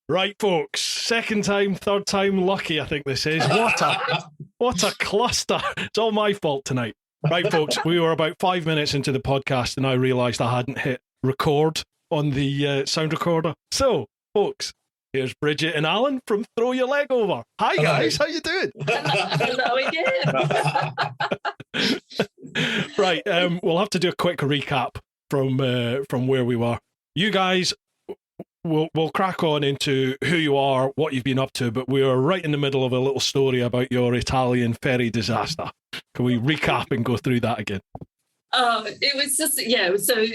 Right, folks. Second time, third time lucky, I think this is. What a cluster. It's all my fault tonight. Right, folks, we were about 5 minutes into the podcast and I realised I hadn't hit record on the sound recorder. So, folks, here's Bridget and Alan from Throw Your Leg Over. Hi, guys. How you doing? Hello again. Right, we'll have to do a quick recap from where we were. You guys, we'll crack on into who you are, what you've been up to, but we are right in the middle of a little story about your Italian ferry disaster. Can we recap and go through that again? It was just, so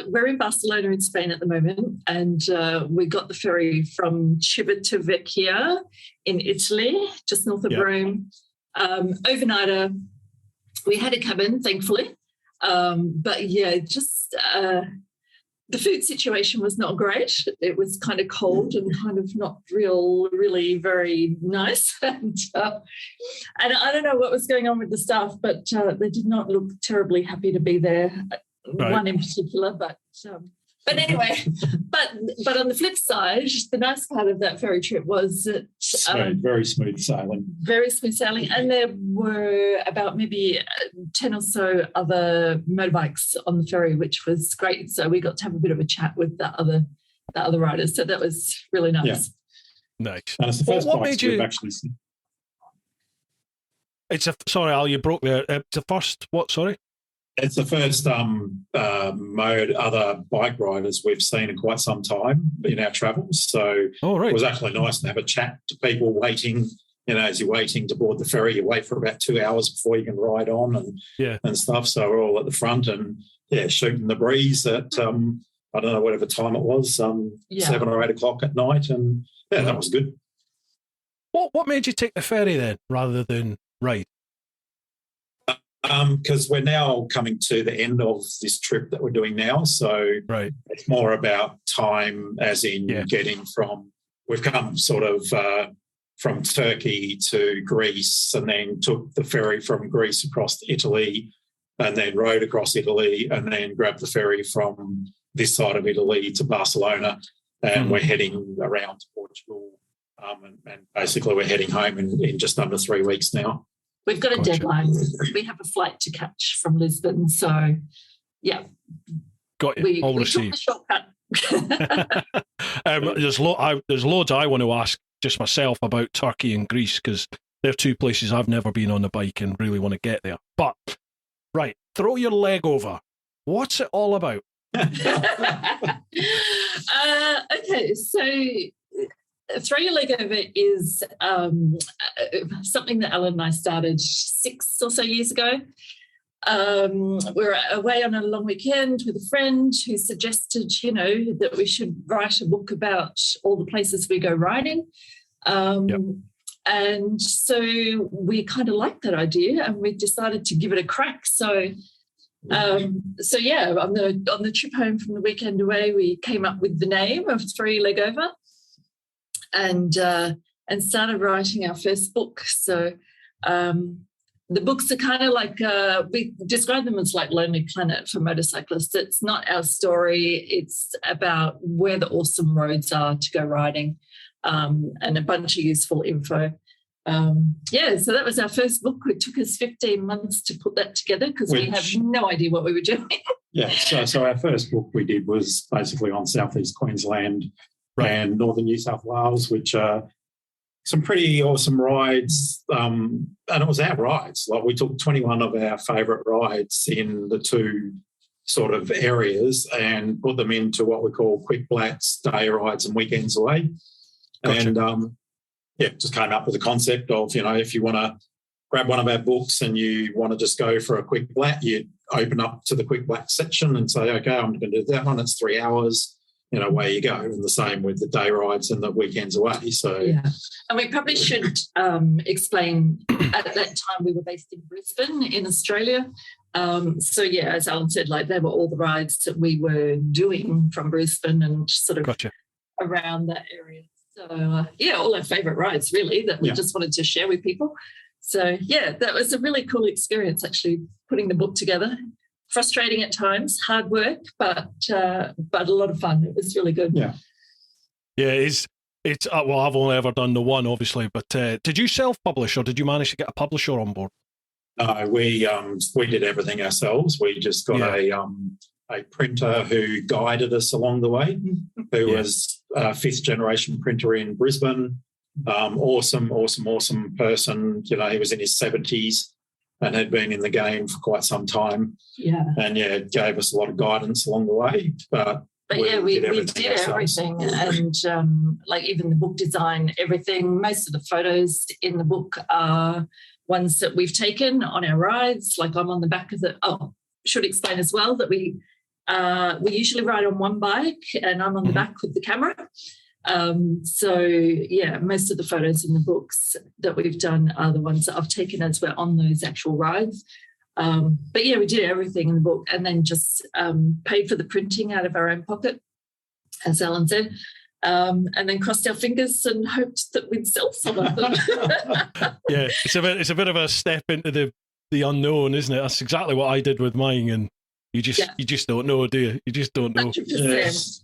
we're in Barcelona in Spain at the moment, and we got the ferry from Civitavecchia in Italy, just north of Rome. Overnighter. We had a cabin, thankfully. But the food situation was not great. It was kind of cold and kind of not really very nice. And I don't know what was going on with the staff, but they did not look terribly happy to be there. Right. One in particular, but anyway, but on the flip side, the nice part of that ferry trip was that very smooth sailing. Very smooth sailing, and there were about maybe 10 or so other motorbikes on the ferry, which was great. So we got to have a bit of a chat with the other riders. So that was really nice. Yeah. Nice. And it's the first what made you actually seen. Sorry, Al, you broke there. The first what? Sorry. It's the first other bike riders we've seen in quite some time in our travels. So It was actually nice to have a chat to people waiting. You know, as you're waiting to board the ferry, you wait for about 2 hours before you can ride on and stuff. So we're all at the front and shooting the breeze at I don't know, whatever time it was, 7 or 8 o'clock at night, and that was good. What made you take the ferry then rather than ride? Because we're now coming to the end of this trip that we're doing now. So it's more about time, as in getting we've come sort of from Turkey to Greece, and then took the ferry from Greece across to Italy, and then rode across Italy, and then grabbed the ferry from this side of Italy to Barcelona, and we're heading around to Portugal, and basically we're heading home in just under 3 weeks now. We've got a deadline. We have a flight to catch from Lisbon. So, got you. We took the shortcut. There's loads I want to ask just myself about Turkey and Greece, because they're two places I've never been on a bike and really want to get there. But, Throw Your Leg Over. What's it all about? Okay, so Throw Your Leg Over is something that Alan and I started 6 or so years ago. We were away on a long weekend with a friend who suggested, that we should write a book about all the places we go riding. And so we kind of liked that idea, and we decided to give it a crack. So on the trip home from the weekend away, we came up with the name of Throw Your Leg Over. And started writing our first book. So the books are kind of like, we describe them as like Lonely Planet for motorcyclists. It's not our story. It's about where the awesome roads are to go riding, and a bunch of useful info. So that was our first book. It took us 15 months to put that together because we had no idea what we were doing. So our first book we did was basically on southeast Queensland and northern New South Wales, which are some pretty awesome rides. And it was our rides. Like, we took 21 of our favourite rides in the two sort of areas and put them into what we call quick blats, day rides and weekends away. Gotcha. And just came up with the concept of, if you want to grab one of our books and you want to just go for a quick blat, you open up to the quick blat section and say, okay, I'm going to do that one. It's 3 hours. Away you go. And the same with the day rides and the weekends away. So, and we probably should explain, at that time we were based in Brisbane in Australia. As Alan said, they were all the rides that we were doing from Brisbane and sort of around that area. So, all our favourite rides, really, that we just wanted to share with people. So, that was a really cool experience, actually, putting the book together. Frustrating at times, hard work, but a lot of fun. It was really good. Yeah, it is. It's well, I've only ever done the one, obviously. But did you self-publish, or did you manage to get a publisher on board? No, we did everything ourselves. We just got a printer who guided us along the way, who was a fifth generation printer in Brisbane. Awesome person. You know, he was in his 70s and had been in the game for quite some time. Yeah. And gave us a lot of guidance along the way. But we did everything. And like even the book design, everything, most of the photos in the book are ones that we've taken on our rides. Like I'm on the back of should explain as well that we usually ride on one bike and I'm on the back with the camera. Most of the photos in the books that we've done are the ones that I've taken as we're on those actual rides. We did everything in the book and then just paid for the printing out of our own pocket, as Alan said, and then crossed our fingers and hoped that we'd sell some of them. Yeah, it's a bit of a step into the unknown, isn't it? That's exactly what I did with mine, and you just don't know, do you? You just don't know.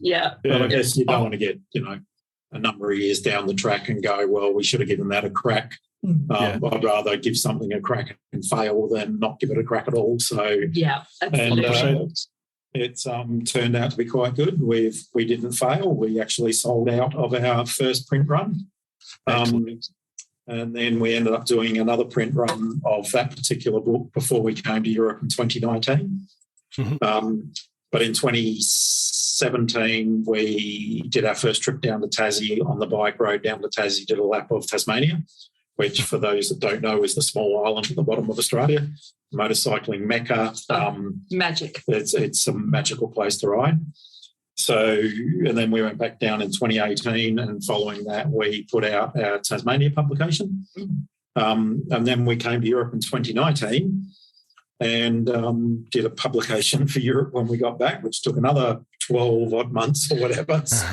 Yeah. Well, I guess you don't want to get, a number of years down the track and go, well, we should have given that a crack. I'd rather give something a crack and fail than not give it a crack at all. So absolutely. It's turned out to be quite good. We didn't fail. We actually sold out of our first print run. And then we ended up doing another print run of that particular book before we came to Europe in 2019. But in 2017, we did our first trip down to Tassie on the bike road down to Tassie, did a lap of Tasmania, which for those that don't know is the small island at the bottom of Australia, motorcycling mecca. Magic. It's a magical place to ride. So, and then we went back down in 2018 and following that we put out our Tasmania publication. And then we came to Europe in 2019 and did a publication for Europe when we got back, which took another 12 odd months or whatever. So.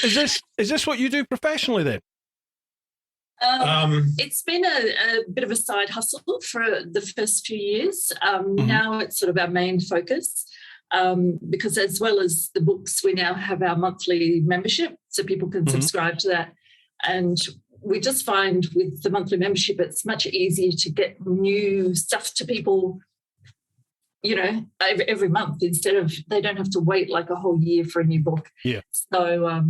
Is this what you do professionally then? It's been a bit of a side hustle for the first few years. Now it's sort of our main focus because as well as the books, we now have our monthly membership so people can subscribe to that. And we just find with the monthly membership, it's much easier to get new stuff to people, every month instead of they don't have to wait like a whole year for a new book. Yeah. So,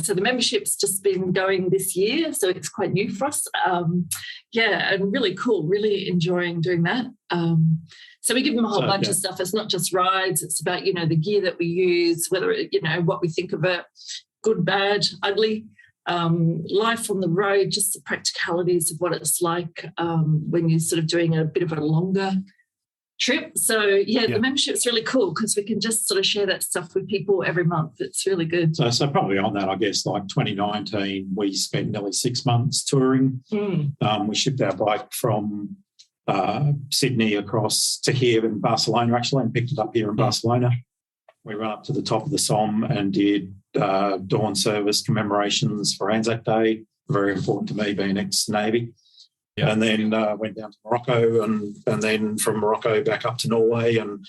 so the membership's just been going this year. So it's quite new for us. And really cool, really enjoying doing that. So we give them a whole bunch of stuff. It's not just rides. It's about, the gear that we use, whether, what we think of it, good, bad, ugly. Life on the road, just the practicalities of what it's like when you're sort of doing a bit of a longer trip. So, the membership's really cool because we can just sort of share that stuff with people every month. It's really good. So probably on that, I guess, like 2019, we spent nearly 6 months touring. We shipped our bike from Sydney across to here in Barcelona, actually, and picked it up here in Barcelona. We ran up to the top of the Somme and did dawn service commemorations for Anzac Day, very important to me being ex-Navy. Yep. And then went down to Morocco and then from Morocco back up to Norway and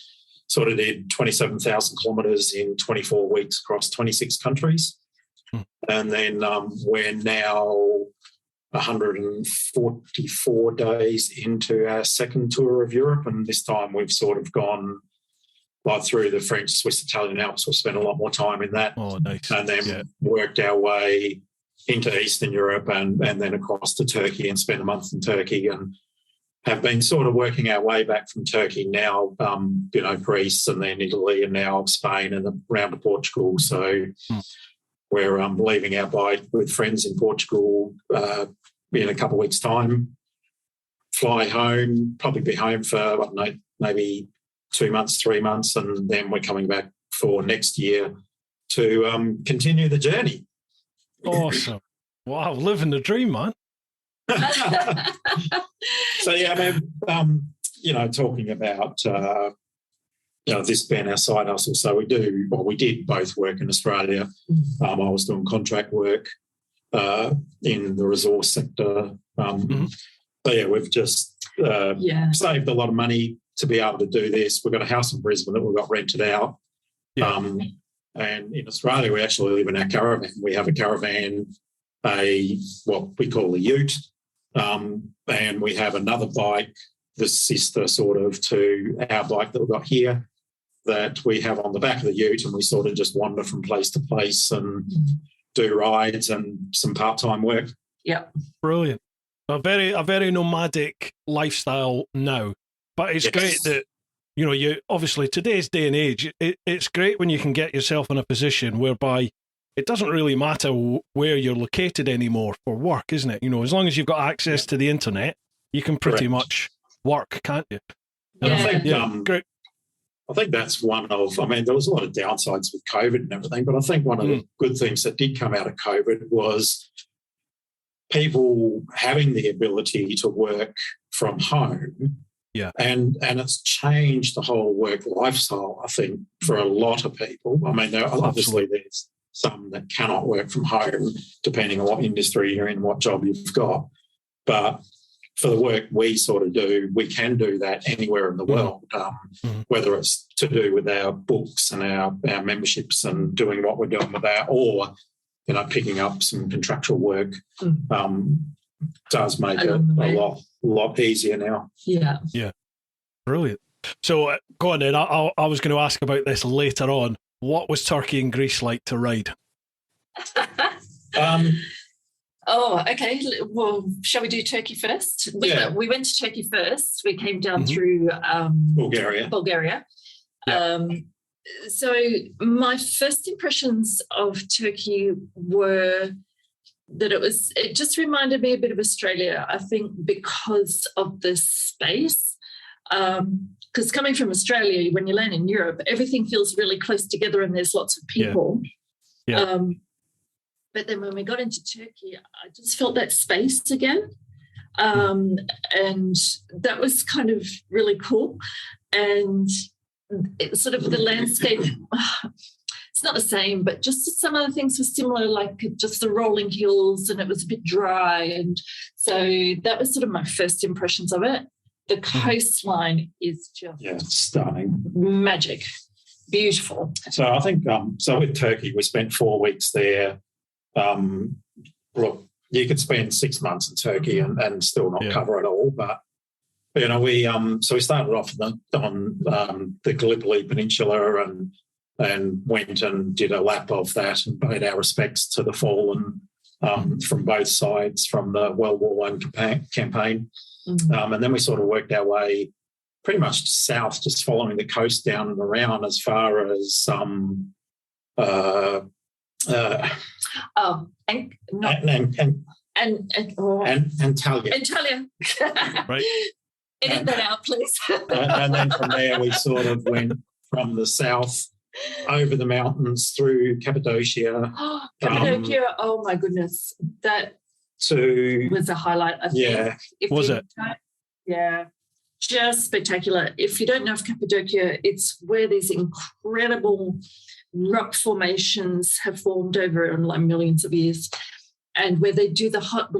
sort of did 27,000 kilometres in 24 weeks across 26 countries. And then we're now 144 days into our second tour of Europe, and this time we've sort of gone like through the French, Swiss, Italian Alps. We've spent a lot more time in that. Oh, nice. And then worked our way into Eastern Europe and then across to Turkey and spent a month in Turkey and have been sort of working our way back from Turkey now, Greece and then Italy and now Spain and around to Portugal. So we're leaving our bike with friends in Portugal in a couple of weeks' time, fly home, probably be home for, I don't know, maybe 2 months, 3 months, and then we're coming back for next year to continue the journey. Awesome. Wow, living the dream, man. So, talking about, this being our side hustle. So we did both work in Australia. I was doing contract work in the resource sector. We've just saved a lot of money to be able to do this. We've got a house in Brisbane that we've got rented out. And in Australia, we actually live in our caravan. We have a caravan, what we call a ute, and we have another bike, the sister sort of to our bike that we've got here, that we have on the back of the ute, and we sort of just wander from place to place and do rides and some part-time work. Yeah. Brilliant. A very nomadic lifestyle now. But it's great that, you obviously today's day and age, it's great when you can get yourself in a position whereby it doesn't really matter where you're located anymore for work, isn't it? As long as you've got access to the internet, you can pretty much work, can't you? And I think, great. I think that's one of, there was a lot of downsides with COVID and everything, but I think one of the good things that did come out of COVID was people having the ability to work from home. Yeah. And it's changed the whole work lifestyle, I think, for a lot of people. Obviously there's some that cannot work from home, depending on what industry you're in, what job you've got. But for the work we sort of do, we can do that anywhere in the world, whether it's to do with our books and our memberships and doing what we're doing with that, or, picking up some contractual work does make it a lot easier now. Yeah. Yeah. Brilliant. So go on then. I was going to ask about this later on. What was Turkey and Greece like to ride? Oh, okay. Well, shall we do Turkey first? We went to Turkey first. We came down through Bulgaria. Yeah. So my first impressions of Turkey were that it just reminded me a bit of Australia, I think, because of the space. Because coming from Australia, when you land in Europe, everything feels really close together and there's lots of people. Yeah. But then when we got into Turkey, I just felt that space again. And that was kind of really cool. And it sort of the landscape, it's not the same, but just some of the things were similar, like just the rolling hills, and it was a bit dry. And so that was sort of my first impressions of it. The coastline is just stunning. Magic. Beautiful. So I think, with Turkey, we spent 4 weeks there. Look, you could spend 6 months in Turkey and still not cover it all, but we started off on the Gallipoli Peninsula and went and did a lap of that and paid our respects to the fallen from both sides from the World War I campaign. And then we sort of worked our way pretty much south, just following the coast down and around as far as Antalya. Right. Edit that out, please. And then from there we sort of went from the south over the mountains through Cappadocia. Cappadocia, oh my goodness. That was a highlight, I think. Yeah. Was it? Yeah. Just spectacular. If you don't know of Cappadocia, it's where these incredible rock formations have formed over millions of years, and where they do the hot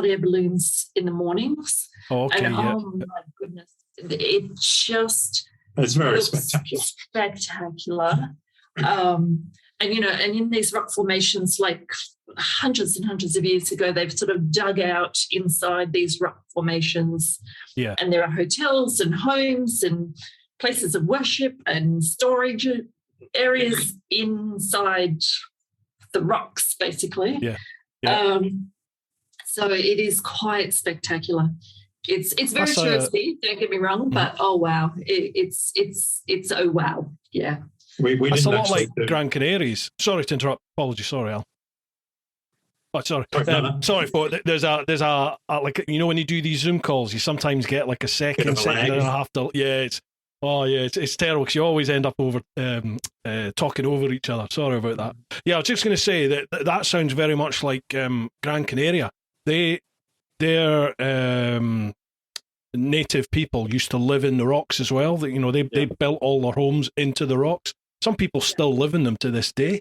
air balloons in the mornings. Oh, okay. And oh my goodness, it's very spectacular. And in these rock formations, like hundreds and hundreds of years ago, they've sort of dug out inside these rock formations. Yeah. And there are hotels and homes and places of worship and storage areas inside the rocks, basically. Yeah. So it is quite spectacular. It's very touristy, don't get me wrong, but oh wow, it's oh wow, yeah. It's a lot like Gran Canaries. Sorry to interrupt. Apologies, sorry, Al. Oh, sorry. Sorry for it. There's a like, when you do these Zoom calls, you sometimes get like a second and a half to. Yeah, it's terrible because you always end up over talking over each other. Sorry about that. Yeah, I was just going to say that sounds very much like Gran Canaria. Their native people used to live in the rocks as well. They built all their homes into the rocks. Some people still live in them to this day.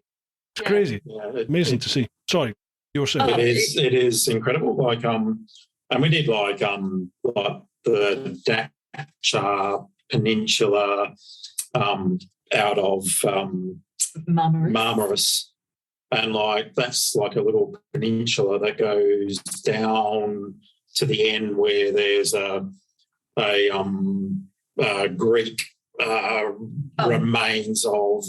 It's crazy. Yeah, amazing to see. Sorry, you were saying. It is incredible. Like and we did like the Dacia Peninsula out of Marmaris. And like that's like a little peninsula that goes down to the end where there's a Greek remains of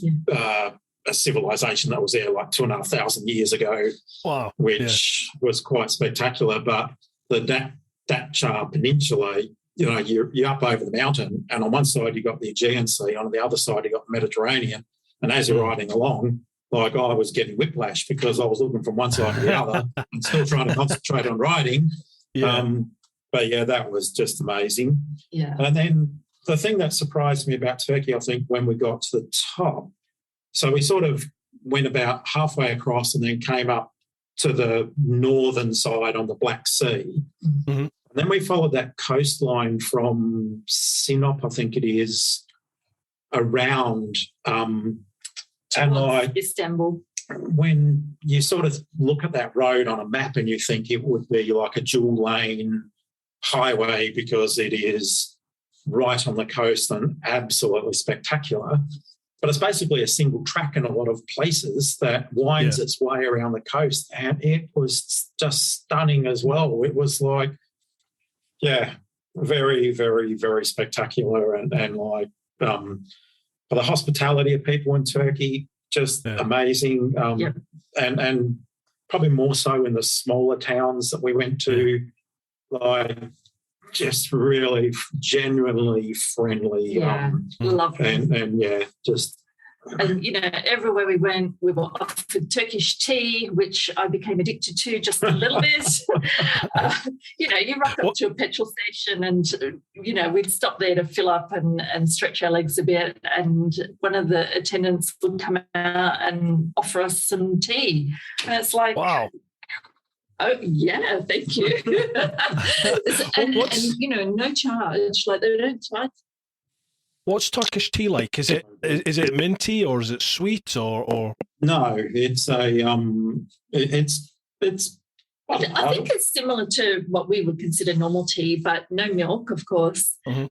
a civilization that was there like 2,500 years ago. Wow. Which was quite spectacular. But the Datcha Peninsula, you know, you're up over the mountain, and on one side you've got the Aegean Sea, on the other side you've got the Mediterranean. And as you're riding along, like I was getting whiplash because I was looking from one side to the other and still trying to concentrate on riding. Yeah. But yeah, that was just amazing. Yeah. And then the thing that surprised me about Turkey, I think, when we got to the top, so we sort of went about halfway across and then came up to the northern side on the Black Sea. Mm-hmm. And then we followed that coastline from Sinop, I think it is, around and like Istanbul. When you sort of look at that road on a map and you think it would be like a dual lane highway because it is right on the coast and absolutely spectacular. But it's basically a single track in a lot of places that winds its way around the coast. And it was just stunning as well. It was like, very, very, very spectacular. And like for the hospitality of people in Turkey, just amazing. And probably more so in the smaller towns that we went to, like just really genuinely friendly. Love it. And just. And, you know, everywhere we went, we were offered Turkish tea, which I became addicted to just a little bit. You know, you rock up to a petrol station and, you know, we'd stop there to fill up and stretch our legs a bit. And one of the attendants would come out and offer us some tea. And it's like, wow. Oh, yeah, thank you. and, you know, no charge. Like, they don't charge. What's Turkish tea like? Is it minty or is it sweet or? No, it's it's. I think it's similar to what we would consider normal tea, but no milk, of course. Mm-hmm.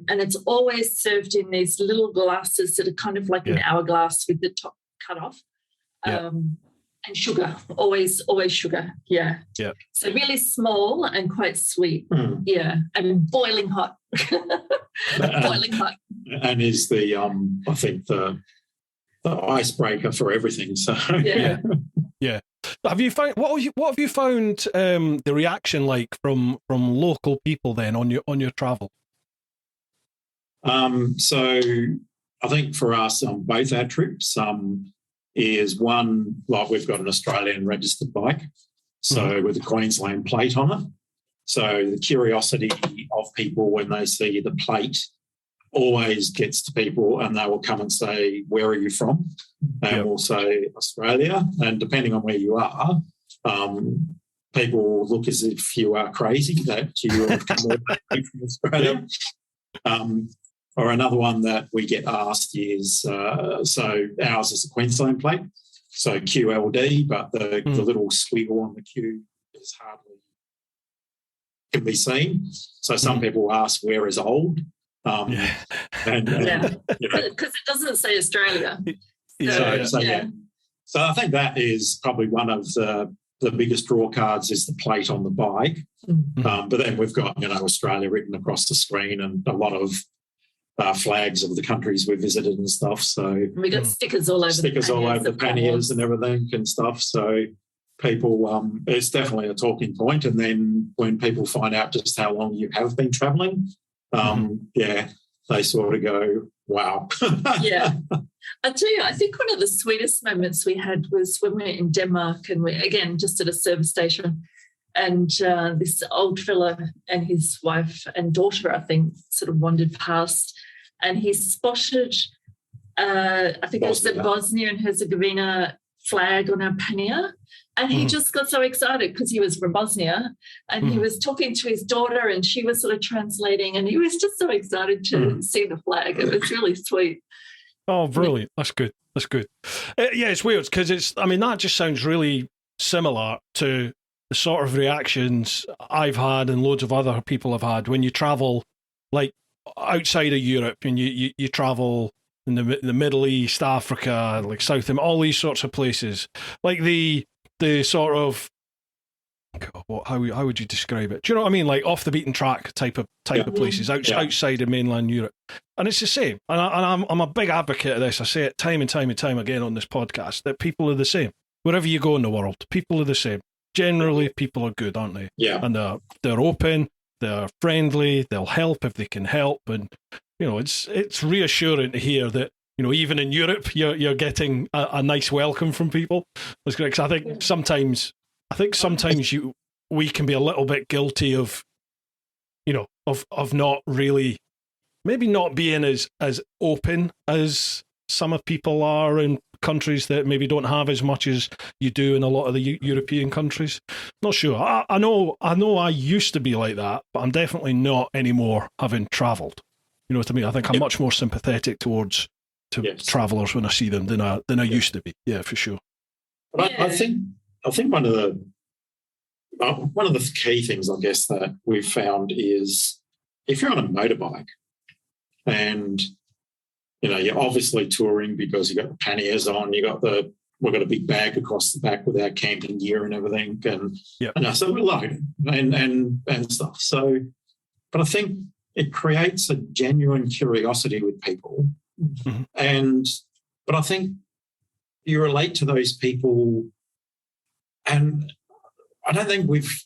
And it's always served in these little glasses that are kind of like an hourglass with the top cut off. And sugar, always sugar. Yeah. So really small and quite sweet. Yeah. And boiling hot. Boiling hot. And is the I think the icebreaker for everything. So yeah. Have you found what have you found the reaction like from local people then on your travel? So I think for us on both our trips, is one, like we've got an Australian registered bike, so with a Queensland plate on it. So the curiosity of people when they see the plate always gets to people, and they will come and say, "Where are you from?" And we'll say Australia. And depending on where you are, people will look as if you are crazy that you have come all the way from Australia. Or another one that we get asked is, so ours is a Queensland plate, so QLD, but the little squiggle on the Q is hardly can be seen. So some people ask, where is old? Because it doesn't say Australia. So I think that is probably one of the biggest draw cards is the plate on the bike. But then we've got, Australia written across the screen and a lot of flags of the countries we visited and stuff. So we got stickers all over the panniers and everything and stuff. So people, it's definitely a talking point. And then when people find out just how long you have been travelling, they sort of go, wow. Yeah. I tell you, I think one of the sweetest moments we had was when we were in Denmark, and we, again, just at a service station, and this old fella and his wife and daughter, I think, sort of wandered past, and he spotted, I think it was the Bosnia and Herzegovina flag on our pannier, and he just got so excited because he was from Bosnia, and he was talking to his daughter, and she was sort of translating, and he was just so excited to see the flag. It was really sweet. Oh, brilliant. That's good. It's weird because that just sounds really similar to the sort of reactions I've had and loads of other people have had when you travel like outside of Europe and you travel in the Middle East, Africa, like South, all these sorts of places, like the sort of, how would you describe it? Do you know what I mean? Like off the beaten track type of places outside of mainland Europe, and it's the same. And I'm a big advocate of this. I say it time and time and time again on this podcast that people are the same wherever you go in the world. People are the same. Generally, people are good, aren't they? Yeah. And they're open, they're friendly, they'll help if they can help, and it's reassuring to hear that even in Europe you're getting a nice welcome from people. That's great, 'cause I think sometimes we can be a little bit guilty of not really, maybe not being as open as some of people are in countries that maybe don't have as much as you do in a lot of the European countries. Not sure. I know I used to be like that, but I'm definitely not anymore, having travelled. You know what I mean? I think I'm much more sympathetic towards travellers when I see them than I used to be. Yeah, for sure. But I think one of the key things, I guess, that we've found is if you're on a motorbike and you're obviously touring because you got the panniers on, we've got a big bag across the back with our camping gear and everything, and so we're loaded and stuff. So, but I think it creates a genuine curiosity with people, but I think you relate to those people, and I don't think we've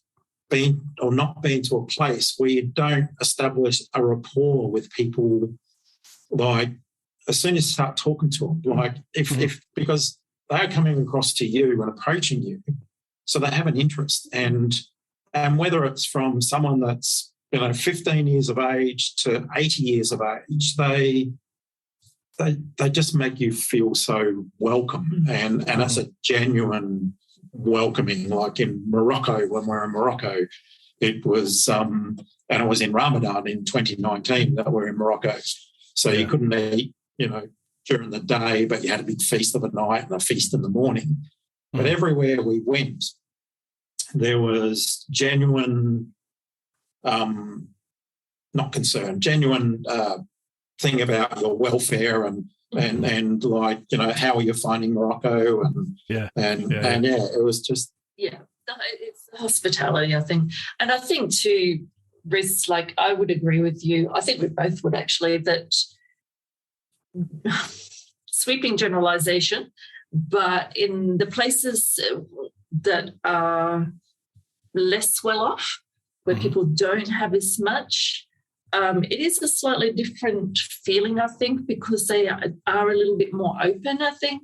been or not been to a place where you don't establish a rapport with people, like as soon as you start talking to them, like if because they're coming across to you and approaching you, so they have an interest, and whether it's from someone that's 15 years of age to 80 years of age, they just make you feel so welcome, and it's a genuine welcoming. Like in Morocco, when we're in Morocco, it was and it was in Ramadan in 2019 that we're in Morocco, so you couldn't eat during the day, but you had a big feast of the night and a feast in the morning. But everywhere we went, there was genuine not concern, genuine thing about your welfare and like how are you finding Morocco and it was just it's hospitality, I think. And I think too, Riz, like I would agree with you. I think we both would actually, that sweeping generalization, but in the places that are less well off, where people don't have as much, it is a slightly different feeling, I think, because they are a little bit more open, I think.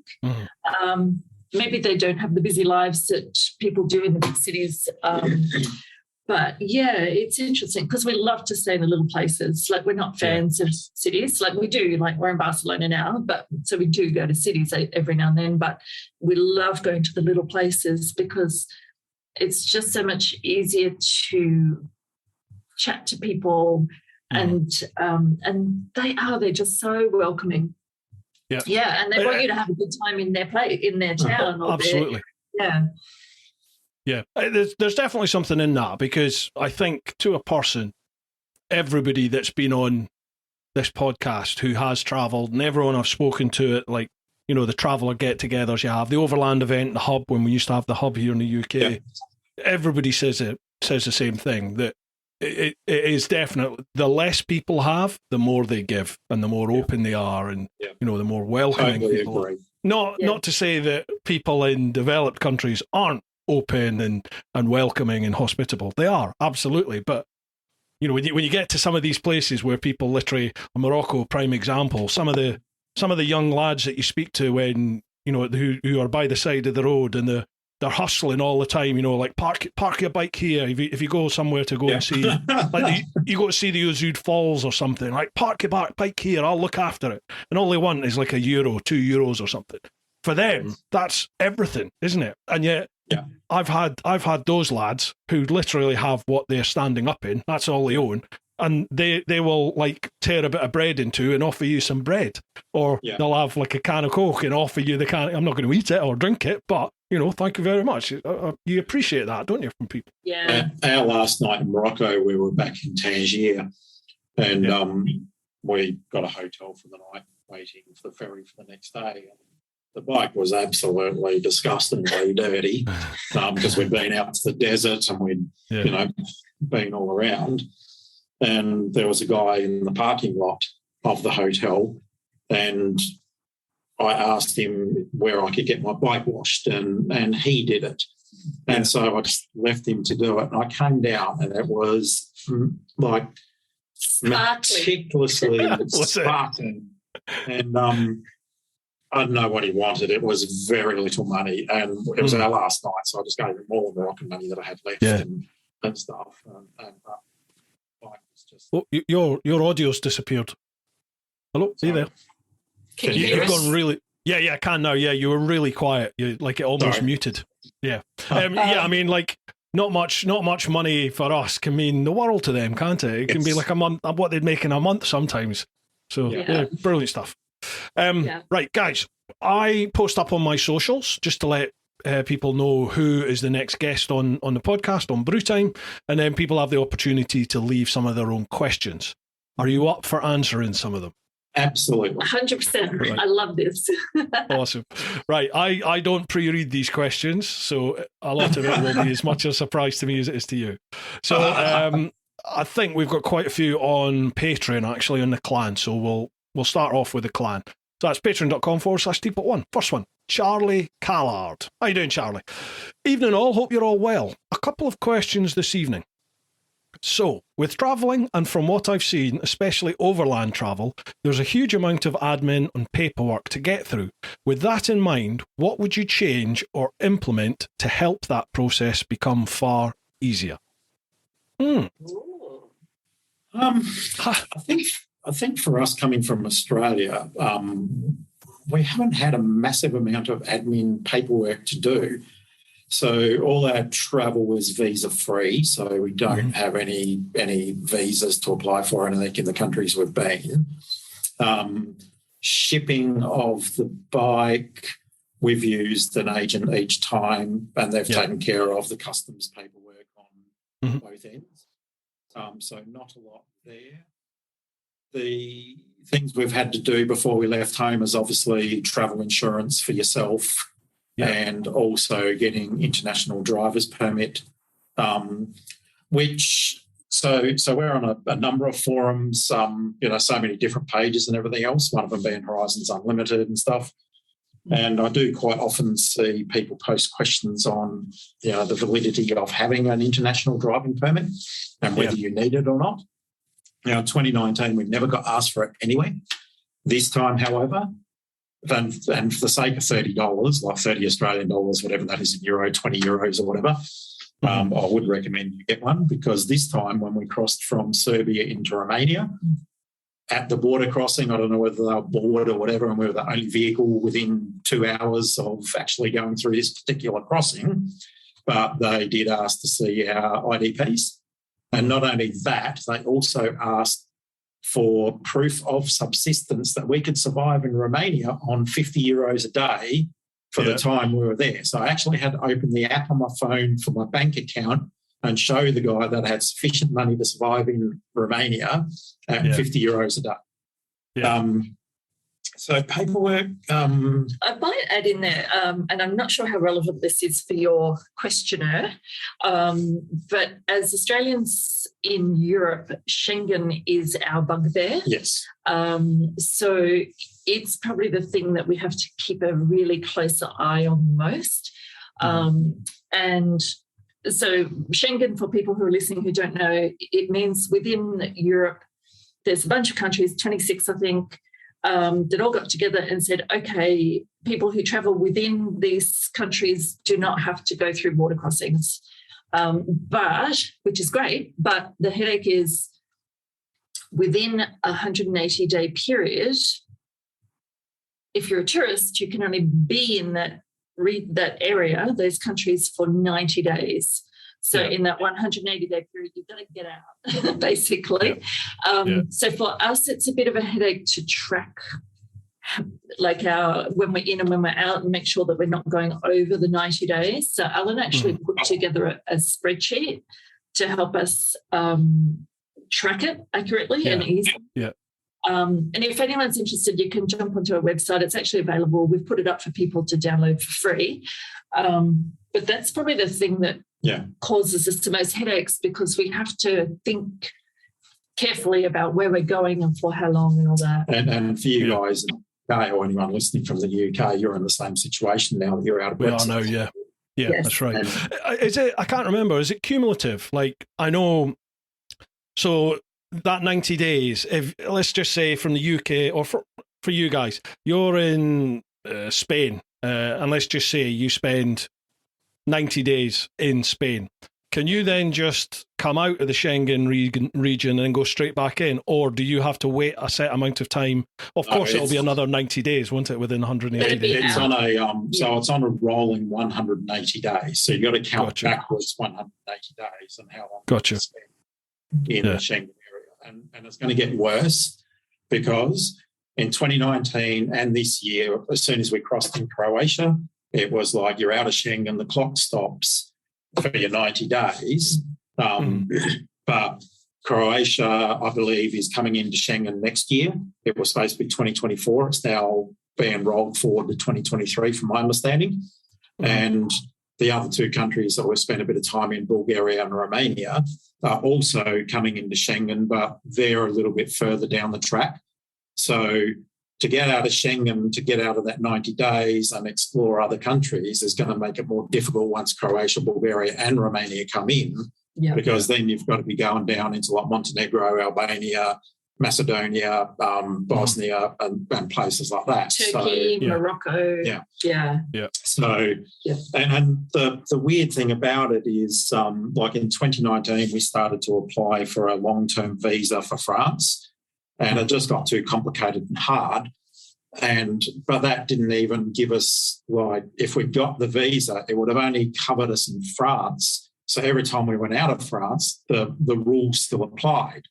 Maybe they don't have the busy lives that people do in the big cities. But, yeah, it's interesting because we love to stay in the little places. Like, we're not fans of cities. Like, we do. Like, we're in Barcelona now, but so we do go to cities every now and then. But we love going to the little places because it's just so much easier to chat to people, and they're just so welcoming. Yeah, and they want you to have a good time in their town. Or absolutely. Yeah, there's definitely something in that, because I think to a person, everybody that's been on this podcast who has travelled, and everyone I've spoken to at, like, the traveller get-togethers you have, the Overland event, the Hub, when we used to have the Hub here in the UK, everybody says the same thing, that it is definitely, the less people have, the more they give, and the more open they are, and the more welcoming people are. Not to say that people in developed countries aren't open and welcoming and hospitable. They are, absolutely. But when you get to some of these places where people literally, Morocco, prime example, some of the young lads that you speak to when who are by the side of the road, and they're hustling all the time, like park your bike here. If you go somewhere to go and see, like you go to see the Uzud Falls or something, like park your bike here, I'll look after it. And all they want is like €1, €2 or something. For them, that's everything, isn't it? And yet, I've had those lads who literally have what they're standing up in. That's all they own, and they will like tear a bit of bread in two and offer you some bread, or they'll have like a can of Coke and offer you the can. I'm not going to eat it or drink it, but thank you very much. You appreciate that, don't you, from people? Yeah. Our last night in Morocco, we were back in Tangier, and we got a hotel for the night, waiting for the ferry for the next day. And the bike was absolutely disgustingly dirty because we'd been out to the desert and we'd, been all around. And there was a guy in the parking lot of the hotel, and I asked him where I could get my bike washed, and he did it. And so I just left him to do it. And I came down, and it was like meticulously sparkling. And I don't know what he wanted. It was very little money, and it was our last night, so I just gave him all the Moroccan money that I had left and stuff. And bike was just... Oh, your audio's disappeared. Hello, are you there? Can you hear You've us? gone really... Yeah, I can now. Yeah, you were really quiet. You like it almost muted. Yeah. I mean, like, not much money for us can mean the world to them, can't it? It can be like a month, what they'd make in a month sometimes. So, brilliant stuff. Right, guys, I post up on my socials just to let people know who is the next guest on the podcast on Brew Time, and then people have the opportunity to leave some of their own questions. Are you up for answering some of them? Absolutely. 100%. Right. I love this. Awesome. Right. I don't pre-read these questions, so a lot of it will be as much a surprise to me as it is to you. So I think we've got quite a few on Patreon, actually, on the clan. So we'll start off with the clan. So that's patreon.com/TeapotOne. First one, Charlie Callard. How you doing, Charlie? Evening all. Hope you're all well. A couple of questions this evening. So, with travelling, and from what I've seen, especially overland travel, there's a huge amount of admin and paperwork to get through. With that in mind, what would you change or implement to help that process become far easier? I think for us coming from Australia, we haven't had a massive amount of admin paperwork to do. So all our travel is visa-free, so we don't have any visas to apply for anything in the countries we've been. Shipping of the bike, we've used an agent each time, and they've taken care of the customs paperwork on both ends. So not a lot there. The things we've had to do before we left home is obviously travel insurance for yourself, and also getting international driver's permit, which so we're on a number of forums, so many different pages and everything else, one of them being Horizons Unlimited and stuff. And I do quite often see people post questions on, the validity of having an international driving permit and whether you need it or not. Now, in 2019, we never got asked for it anyway. This time, however, and for the sake of $30, like 30 Australian dollars, whatever that is in euro, 20 euros or whatever, I would recommend you get one, because this time when we crossed from Serbia into Romania, at the border crossing, I don't know whether they were bored or whatever, and we were the only vehicle within 2 hours of actually going through this particular crossing, but they did ask to see our IDPs. And not only that, they also asked for proof of subsistence that we could survive in Romania on 50 euros a day for the time we were there. So I actually had to open the app on my phone for my bank account and show the guy that I had sufficient money to survive in Romania at 50 euros a day. So paperwork... I might add in there, and I'm not sure how relevant this is for your questionnaire, but as Australians in Europe, Schengen is our bugbear. Yes. So it's probably the thing that we have to keep a really closer eye on most. And so Schengen, for people who are listening who don't know, it means within Europe, there's a bunch of countries, 26, I think, that all got together and said, okay, people who travel within these countries do not have to go through border crossings, which is great, but the headache is within a 180-day period, if you're a tourist, you can only be in that area, those countries, for 90 days. So in that 180-day period, you've got to get out, basically. So for us, it's a bit of a headache to track like when we're in and when we're out, and make sure that we're not going over the 90 days. So Alan actually put together a spreadsheet to help us track it accurately and easily. And if anyone's interested, you can jump onto our website. It's actually available. We've put it up for people to download for free. But that's probably the thing that causes us the most headaches, because we have to think carefully about where we're going and for how long and all that. And for you guys in the UK, or anyone listening from the UK, you're in the same situation now that you're out of Brexit. We are now, yeah, Yes. that's right. Is it? I can't remember. Is it cumulative? Like, I know. So that 90 days. If let's just say from the UK, or for you guys, you're in Spain, and let's just say you spend 90 days in Spain. Can you then just come out of the Schengen region and go straight back in? Or do you have to wait a set amount of time? Of course, it'll be another 90 days, won't it, within 180 days? It's on so it's on a rolling 180 days. So you've got to count backwards 180 days and how long you spend in the Schengen area. And it's going to get worse, because in 2019 and this year, as soon as we crossed in Croatia, it was like you're out of Schengen, the clock stops for your 90 days. But Croatia, I believe, is coming into Schengen next year. It was supposed to be 2024. It's now being rolled forward to 2023, from my understanding. And the other two countries that we've spent a bit of time in, Bulgaria and Romania, are also coming into Schengen, but they're a little bit further down the track. So to get out of Schengen, to get out of that 90 days and explore other countries is going to make it more difficult once Croatia, Bulgaria and Romania come in, because then you've got to be going down into like Montenegro, Albania, Macedonia, Bosnia and places like that. Turkey, Morocco. So, and the weird thing about it is, like in 2019, we started to apply for a long-term visa for France, and it just got too complicated and hard. But that didn't even give us, like, if we got the visa, it would have only covered us in France. So every time we went out of France, the rules still applied.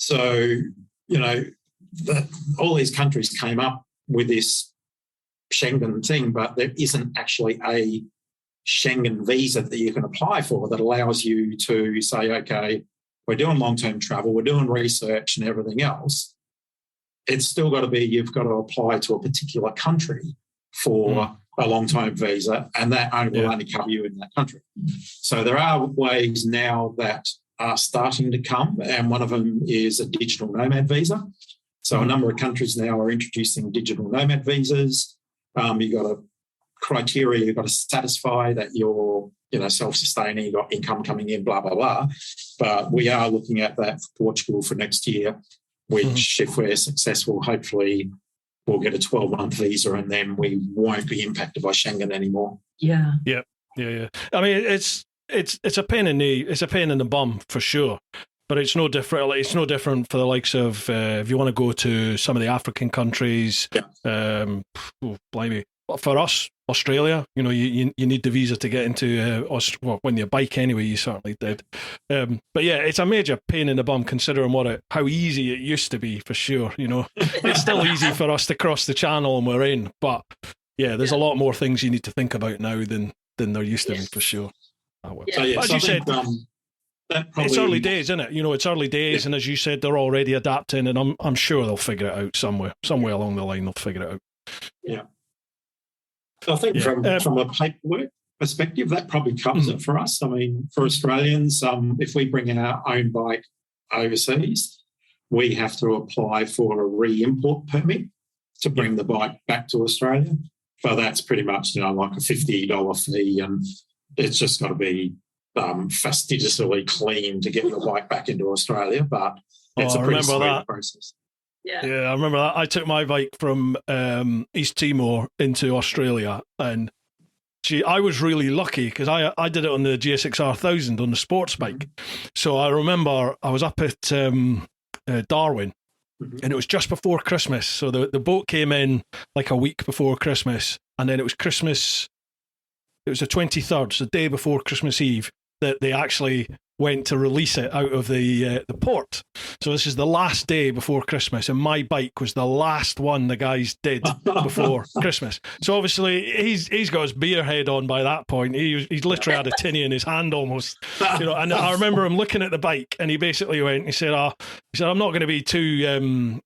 So, you know, all these countries came up with this Schengen thing, but there isn't actually a Schengen visa that you can apply for that allows you to say, okay, we're doing long-term travel, we're doing research and everything else. It's still got to be, you've got to apply to a particular country for a long-term visa, and that will only cover you in that country. So there are ways now that are starting to come, and one of them is a digital nomad visa. So a number of countries now are introducing digital nomad visas. You've got a criteria you've got to satisfy that you're, you know, self-sustaining, you've got income coming in, blah, blah, blah. But we are looking at that for Portugal for next year, which if we're successful, hopefully we'll get a 12-month visa and then we won't be impacted by Schengen anymore. Yeah. I mean, it's a pain in the bum for sure, but it's no different. It's no different for the likes of if you want to go to some of the African countries. Blimey, for us, Australia, you know, you need the visa to get into when you bike anyway. You certainly did, but yeah, it's a major pain in the bum considering how easy it used to be, for sure. You know, it's still easy for us to cross the channel and we're in, but yeah, there's a lot more things you need to think about now than there used to be, for sure. As you said, it's early days, isn't it? You know, it's early days, and as you said, they're already adapting, and I'm sure they'll figure it out somewhere along the line. They'll figure it out. Yeah. I think from a paperwork perspective, that probably covers it for us. I mean, for Australians, if we bring our own bike overseas, we have to apply for a re-import permit to bring the bike back to Australia. But that's pretty much, you know, like a $50 fee, and it's just got to be fastidiously clean to get your bike back into Australia. But it's a pretty sweet process. Yeah, I remember that. I took my bike from East Timor into Australia, and I was really lucky because I did it on the GSX R1000 on the sports bike. So I remember I was up at Darwin, and it was just before Christmas. So the boat came in like a week before Christmas, and then it was Christmas. It was the 23rd, so the day before Christmas Eve, that they actually went to release it out of the port. So this is the last day before Christmas, and my bike was the last one the guys did before Christmas. So obviously he's got his beer head on by that point. He's literally had a tinny in his hand almost, you know. And I remember him looking at the bike, and he basically went, he said, I'm not going to be too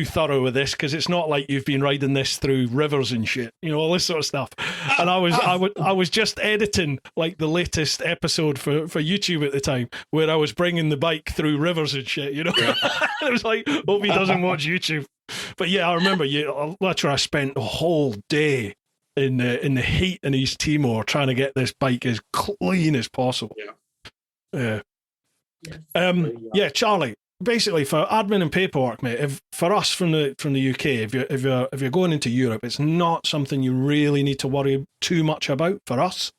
thorough with this, because it's not like you've been riding this through rivers and shit, you know, all this sort of stuff. And I was just editing like the latest episode for YouTube at the time, where I was bringing the bike through rivers and shit, you know. Yeah. It was like, hope he doesn't watch YouTube. But yeah, I remember literally I spent a whole day in the heat in East Timor trying to get this bike as clean as possible. Yeah. Yeah, Charlie. Basically, for admin and paperwork, mate, for us from the UK, if you're going into Europe, it's not something you really need to worry too much about. For us,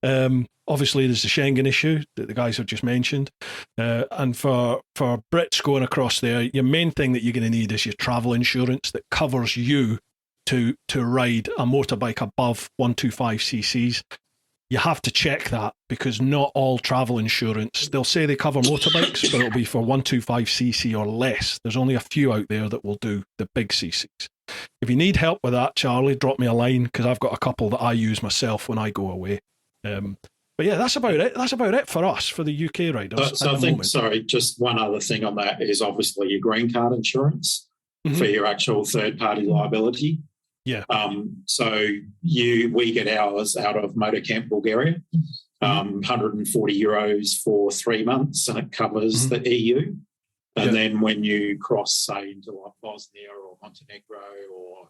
obviously, there's the Schengen issue that the guys have just mentioned, and for Brits going across there, your main thing that you're going to need is your travel insurance that covers you to ride a motorbike above 125 cc's. You have to check that, because not all travel insurance, they'll say they cover motorbikes, but it'll be for 125cc or less. There's only a few out there that will do the big cc's. If you need help with that, Charlie, drop me a line, because I've got a couple that I use myself when I go away. But yeah, that's about it. That's about it for us, for the UK riders. So I think, sorry, just one other thing on that is obviously your green card insurance for your actual third-party liability. Yeah. So we get ours out of Motor Camp Bulgaria, 140 euros for 3 months, and it covers the EU. And then when you cross, say, into like Bosnia or Montenegro or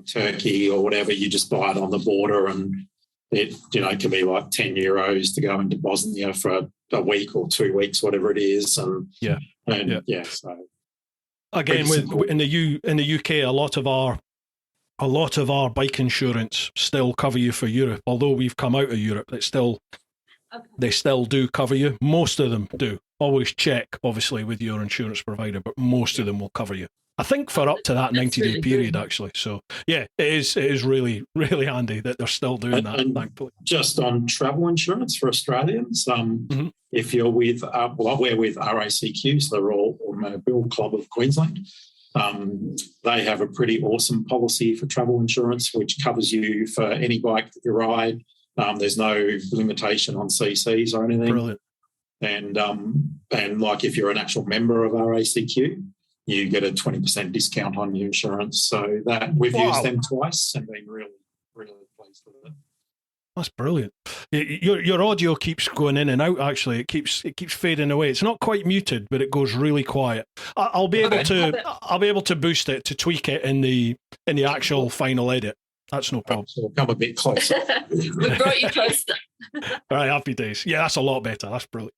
Turkey or whatever, you just buy it on the border, and it can be like 10 euros to go into Bosnia for a week or 2 weeks, whatever it is. And so again, in the UK, a lot of our bike insurance still cover you for Europe. Although we've come out of Europe, they still do cover you. Most of them do. Always check, obviously, with your insurance provider, but most of them will cover you. I think for up to that 90-day period, actually. So, yeah, it is really, really handy that they're still doing that, thankfully. Just on travel insurance for Australians, if you're with, we're with RACQ, so the Royal Automobile Club of Queensland. They have a pretty awesome policy for travel insurance, which covers you for any bike that you ride. There's no limitation on CCs or anything. Brilliant. And like if you're an actual member of RACQ, you get a 20% discount on your insurance. So that we've used them twice and been really, really pleased with it. That's brilliant. Your audio keeps going in and out. Actually, it keeps fading away. It's not quite muted, but it goes really quiet. I'll be able to boost it, to tweak it in the actual final edit. That's no problem. So come a bit closer. We brought you closer. All right, happy days. Yeah, that's a lot better. That's brilliant.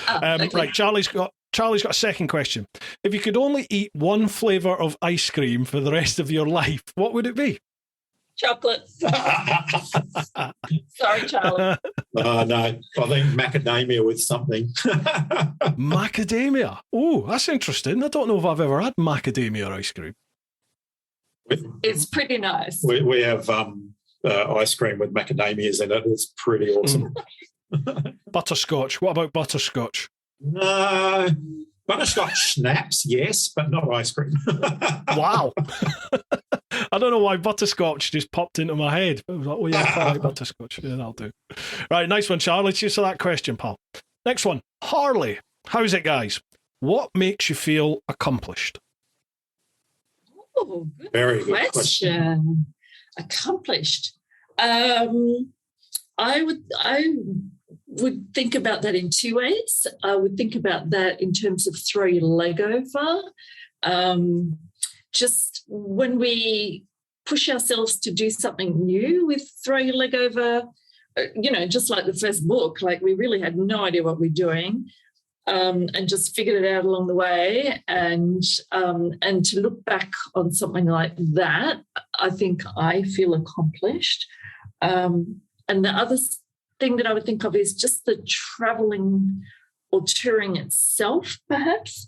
Okay. Right, Charlie's got a second question. If you could only eat one flavour of ice cream for the rest of your life, what would it be? Chocolate. Sorry, Charlie. No, I think macadamia with something. Macadamia. Oh, that's interesting. I don't know if I've ever had macadamia ice cream. It's pretty nice. We have ice cream with macadamias in it. It's pretty awesome. Butterscotch. What about butterscotch? No. Butterscotch snaps, yes, but not ice cream. Wow. I don't know why butterscotch just popped into my head. I was like, oh yeah, I like butterscotch. Yeah, that'll do. Right, nice one, Charlie. Cheers for that question, pal. Next one. Harley. How's it, guys? What makes you feel accomplished? Oh, good Very good question. Accomplished. I would think about that in two ways. I would think about that in terms of throw your leg over. Just when we push ourselves to do something new with throw your leg over, just like the first book, like we really had no idea what we're doing. And just figured it out along the way, and to look back on something like that, I think I feel accomplished. And the other thing that I would think of is just the traveling or touring itself, perhaps.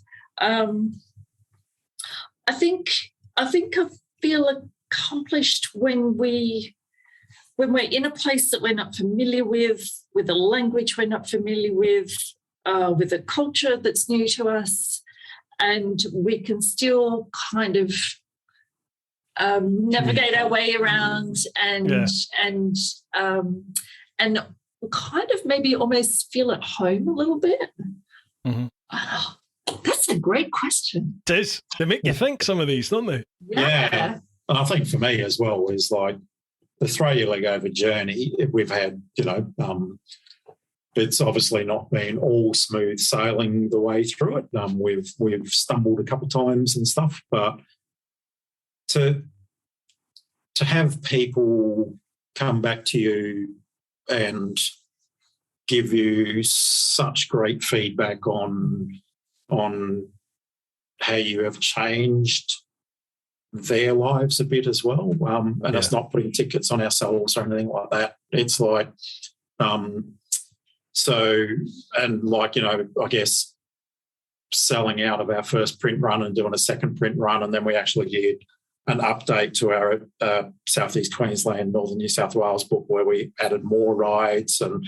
I think I feel accomplished when we're in a place that we're not familiar with a language we're not familiar with. with a culture that's new to us, and we can still kind of navigate our way around and kind of maybe almost feel at home a little bit. Mm-hmm. Oh, that's a great question. It is. They make you think, some of these, don't they? Yeah. And I think for me as well is like the throw your leg over journey we've had, it's obviously not been all smooth sailing the way through it. We've stumbled a couple of times and stuff, but to have people come back to you and give you such great feedback on how you have changed their lives a bit as well, and it's not putting tickets on ourselves or anything like that. It's like, I guess selling out of our first print run and doing a second print run, and then we actually did an update to our Southeast Queensland, Northern New South Wales book where we added more rides and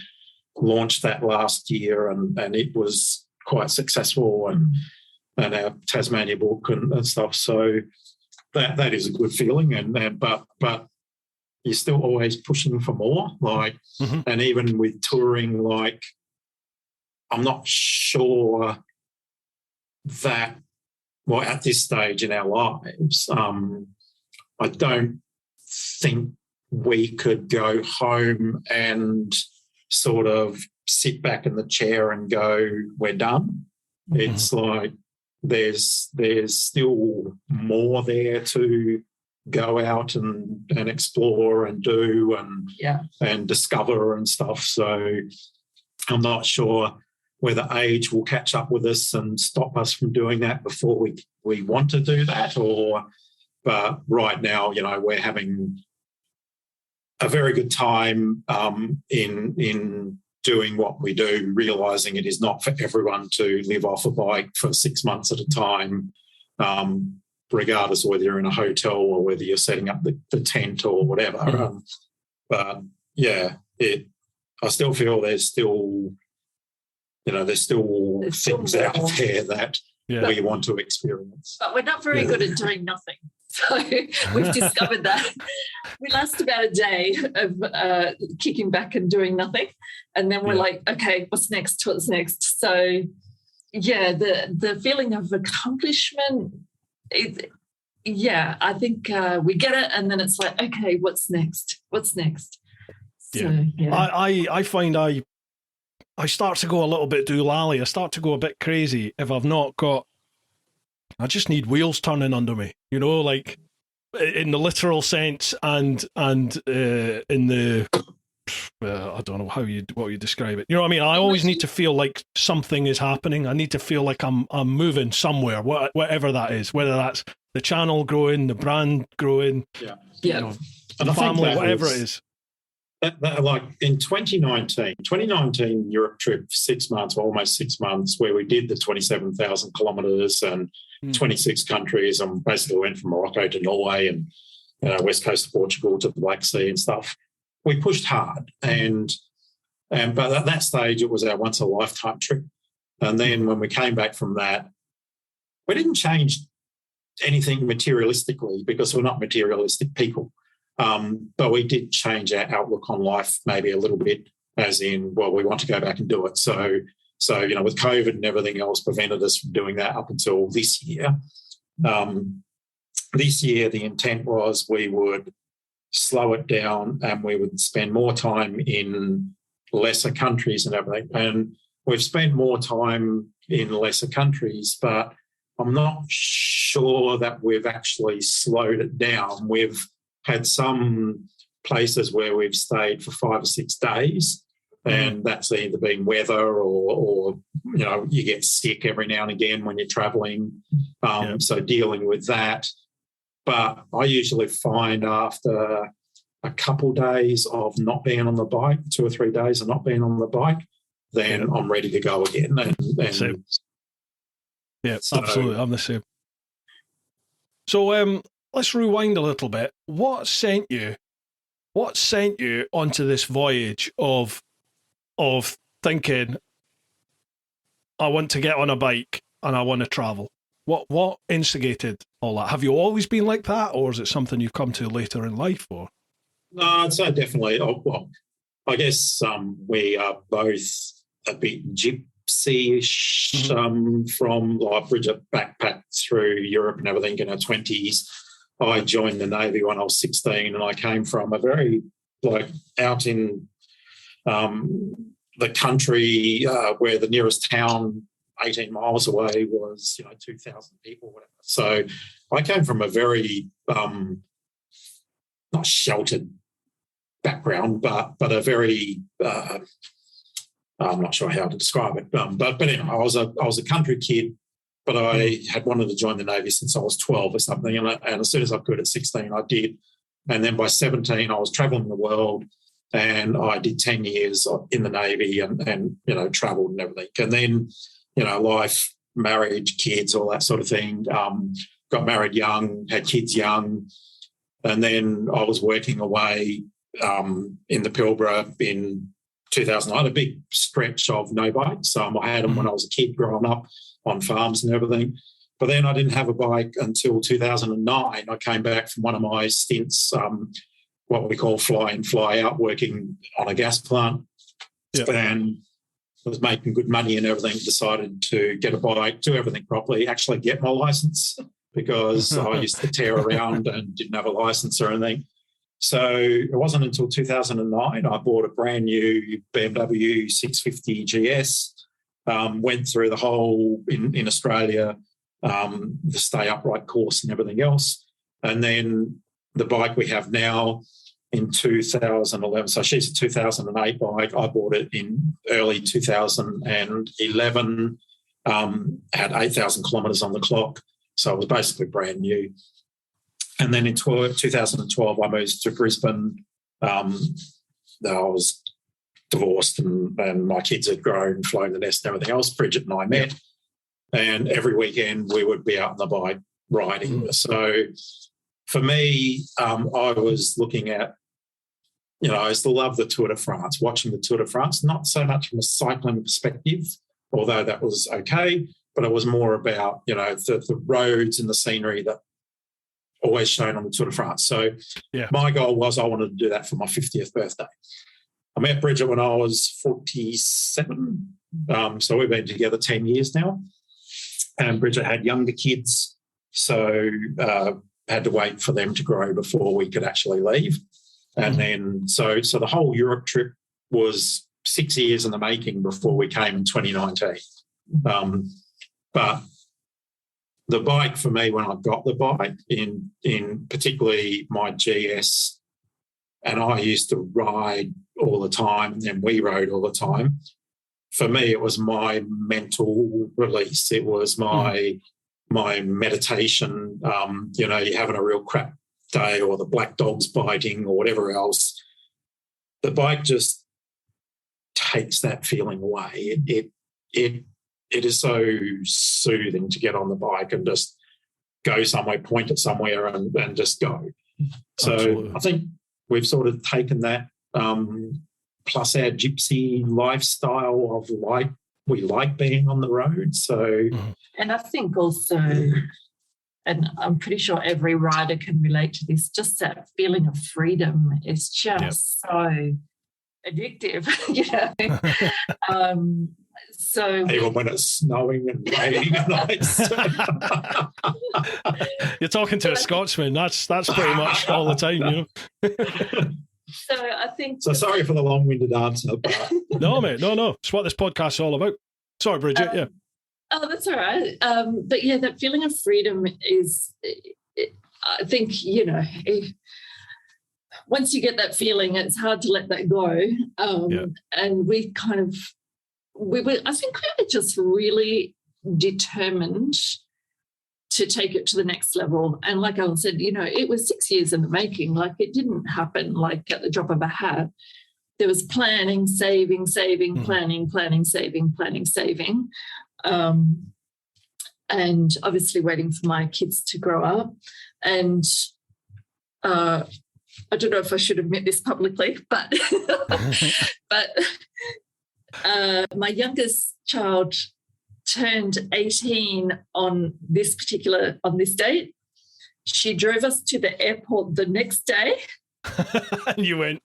launched that last year, and it was quite successful, and our Tasmania book and stuff. So that is a good feeling, but you're still always pushing for more. And even with touring, I'm not sure that, at this stage in our lives, I don't think we could go home and sort of sit back in the chair and go, we're done. Mm-hmm. It's like there's still more there to go out and explore and do and discover and stuff. So I'm not sure whether age will catch up with us and stop us from doing that before we want to do that, but right now, we're having a very good time in doing what we do, realising it is not for everyone to live off a bike for 6 months at a time, regardless of whether you're in a hotel or whether you're setting up the tent or whatever. Mm-hmm. But yeah, I still feel there's still things out there that we want to experience. But we're not very good at doing nothing. So we've discovered that. We last about a day of kicking back and doing nothing. And then we're like, okay, what's next? What's next? So, yeah, the feeling of accomplishment, I think we get it. And then it's like, okay, what's next? What's next? So, I find I start to go a little bit doolally. I start to go a bit crazy if I've not got, I just need wheels turning under me, like in the literal sense and in the, I don't know what you describe it. You know what I mean? I always need to feel like something is happening. I need to feel like I'm moving somewhere, whatever that is, whether that's the channel growing, the brand growing, the family, whatever it is. Like in 2019 Europe trip, 6 months, or almost 6 months, where we did the 27,000 kilometres and 26 countries, and basically went from Morocco to Norway and west coast of Portugal to the Black Sea and stuff. We pushed hard, but at that stage it was our once a lifetime trip. And then when we came back from that, we didn't change anything materialistically because we're not materialistic people. But we did change our outlook on life maybe a little bit, as in, well, we want to go back and do it. So with COVID and everything else prevented us from doing that up until this year. This year, the intent was we would slow it down and we would spend more time in lesser countries and everything. And we've spent more time in lesser countries, but I'm not sure that we've actually slowed it down. We've had some places where we've stayed for 5 or 6 days, and that's either been weather or you get sick every now and again when you're travelling, so dealing with that. But I usually find after a couple days of not being on the bike, 2 or 3 days of not being on the bike, then I'm ready to go again. Same. Yeah, absolutely. I'm the same. So let's rewind a little bit. What sent you onto this voyage of thinking, I want to get on a bike and I want to travel. What instigated all that? Have you always been like that, or is it something you've come to later in life? Or No, I'd say definitely. Well, I guess we are both a bit gypsy-ish from, like, Bridget backpacked through Europe and everything in her 20s. I joined the Navy when I was 16, and I came from a very, like, out in the country where the nearest town 18 miles away was, 2,000 people, whatever. So I came from a very not sheltered background, but a very I'm not sure how to describe it. But anyway, I was a country kid, but I had wanted to join the Navy since I was 12 or something, and as soon as I could at 16, I did. And then by 17, I was travelling the world, and I did 10 years in the Navy and travelled and everything. And then, life, marriage, kids, all that sort of thing. Got married young, had kids young, and then I was working away in the Pilbara in 2000. I had a big stretch of no bikes. I had them when I was a kid growing up on farms and everything. But then I didn't have a bike until 2009. I came back from one of my stints, what we call fly in, fly out, working on a gas plant. Yep. And was making good money and everything, decided to get a bike, do everything properly, actually get my license, because I used to tear around and didn't have a license or anything. So it wasn't until 2009 I bought a brand new BMW 650GS, went through the whole in Australia, the stay upright course and everything else. And then the bike we have now in 2011, so she's a 2008 bike. I bought it in early 2011, had 8,000 kilometres on the clock. So it was basically brand new. And then in 2012, I moved to Brisbane. I was divorced and my kids had grown, flown the nest and everything else. Bridget and I met, and every weekend we would be out on the bike riding. So for me, I was looking at, I used to love the Tour de France, watching the Tour de France, not so much from a cycling perspective, although that was okay, but it was more about, the roads and the scenery that always shown on the Tour de France. So my goal was I wanted to do that for my 50th birthday. I met Bridget when I was 47, so we've been together 10 years now, and Bridget had younger kids, so had to wait for them to grow before we could actually leave. And then so the whole Europe trip was 6 years in the making before we came in 2019. But the bike for me, when I got the bike, in particularly my GS, and I used to ride all the time, and then we rode all the time. For me, it was my mental release. It was my meditation. You're having a real crap day, or the black dog's biting, or whatever else. The bike just takes that feeling away. It is so soothing to get on the bike and just go somewhere, point it somewhere, and just go. So absolutely. I think we've sort of taken that, plus our gypsy lifestyle of we like being on the road. So, and I think also, and I'm pretty sure every rider can relate to this, just that feeling of freedom is just so addictive, So even when it's snowing and raining at night. You're talking to a Scotsman. That's pretty much all the time, So I think. So sorry for the long-winded answer, but no, mate, no. It's what this podcast is all about. Sorry, Bridget. Oh, that's all right. But that feeling of freedom is, I think, once you get that feeling, it's hard to let that go. And we kind of, I think we were just really determined to take it to the next level. And like Alan said, it was 6 years in the making. Like, it didn't happen like at the drop of a hat. There was planning, saving, planning, saving. And obviously waiting for my kids to grow up. And I don't know if I should admit this publicly, but my youngest child turned 18 on this date. She drove us to the airport the next day. And you went.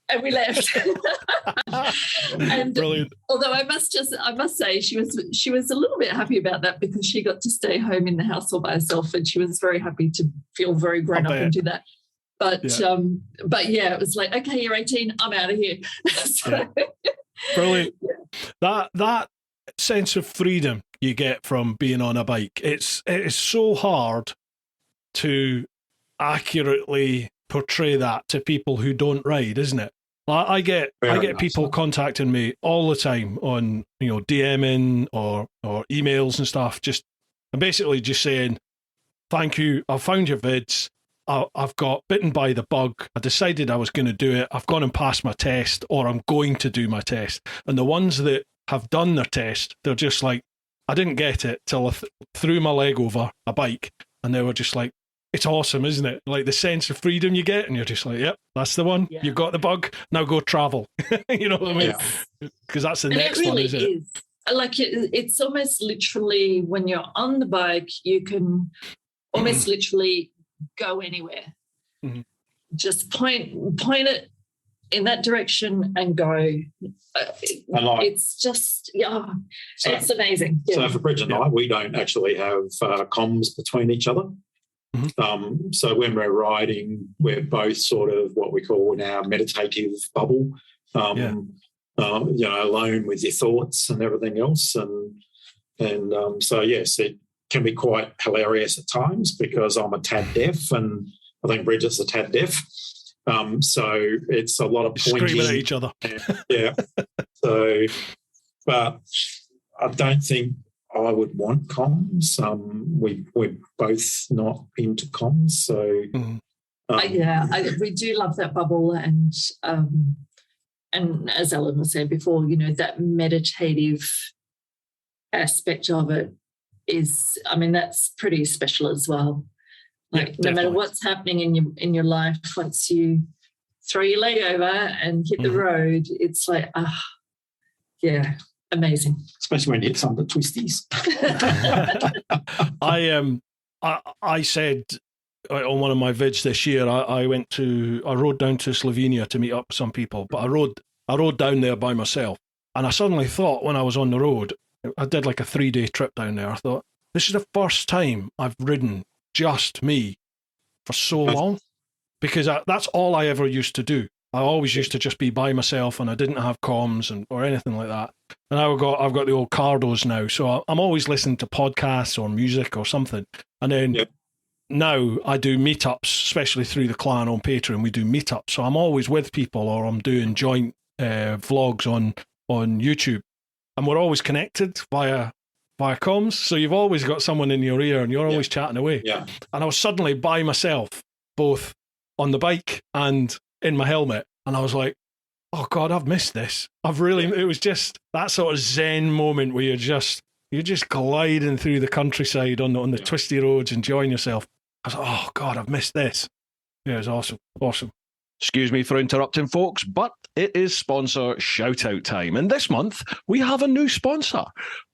And we left. And brilliant. Although I must say she was a little bit happy about that, because she got to stay home in the house all by herself, and she was very happy to feel very grown up and do that. But yeah, it was like, okay, you're 18, I'm out of here. So, brilliant. Yeah. That sense of freedom you get from being on a bike, it is so hard to accurately portray that to people who don't ride, isn't it? I get people contacting me all the time on, DMing or emails and stuff, and basically just saying, thank you, I found your vids, I've got bitten by the bug, I decided I was going to do it, I've gone and passed my test, or I'm going to do my test. And the ones that have done their test, they're just like, I didn't get it till I threw my leg over a bike, and they were just like, it's awesome, isn't it? Like the sense of freedom you get, and you're just like, yep, that's the one. Yeah. You've got the bug. Now go travel. You know what I mean? Because that's the next one, isn't it? Like it's almost literally, when you're on the bike, you can almost literally go anywhere. Mm-hmm. Just point it in that direction and go. It's just, it's amazing. Yeah. So for Bridget and I, we don't actually have comms between each other. Mm-hmm. So when we're riding, we're both sort of what we call in our meditative bubble, alone with your thoughts and everything else. And so, yes, it can be quite hilarious at times, because I'm a tad deaf, and I think Bridget's a tad deaf. So it's a lot of pointing. Screaming at each other. Yeah. So, but I don't think I would want comms. We're both not into comms, so we do love that bubble, and as Ellen was saying before, that meditative aspect of it is, that's pretty special as well. Like no matter what's happening in your life, once you throw your leg over and hit the road, it's like amazing. Especially when you hit some of the twisties. I said on one of my vids this year, I rode down to Slovenia to meet up with some people, but I rode down there by myself, and I suddenly thought, when I was on the road, I did like a 3-day trip down there, I thought, this is the first time I've ridden just me for so long, because that's all I ever used to do. I always used to just be by myself, and I didn't have comms or anything like that. And I've got the old Cardos now, so I'm always listening to podcasts or music or something. And then now I do meetups, especially through the clan on Patreon. We do meetups, so I'm always with people, or I'm doing joint vlogs on YouTube, and we're always connected via comms. So you've always got someone in your ear, and you're always chatting away. Yeah. And I was suddenly by myself, both on the bike and in my helmet, and I was like, oh God, I've missed this. It was just that sort of zen moment where you're just gliding through the countryside on the twisty roads, enjoying yourself. I was like, oh God, I've missed this. Yeah, it was awesome. Excuse me for interrupting, folks, but it is sponsor shout-out time. And this month, we have a new sponsor.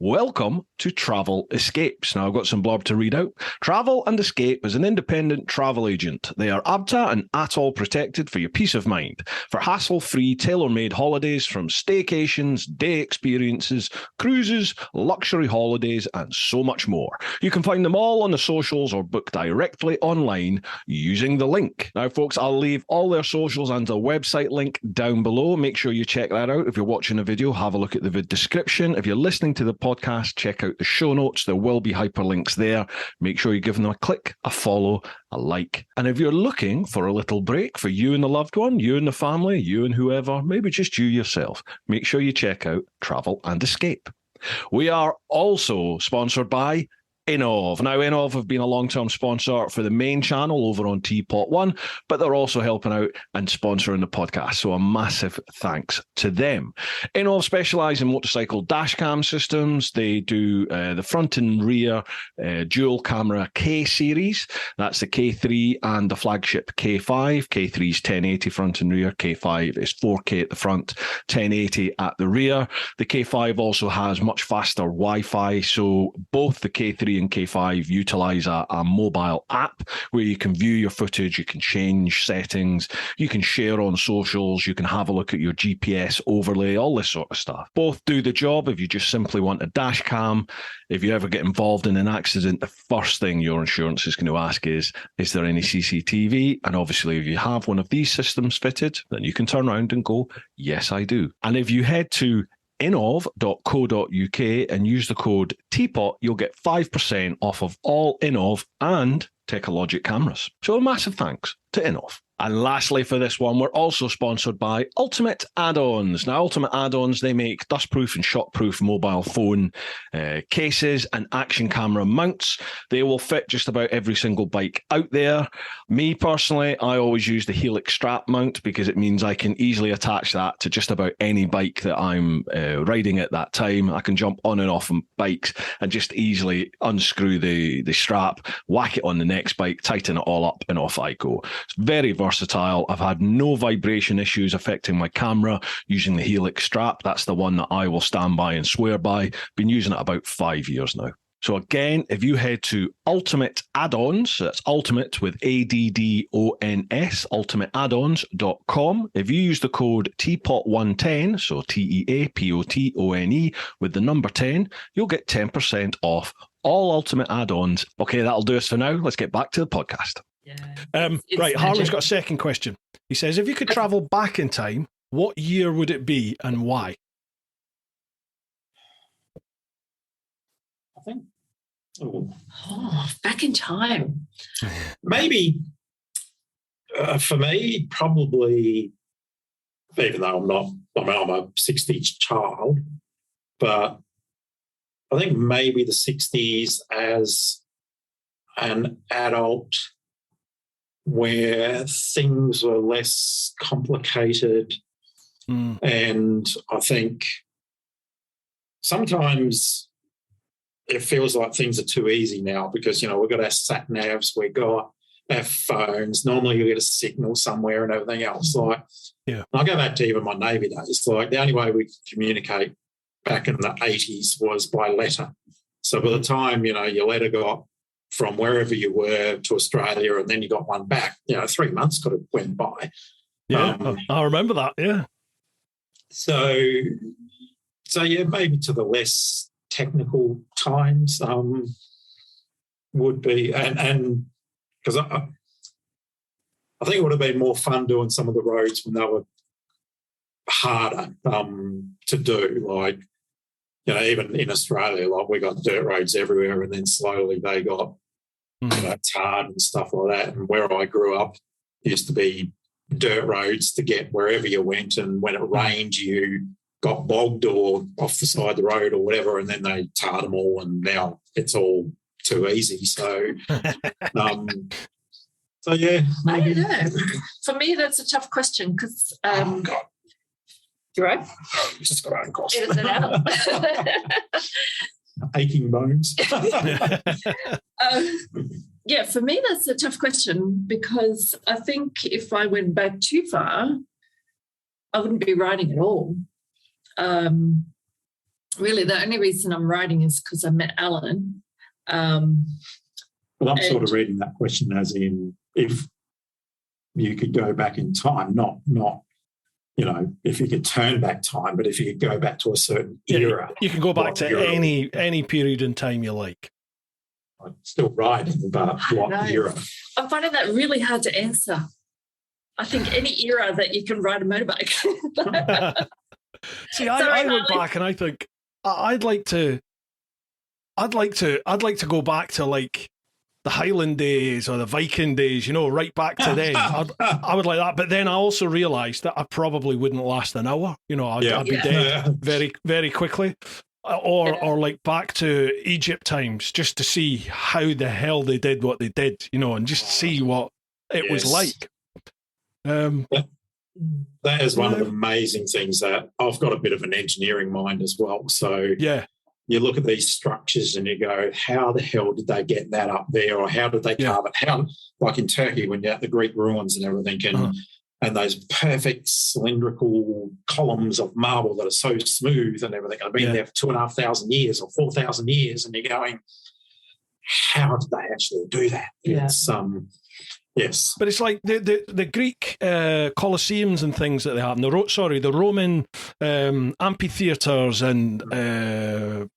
Welcome to Travel Escapes. Now, I've got some blurb to read out. Travel and Escape is an independent travel agent. They are ABTA and ATOL protected for your peace of mind. For hassle-free, tailor-made holidays, from staycations, day experiences, cruises, luxury holidays, and so much more. You can find them all on the socials or book directly online using the link. Now, folks, I'll leave all their socials and a website link down below. Make sure you check that out. If you're watching a video, have a look at the vid description. If you're listening to the podcast, check out the show notes. There will be hyperlinks there. Make sure you give them a click, a follow, a like. And if you're looking for a little break for you and the loved one, you and the family, you and whoever, maybe just you yourself, make sure you check out Travel and Escape. We are also sponsored by Innov. Now, Innov have been a long-term sponsor for the main channel over on TeapotOne, but they're also helping out and sponsoring the podcast. So a massive thanks to them. Innov specialise in motorcycle dash cam systems. They do the front and rear dual camera K series. That's the K3 and the flagship K5. K3 is 1080 front and rear. K5 is 4K at the front, 1080 at the rear. The K5 also has much faster Wi-Fi. So both the K3 and K5 utilise a mobile app where you can view your footage, you can change settings, you can share on socials, you can have a look at your GPS overlay, all this sort of stuff. Both do the job if you just simply want a dash cam. If you ever get involved in an accident, the first thing your insurance is going to ask is there any CCTV? And obviously, if you have one of these systems fitted, then you can turn around and go, yes, I do. And if you head to innov.co.uk and use the code Teapot, you'll get 5% off of all Innov and Technologic cameras. So a massive thanks to Innov. And lastly for this one, we're also sponsored by Ultimate Add-ons. Now, Ultimate Add-ons, they make dustproof and shockproof mobile phone cases and action camera mounts. They will fit just about every single bike out there. Me, personally, I always use the Helix strap mount because it means I can easily attach that to just about any bike that I'm riding at that time. I can jump on and off bikes and just easily unscrew the strap, whack it on the next bike, tighten it all up, and off I go. It's very versatile. I've had no vibration issues affecting my camera using the Helix strap. That's the one that I will stand by and swear by. Been using it about 5 years now. So again, if you head to Ultimate Add-ons, so that's Ultimate with ADDONS, ultimateaddons.com. If you use the code TEAPOT110, so TEAPOTONE with the number 10, you'll get 10% off all Ultimate Add-ons. Okay, that'll do us for now. Let's get back to the podcast. Yeah. Right, Harlan's got a second question. He says, if you could travel back in time, what year would it be and why? I think. Back in time. Maybe for me, probably, even though I'm a 60s child, but I think maybe the 60s as an adult, where things were less complicated. And I think sometimes it feels like things are too easy now because, we've got our sat navs, we've got our phones. Normally you get a signal somewhere and everything else. I go back to even my Navy days. The only way we could communicate back in the 80s was by letter. So by the time, your letter got from wherever you were to Australia, and then you got one back. 3 months could have went by. Yeah, I remember that. Yeah. So yeah, maybe to the less technical times would be, and because I think it would have been more fun doing some of the roads when they were harder to do. Even in Australia, we got dirt roads everywhere, and then slowly they got tarred and stuff like that. And where I grew up used to be dirt roads to get wherever you went, and when it rained, you got bogged or off the side of the road or whatever, and then they tarred them all, and now it's all too easy. So, yeah, maybe. I don't know. For me, that's a tough question because. God. You right? Just got out of course. It is it out. Aching bones. Yeah, for me, that's a tough question because I think if I went back too far, I wouldn't be riding at all. Really, the only reason I'm riding is because I met Alan. Well, I'm sort of reading that question as in if you could go back in time, not if you could turn back time, but if you could go back to a certain era. You can go back to any period in time you like. I'm still riding, but what era? I'm finding that really hard to answer. I think any era that you can ride a motorbike. See, I look back and I think I'd like to go back to like the Highland days or the Viking days, right back to then. I would like that. But then I also realised that I probably wouldn't last an hour. I'd be dead very, very quickly. or like back to Egypt times, just to see how the hell they did what they did, and just see what it was like. That is one of the amazing things that I've got a bit of an engineering mind as well. So you look at these structures and you go, how the hell did they get that up there? Or how did they carve it? How, like in Turkey, when you're at the Greek ruins and everything, and those perfect cylindrical columns of marble that are so smooth and everything, I've been there for 2,500 years or 4,000 years, and you're going, how did they actually do that? It's yes, but it's like the Greek Colosseums and things that they have. The Roman amphitheaters and the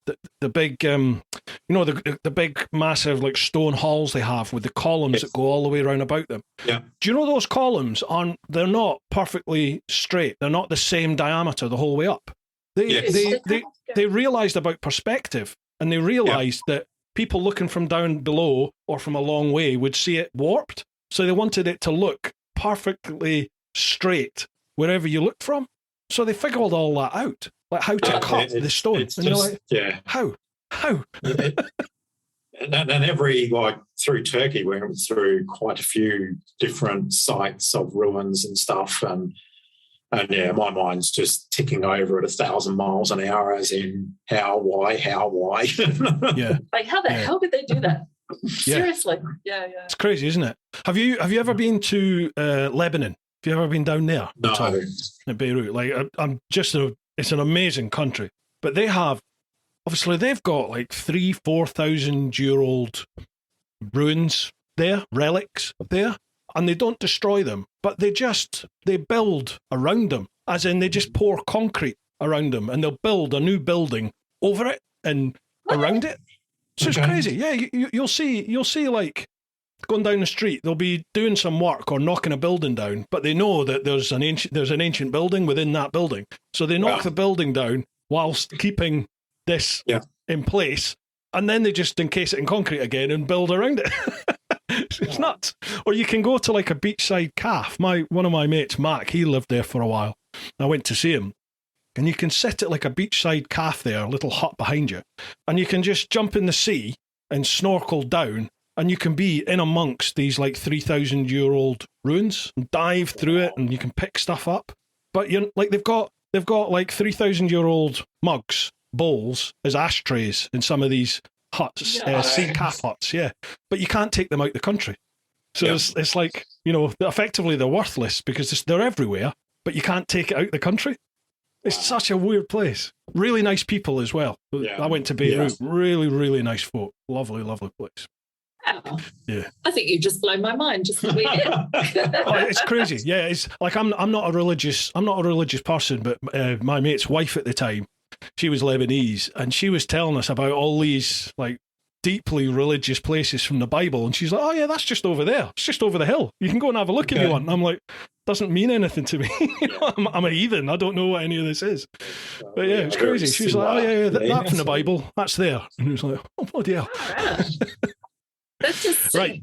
big, the big massive like stone halls they have with the columns that go all the way around about them. Yeah. Do you know those columns they're not perfectly straight? They're not the same diameter the whole way up. They realised about perspective, and they realised that people looking from down below or from a long way would see it warped. So they wanted it to look perfectly straight wherever you looked from. So they figured all that out, like how to cut the stone. And you're like, how? And every, through Turkey, we went through quite a few different sites of ruins and stuff. And my mind's just ticking over at 1,000 miles an hour, as in why? Like, how the hell did they do that? Seriously, it's crazy, isn't it? Have you ever been to Lebanon? Have you ever been down there? No. In Beirut, it's an amazing country, but they've got like 3,000-4,000 year old ruins there, relics there, and they don't destroy them, but they build around them, as in they just pour concrete around them, and they'll build a new building over it and around it. So it's crazy. Yeah, you'll see like going down the street, they'll be doing some work or knocking a building down, but they know that there's an ancient building within that building. So they knock the building down whilst keeping this in place, and then they just encase it in concrete again and build around it. It's nuts. Or you can go to like a beachside calf. One of my mates, Mac, he lived there for a while. I went to see him. And you can sit at like a beachside calf there, a little hut behind you, and you can just jump in the sea and snorkel down, and you can be in amongst these like 3,000-year-old ruins and dive through it, and you can pick stuff up. But they've got like 3,000-year-old mugs, bowls as ashtrays in some of these huts, sea calf huts. Yeah, but you can't take them out the country. So it's like, effectively they're worthless because they're everywhere, but you can't take it out the country. It's such a weird place. Really nice people as well. I went to Beirut. Really, really nice folk. Lovely, lovely place. Oh, yeah. I think you just blown my mind just the way it's crazy. Yeah, it's like I'm not a religious person, but my mate's wife at the time, she was Lebanese, and she was telling us about all these like deeply religious places from the Bible, and she's like, "Oh yeah, that's just over there. It's just over the hill. You can go and have a look if you want." And I'm like, doesn't mean anything to me. I'm a heathen. I don't know what any of this is. But yeah, it's crazy. She was like, "Oh yeah, that from the Bible. That's there." And he was like, "Oh bloody hell." That's just right.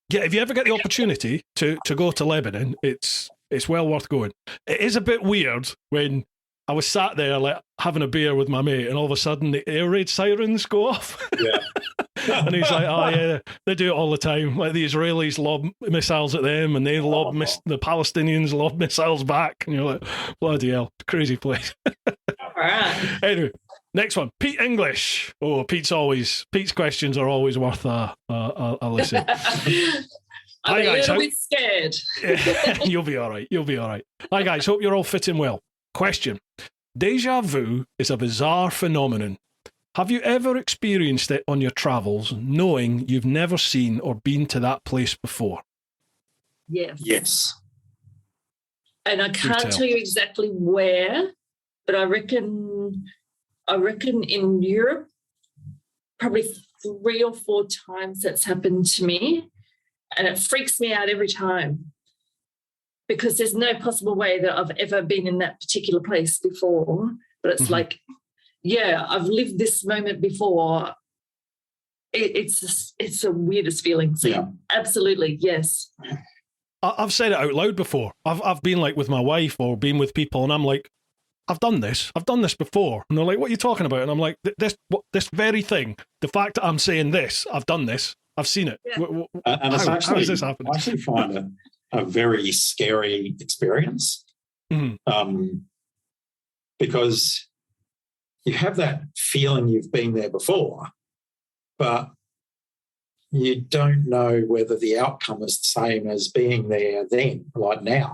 Yeah, if you ever get the opportunity to go to Lebanon, it's well worth going. It is a bit weird when I was sat there like having a beer with my mate, and all of a sudden the air raid sirens go off. Yeah. And he's like, "Oh yeah, they do it all the time. Like the Israelis lob missiles at them, and they lob the Palestinians lob missiles back." And you're like, "Bloody hell, crazy place." All right. Anyway, next one, Pete English. Oh, Pete's questions are always worth a listen. I'm a little bit scared. You'll be all right. Hi guys, hope you're all fitting well. Question: Deja vu is a bizarre phenomenon. Have you ever experienced it on your travels, knowing you've never seen or been to that place before? Yes. And I can't tell you exactly where, but I reckon in Europe, probably 3 or 4 times that's happened to me, and it freaks me out every time, because there's no possible way that I've ever been in that particular place before. But it's like, I've lived this moment before. It's the weirdest feeling. So absolutely, yes. I've said it out loud before. I've been like with my wife or been with people, and I'm like, I've done this before. And they're like, what are you talking about? And I'm like, this very thing, the fact that I'm saying this, I've done this, I've seen it. Yeah. And how does this happen? I actually find it a very scary experience. Because you have that feeling you've been there before, but you don't know whether the outcome is the same as being there then, like now.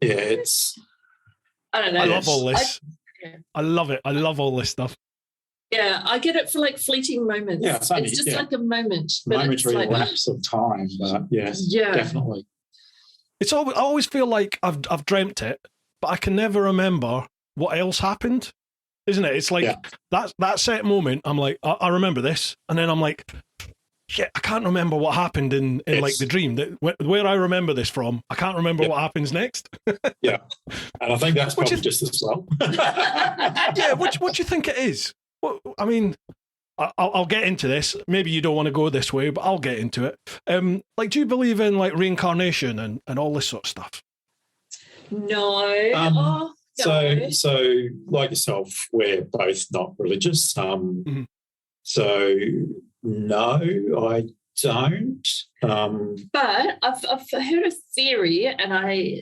It's. I don't know. I love all this. I love it. I love all this stuff. Yeah, I get it for like fleeting moments. Yeah, it's just like a moment. Momentary lapse of time, but yes, definitely. I always feel like I've dreamt it, but I can never remember what else happened. Isn't it? It's like that set moment. I'm like, I remember this, and then I'm like, shit, I can't remember what happened in like the dream. Where I remember this from, I can't remember what happens next. Yeah, and I think that's probably just as well. Yeah, what do you think it is? Well, I mean, I'll get into this. Maybe you don't want to go this way, but I'll get into it. Like, do you believe in like reincarnation and all this sort of stuff? No. So like yourself, we're both not religious. So no, I don't. But I've heard a theory, and I'm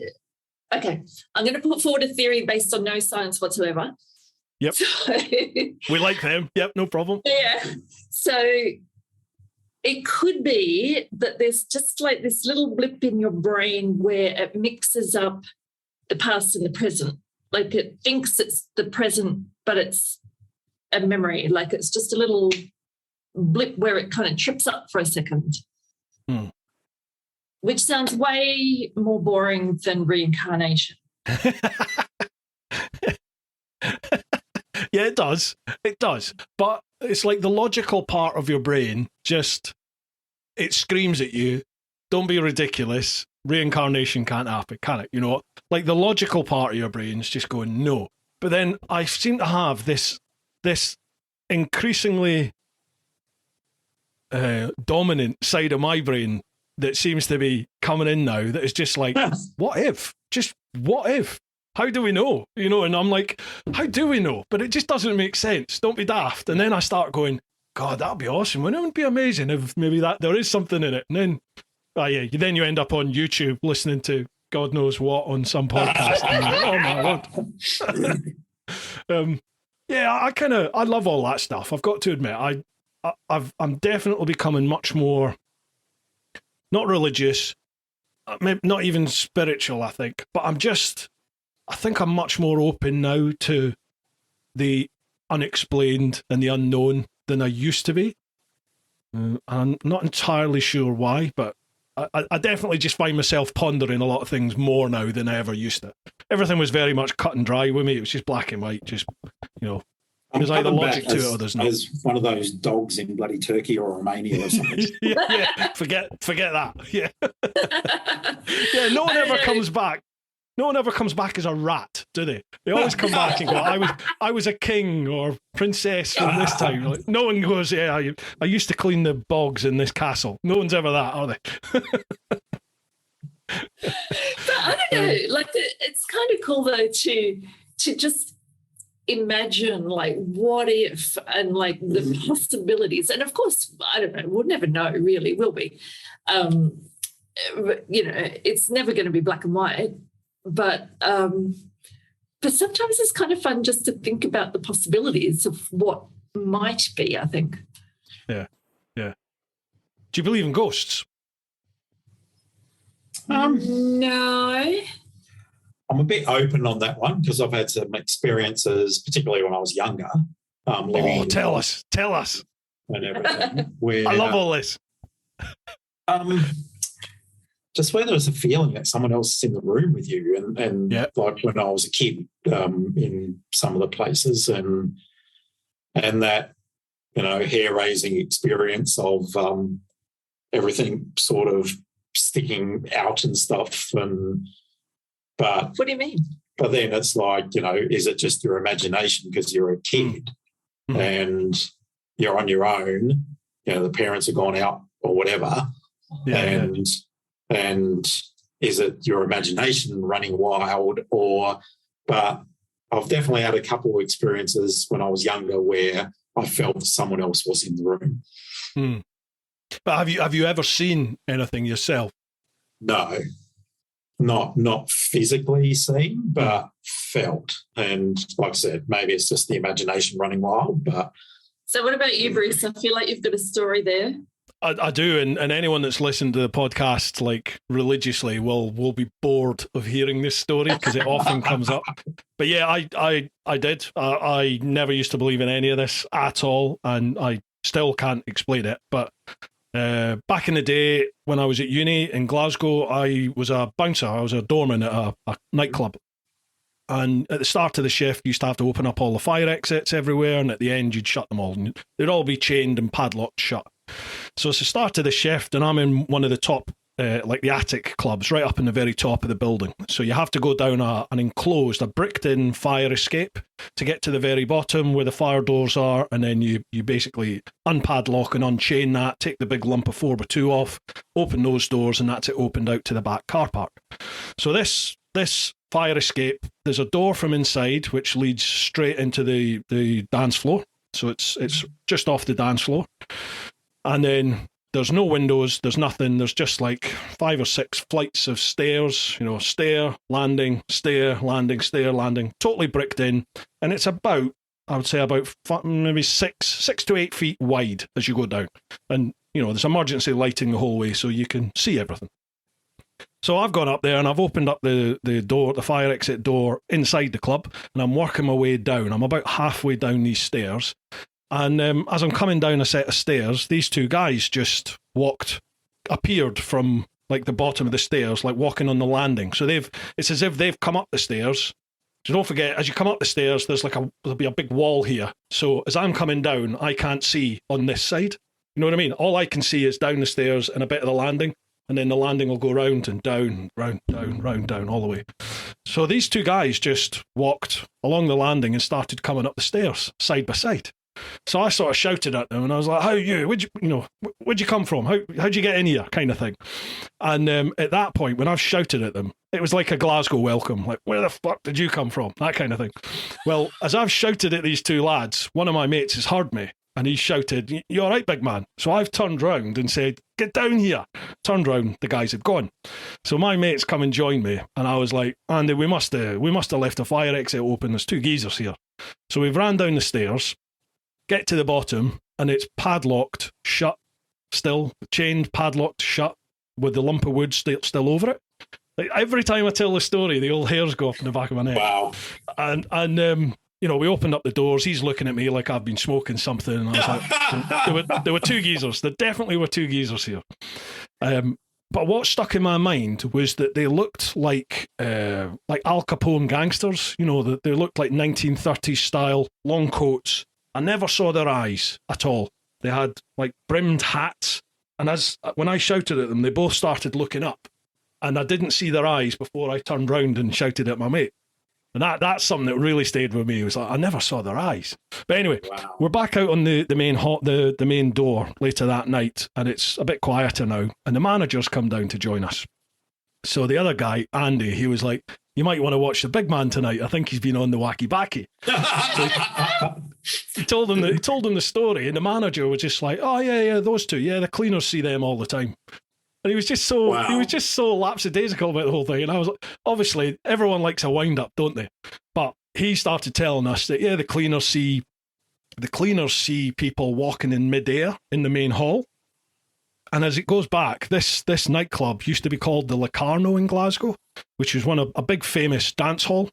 going to put forward a theory based on no science whatsoever. Yep. So, we like them. Yep, no problem. Yeah. So it could be that there's just like this little blip in your brain where it mixes up the past and the present. Like it thinks it's the present, but it's a memory. Like it's just a little blip where it kind of trips up for a second. Which sounds way more boring than reincarnation. Yeah, it does. It does. But it's like the logical part of your brain it screams at you, don't be ridiculous. Reincarnation can't happen, can it? You know, like the logical part of your brain's just going, no. But then I seem to have this increasingly dominant side of my brain that seems to be coming in now that is just like, what if? Just what if? How do we know? You know, and I'm like, how do we know? But it just doesn't make sense. Don't be daft. And then I start going, God, that'd be awesome. Wouldn't it be amazing if maybe there is something in it? And then, then you end up on YouTube listening to God knows what on some podcast. And you're like, oh my Lord. I love all that stuff. I've got to admit, I'm definitely becoming much more, not religious, maybe not even spiritual, I think, but I think I'm much more open now to the unexplained and the unknown than I used to be. I'm not entirely sure why, but I definitely just find myself pondering a lot of things more now than I ever used to. Everything was very much cut and dry with me. It was just black and white, just, you know, there's either logic to it or there's not. As one of those dogs in bloody Turkey or Romania or something. yeah, forget that. Yeah. Yeah, no one ever comes back. No one ever comes back as a rat, do they? They always come back and go, I was a king or princess from this time. Like, no one goes, yeah, I used to clean the bogs in this castle. No one's ever that, are they? But I don't know. Like it's kind of cool though to just imagine like what if and like the possibilities. And of course, I don't know. We'll never know, really, will we? You know, it's never going to be black and white. But sometimes it's kind of fun just to think about the possibilities of what might be, I think. Yeah. Do you believe in ghosts? No. I'm a bit open on that one because I've had some experiences, particularly when I was younger. Tell us. And everything. Where, I love all this. Just where there's a feeling that someone else is in the room with you, and like when I was a kid in some of the places, and that, you know, hair-raising experience of everything sort of sticking out and stuff. But what do you mean? But then it's like, you know, is it just your imagination because you're a kid and you're on your own? You know, the parents have gone out or whatever, and is it your imagination running wild, but I've definitely had a couple of experiences when I was younger where I felt someone else was in the room. But have you ever seen anything yourself? No, not physically seen, but felt. And like I said, maybe it's just the imagination running wild. But so, what about you, Bruce? I feel like you've got a story there. I do, and anyone that's listened to the podcast like religiously will be bored of hearing this story because it often comes up. But yeah, I did. I never used to believe in any of this at all, and I still can't explain it. But back in the day when I was at uni in Glasgow, I was a bouncer. I was a doorman at a nightclub. And at the start of the shift, you used to have to open up all the fire exits everywhere, and at the end, you'd shut them all. And they'd all be chained and padlocked shut. So it's the start of the shift, and I'm in one of the top, like the attic clubs, right up in the very top of the building. So you have to go down an enclosed, a bricked-in fire escape to get to the very bottom where the fire doors are, and then you basically unpadlock and unchain that, take the big lump of 4x2 off, open those doors, and that's it opened out to the back car park. So this fire escape, there's a door from inside which leads straight into the dance floor. So it's just off the dance floor. And then there's no windows, there's nothing, there's just like 5 or 6 flights of stairs, stair, landing, stair, landing, stair, landing, totally bricked in. And it's about, I would say about maybe 6 to 8 feet wide as you go down. And, there's emergency lighting the whole way so you can see everything. So I've gone up there and I've opened up the door, the fire exit door inside the club, and I'm working my way down. I'm about halfway down these stairs. And as I'm coming down a set of stairs, these two guys just appeared from like the bottom of the stairs, like walking on the landing. So it's as if they've come up the stairs. So don't forget, as you come up the stairs, there'll be a big wall here. So as I'm coming down, I can't see on this side. You know what I mean? All I can see is down the stairs and a bit of the landing. And then the landing will go round and down, round, down, all the way. So these two guys just walked along the landing and started coming up the stairs side by side. So I sort of shouted at them and I was like, where'd you come from? How'd you get in here? Kind of thing. And at that point, when I've shouted at them, it was like a Glasgow welcome. Like, where the fuck did you come from? That kind of thing. Well, as I've shouted at these two lads, one of my mates has heard me. And he shouted, "You all right, big man?" So I've turned round and said, "Get down here." Turned round, the guys had gone. So my mates come and join me. And I was like, "Andy, we must have left the fire exit open. There's 2 geezers here." So we've ran down the stairs, get to the bottom, and it's padlocked, shut, still, chained, padlocked, shut, with the lump of wood still over it. Like, every time I tell the story, the old hairs go off in the back of my neck. Wow. And we opened up the doors. He's looking at me like I've been smoking something. And I was like, there were 2 geezers. There definitely were 2 geezers here. But what stuck in my mind was that they looked like Al Capone gangsters. They looked like 1930s style, long coats. I never saw their eyes at all. They had like brimmed hats. And when I shouted at them, they both started looking up. And I didn't see their eyes before I turned round and shouted at my mate. And that's something that really stayed with me. It was like, I never saw their eyes. But anyway, wow. We're back out on the main door later that night, and it's a bit quieter now. And the manager's come down to join us. So the other guy, Andy, he was like, "You might want to watch the big man tonight. I think he's been on the wacky backy." So he told him the story, and the manager was just like, "Oh yeah, those 2. Yeah, the cleaners see them all the time." And he was just so lapsadaisical about the whole thing. And I was like, obviously, everyone likes a wind up, don't they? But he started telling us that the cleaners see people walking in midair in the main hall. And as it goes back, this nightclub used to be called the Locarno in Glasgow, which was a big famous dance hall.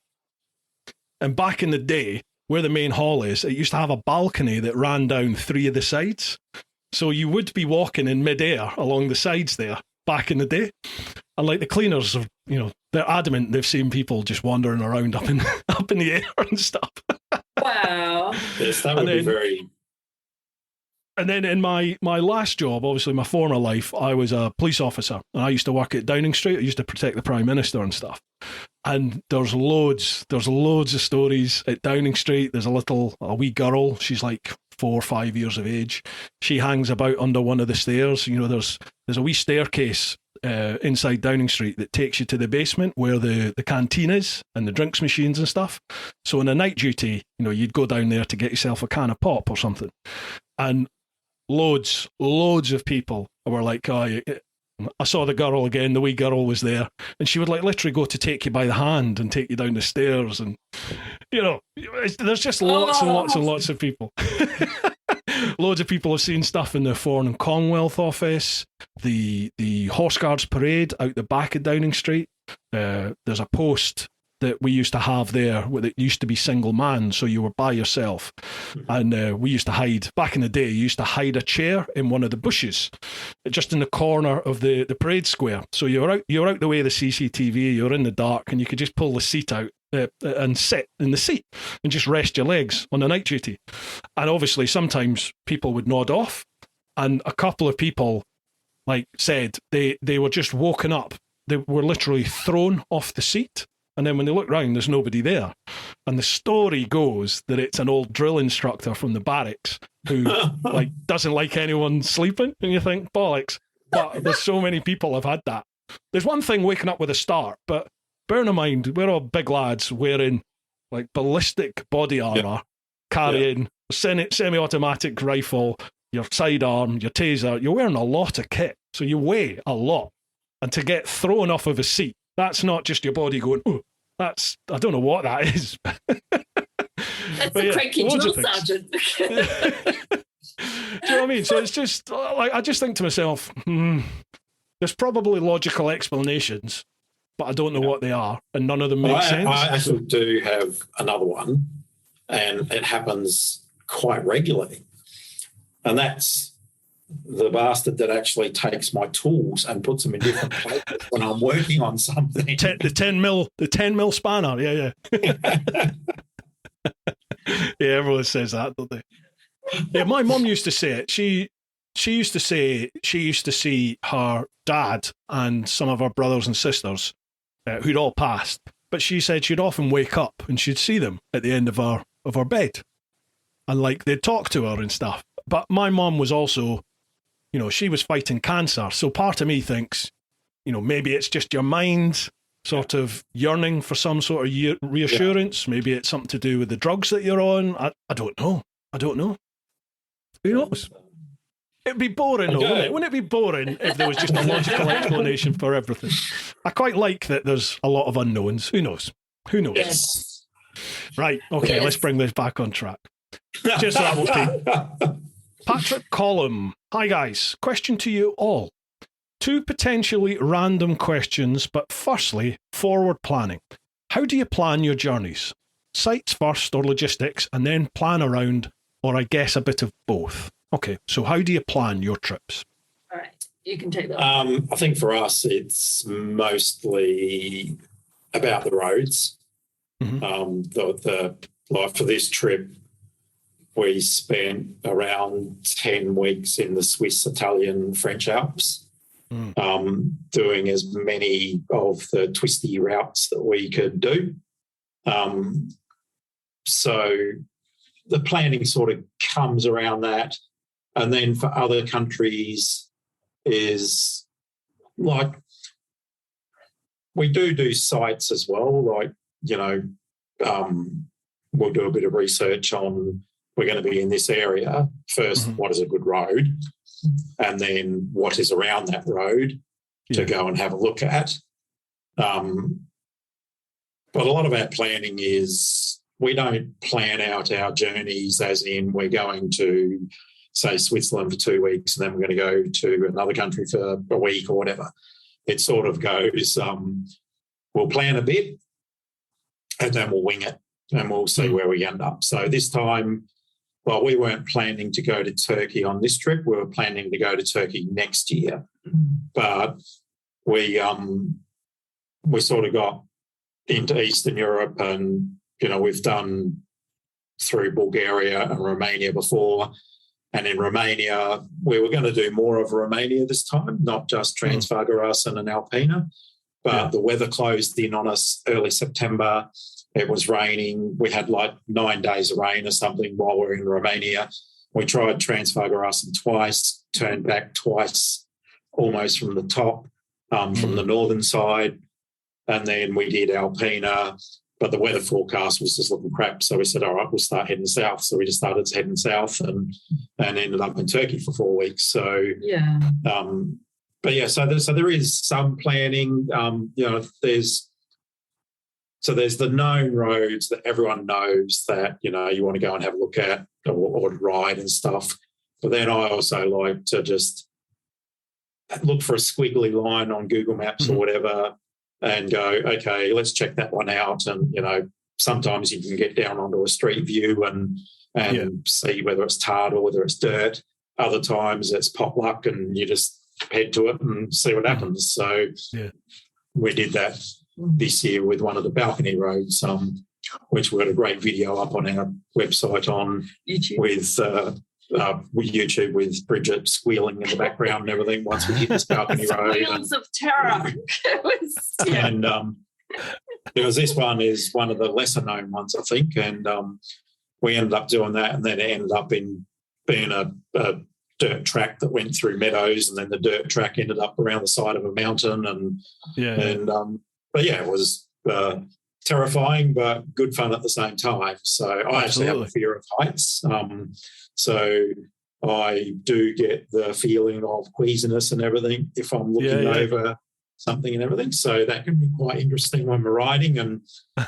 And back in the day, where the main hall is, it used to have a balcony that ran down 3 of the sides. So you would be walking in midair along the sides there back in the day. And like the cleaners, they're adamant they've seen people just wandering around up in the air and stuff. Wow. Yes, that would be very... And then in my last job, obviously my former life, I was a police officer. And I used to work at Downing Street. I used to protect the Prime Minister and stuff. And there's loads of stories at Downing Street. There's a wee girl. She's like 4 or 5 years of age. She hangs about under one of the stairs. There's a wee staircase inside Downing Street that takes you to the basement where the canteen is and the drinks machines and stuff. So on a night duty, you'd go down there to get yourself a can of pop or something. And loads of people were like, oh, I saw the girl again, the wee girl was there. And she would like literally go to take you by the hand and take you down the stairs. And, there's just lots and lots and lots of people. Loads of people have seen stuff in the Foreign and Commonwealth Office, the Horse Guards Parade out the back of Downing Street. There's a post that we used to have there that used to be single man, so you were by yourself. And we used to hide, back in the day, you used to hide a chair in one of the bushes, just in the corner of the parade square. So you're out the way of the CCTV, you're in the dark, and you could just pull the seat out and sit in the seat and just rest your legs on the night duty. And obviously sometimes people would nod off, and a couple of people said they were just woken up. They were literally thrown off the seat, and then when they look round, there's nobody there. And the story goes that it's an old drill instructor from the barracks who doesn't like anyone sleeping, and you think, bollocks. But there's so many people have had that. There's one thing waking up with a start, but bear in mind, we're all big lads wearing ballistic body armour, carrying a semi-automatic rifle, your sidearm, your taser. You're wearing a lot of kit, so you weigh a lot. And to get thrown off of a seat, that's not just your body going, oh, I don't know what that is. That's a cranky drill sergeant. Do you know what I mean? So it's just, I just think to myself, there's probably logical explanations, but I don't know what they are, and none of them make sense. I actually do have another one, and it happens quite regularly. And that's the bastard that actually takes my tools and puts them in different places when I'm working on something. The 10 mil spanner, yeah. Yeah, everyone says that, don't they? Yeah, my mum used to say it. She used to say she used to see her dad and some of her brothers and sisters who'd all passed, but she said she'd often wake up and she'd see them at the end of her bed, and they'd talk to her and stuff. But my mum was also, she was fighting cancer, so part of me thinks, maybe it's just your mind sort of yearning for some sort of reassurance. Yeah. Maybe it's something to do with the drugs that you're on. I don't know. Who knows? It'd be boring, though, wouldn't it? Wouldn't it be boring if there was just a logical explanation for everything? I quite like that there's a lot of unknowns. Who knows? Yes. Right, okay, yes. Let's bring this back on track. Just so that will keep. Patrick Collum. Hi, guys. Question to you all. 2 potentially random questions, but firstly, forward planning. How do you plan your journeys? Sites first or logistics, and then plan around, or I guess a bit of both? Okay, so how do you plan your trips? All right, you can take that. I think for us, it's mostly about the roads. Mm-hmm. For this trip, we spent around 10 weeks in the Swiss, Italian, French Alps, doing as many of the twisty routes that we could do. So the planning sort of comes around that. And then for other countries is we do sites as well. We'll do a bit of research on, we're going to be in this area. First, what is a good road? And then what is around that road to go and have a look at. But a lot of our planning is, we don't plan out our journeys as in we're going to, say, Switzerland for 2 weeks and then we're going to go to another country for a week or whatever. It sort of goes, we'll plan a bit and then we'll wing it and we'll see where we end up. So this time, well, we weren't planning to go to Turkey on this trip. We were planning to go to Turkey next year. But we sort of got into Eastern Europe and, we've done through Bulgaria and Romania before. And in Romania, we were going to do more of Romania this time, not just Transfargarasan and Alpina. But the weather closed in on us early September. It was raining. We had 9 days of rain or something while we were in Romania. We tried Transfargarasan twice, turned back twice, almost from the top. from the northern side. And then we did Alpina, but the weather forecast was just looking crap. So we said, all right, we'll start heading south. So we just started heading south and ended up in Turkey for 4 weeks. So, but yeah, so there is some planning. There's the known roads that everyone knows that, you want to go and have a look at or ride and stuff. But then I also like to just look for a squiggly line on Google Maps or whatever and go, okay, let's check that one out. And, sometimes you can get down onto a street view and see whether it's tarred or whether it's dirt. Other times it's potluck and you just head to it and see what happens. So we did that this year with one of the balcony roads, which we got a great video up on our website on YouTube. With YouTube with Bridget squealing in the background and everything once we hit this balcony road. Squeals of terror. And because this one is one of the lesser known ones, I think, and we ended up doing that, and then it ended up being a dirt track that went through meadows, and then the dirt track ended up around the side of a mountain, but it was terrifying but good fun at the same time. So I actually have a fear of heights. So I do get the feeling of queasiness and everything if I'm looking over something and everything. So that can be quite interesting when we're riding, and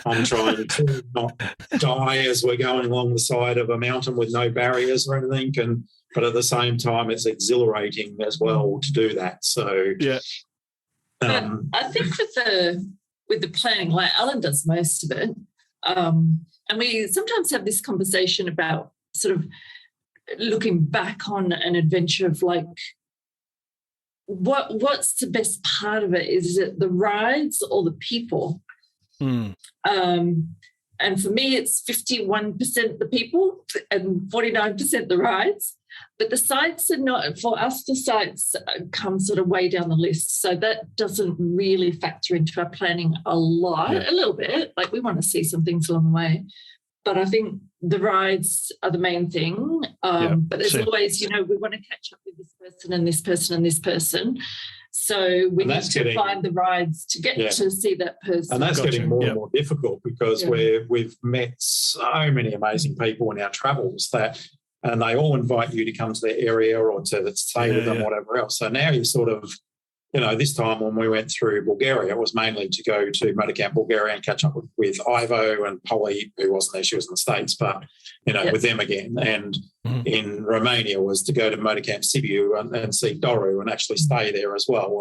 I'm trying to not die as we're going along the side of a mountain with no barriers or anything. But at the same time, it's exhilarating as well to do that. So I think with the planning, like Alan does most of it, and we sometimes have this conversation about sort of looking back on an adventure of like, what's the best part of it? Is it the rides or the people? And for me, it's 51% the people and 49% the rides. But the sites are not, for us, the sites come sort of way down the list. So that doesn't really factor into our planning a lot, a little bit. Like we want to see some things along the way. But I think the rides are the main thing. But there's always, we want to catch up with this person and this person and this person. So we need to find the rides to get to see that person. And that's getting more and more difficult because we've met so many amazing people in our travels and they all invite you to come to their area or to stay with them, whatever else. So now you sort of, this time when we went through Bulgaria, it was mainly to go to Motor Camp Bulgaria and catch up with Ivo and Polly, who wasn't there, she was in the States, but, with them again. And in Romania was to go to Motor Camp Sibiu and see Doru and actually stay there as well.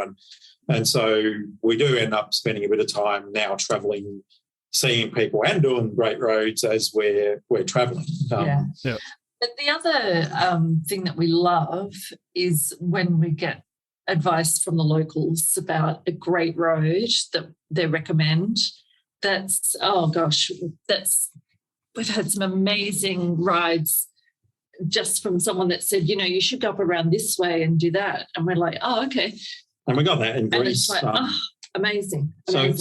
And so we do end up spending a bit of time now travelling, seeing people and doing great roads as we're travelling. But the other thing that we love is when we get advice from the locals about a great road that they recommend. We've had some amazing rides just from someone that said, you should go up around this way and do that. And we're like, oh, okay. And we got that in Greece. And it's like, amazing. So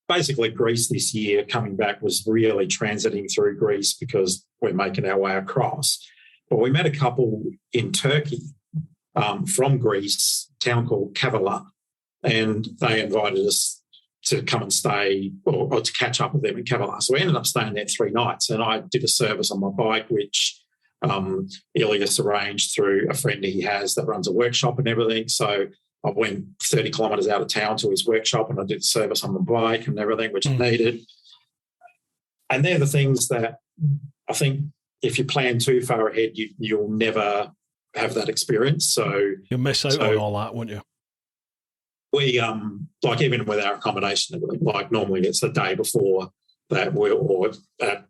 basically Greece this year coming back was really transiting through Greece because we're making our way across. But we met a couple in Turkey from Greece, a town called Kavala, and they invited us to come and stay or to catch up with them in Kavala. So we ended up staying there 3 nights, and I did a service on my bike, which Ilias arranged through a friend he has that runs a workshop and everything. So I went 30 kilometres out of town to his workshop and I did service on the bike and everything, which I needed. And they're the things that I think if you plan too far ahead, you'll never have that experience. So you'll miss out on all that, won't you? We, like even with our accommodation, like normally it's the day before that or at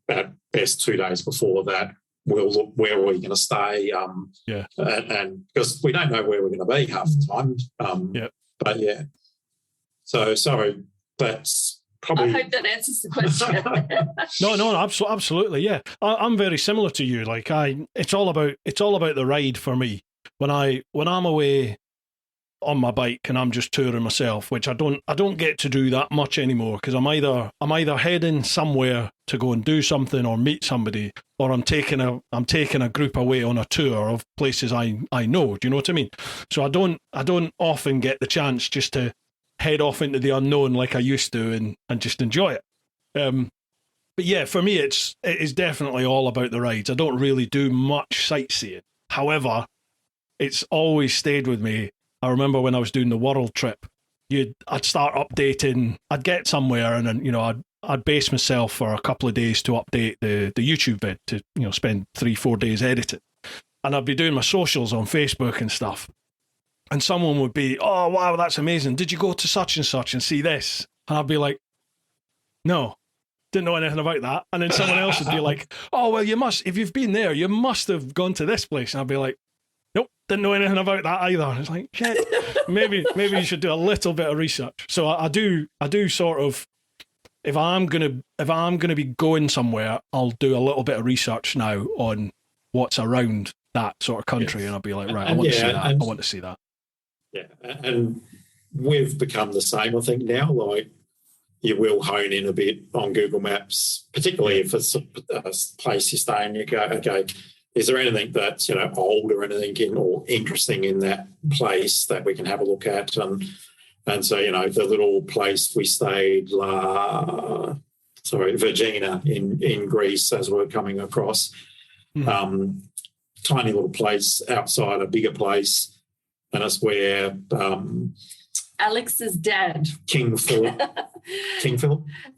best 2 days before that, we'll look where are we going to stay, and because we don't know where we're going to be half the time. But so sorry, that's probably. I hope that answers the question. No, absolutely, yeah. I'm very similar to you. Like it's all about the ride for me. When I'm away on my bike and I'm just touring myself, which I don't get to do that much anymore, because I'm either heading somewhere to go and do something or meet somebody, or I'm taking a group away on a tour of places I know. Do you know what I mean? So I don't often get the chance just to head off into the unknown like I used to and just enjoy it. But yeah, for me it is definitely all about the rides. I don't really do much sightseeing. However, it's always stayed with me. I remember when I was doing the world trip, I'd start updating. I'd get somewhere and then, I'd base myself for a couple of days to update the YouTube vid to, spend 3-4 days editing. And I'd be doing my socials on Facebook and stuff. And someone would be, oh, wow, that's amazing. Did you go to such and such and see this? And I'd be like, no, didn't know anything about that. And then someone else would be like, oh, well, you must, if you've been there, you must have gone to this place. And I'd be like, nope, didn't know anything about that either. And it's like, shit, maybe you should do a little bit of research. So I do sort of, if I'm gonna be going somewhere, I'll do a little bit of research now on what's around that sort of country, yes. And I'll be like, right, I want to see that. I want to see that. Yeah, and we've become the same, I think, now. Like, you will hone in a bit on Google Maps, particularly if it's a place you stay in. You go, okay, is there anything that's old or anything or interesting in that place that we can have a look at? And so, the little place we stayed, Virginia in Greece, as we're coming across, tiny little place outside a bigger place, and it's where Alex's dad, King Philip,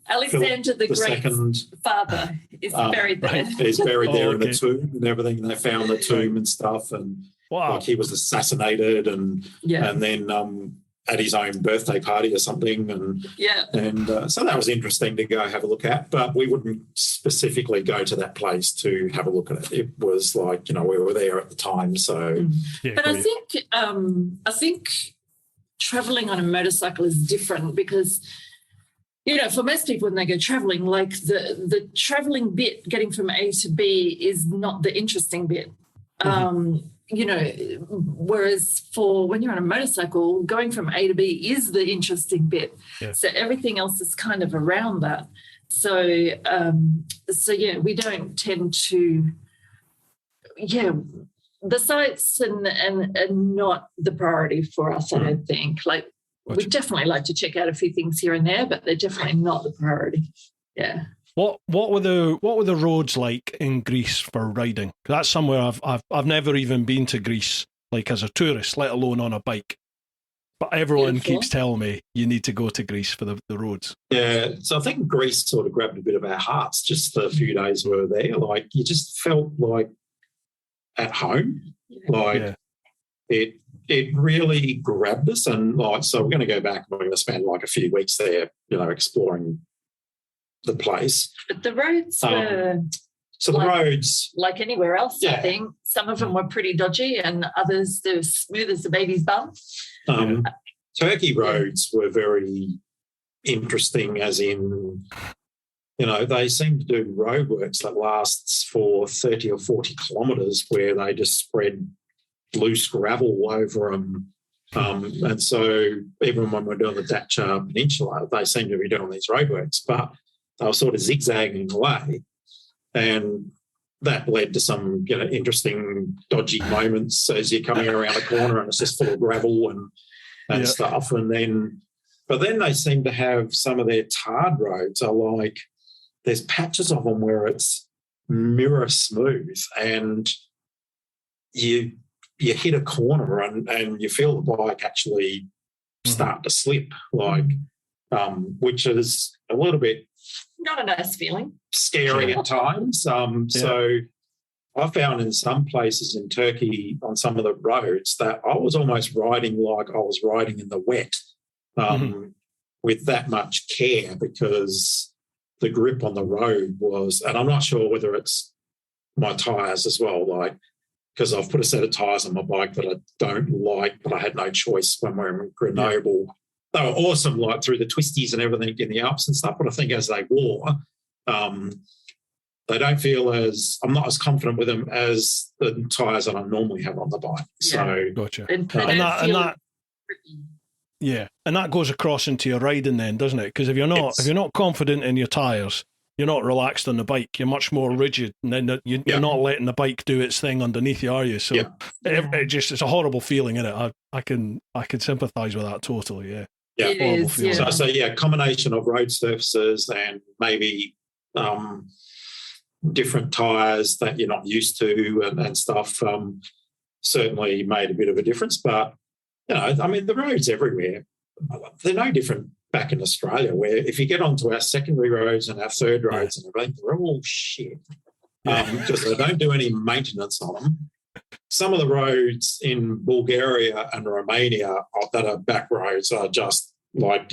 Alexander the Great's father, is buried there. Right. He's buried there in the tomb and everything. And they found the tomb and stuff, and like he was assassinated, and then at his own birthday party or something, and so that was interesting to go have a look at. But we wouldn't specifically go to that place to have a look at it. It was like we were there at the time, so. But I think traveling on a motorcycle is different because, for most people when they go traveling, like the traveling bit, getting from A to B is not the interesting bit. Whereas for when you're on a motorcycle, going from A to B is the interesting bit. Yeah. So everything else is kind of around that. So we don't tend to, the sites and not the priority for us, I don't think. Like, we definitely like to check out a few things here and there, but they're definitely not the priority. Yeah. What were the roads like in Greece for riding? That's somewhere I've never even been to Greece, like as a tourist, let alone on a bike. But everyone keeps telling me you need to go to Greece for the roads. Yeah, so I think Greece sort of grabbed a bit of our hearts just the few days we were there. Like, you just felt like at home. Like, it really grabbed us, and like, so we're going to go back and we're going to spend like a few weeks there, exploring the place. But the roads were the roads, like anywhere else, I think some of them were pretty dodgy and others they're smooth as a baby's bum. Turkey roads were very interesting, as in they seem to do roadworks that lasts for 30 or 40 kilometres where they just spread loose gravel over them. And so even when we're doing the Dacia Peninsula, they seem to be doing these roadworks, but they were sort of zigzagging away, and that led to some interesting dodgy moments as you're coming around a corner and it's just full of gravel and stuff. But then they seem to have some of their tarred roads are like, there's patches of them where it's mirror smooth, and you hit a corner and you feel the bike actually start to slip, like, which is a little bit not a nice feeling, scary at times. So I found in some places in Turkey on some of the roads that I was almost riding like I was riding in the wet with that much care, because the grip on the road was, and I'm not sure whether it's my tyres as well, like, because I've put a set of tyres on my bike that I don't like, but I had no choice when we were in Grenoble. They were awesome, like through the twisties and everything in the Alps and stuff, but I think as they wore, they don't feel as, I'm not as confident with them as the tyres that I normally have on the bike. So, gotcha. And Yeah, and that goes across into your riding then, doesn't it? Because if you're not confident in your tyres, you're not relaxed on the bike. You're much more rigid, and then you're not letting the bike do its thing underneath you, are you? So it's a horrible feeling, isn't it? I can sympathise with that totally. Yeah, yeah, it is, yeah. So combination of road surfaces and maybe different tyres that you're not used to and stuff certainly made a bit of a difference. But I mean, the roads everywhere, they're no different back in Australia, where if you get onto our secondary roads and our third roads and everything, they're all shit because they don't do any maintenance on them. Some of the roads in Bulgaria and Romania that are back roads are just like,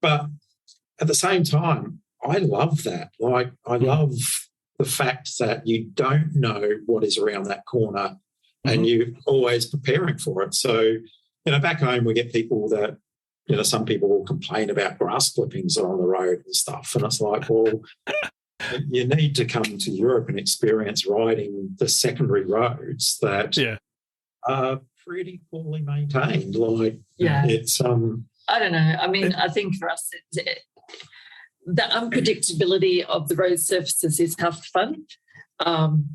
but at the same time, I love that. Like, I love the fact that you don't know what is around that corner and you're always preparing for it. So, back home we get people that, some people will complain about grass clippings on the road and stuff. And it's like, well, you need to come to Europe and experience riding the secondary roads that are pretty poorly maintained. Like, it's... I don't know. I mean, I think for us, the unpredictability of the road surfaces is half the fun, and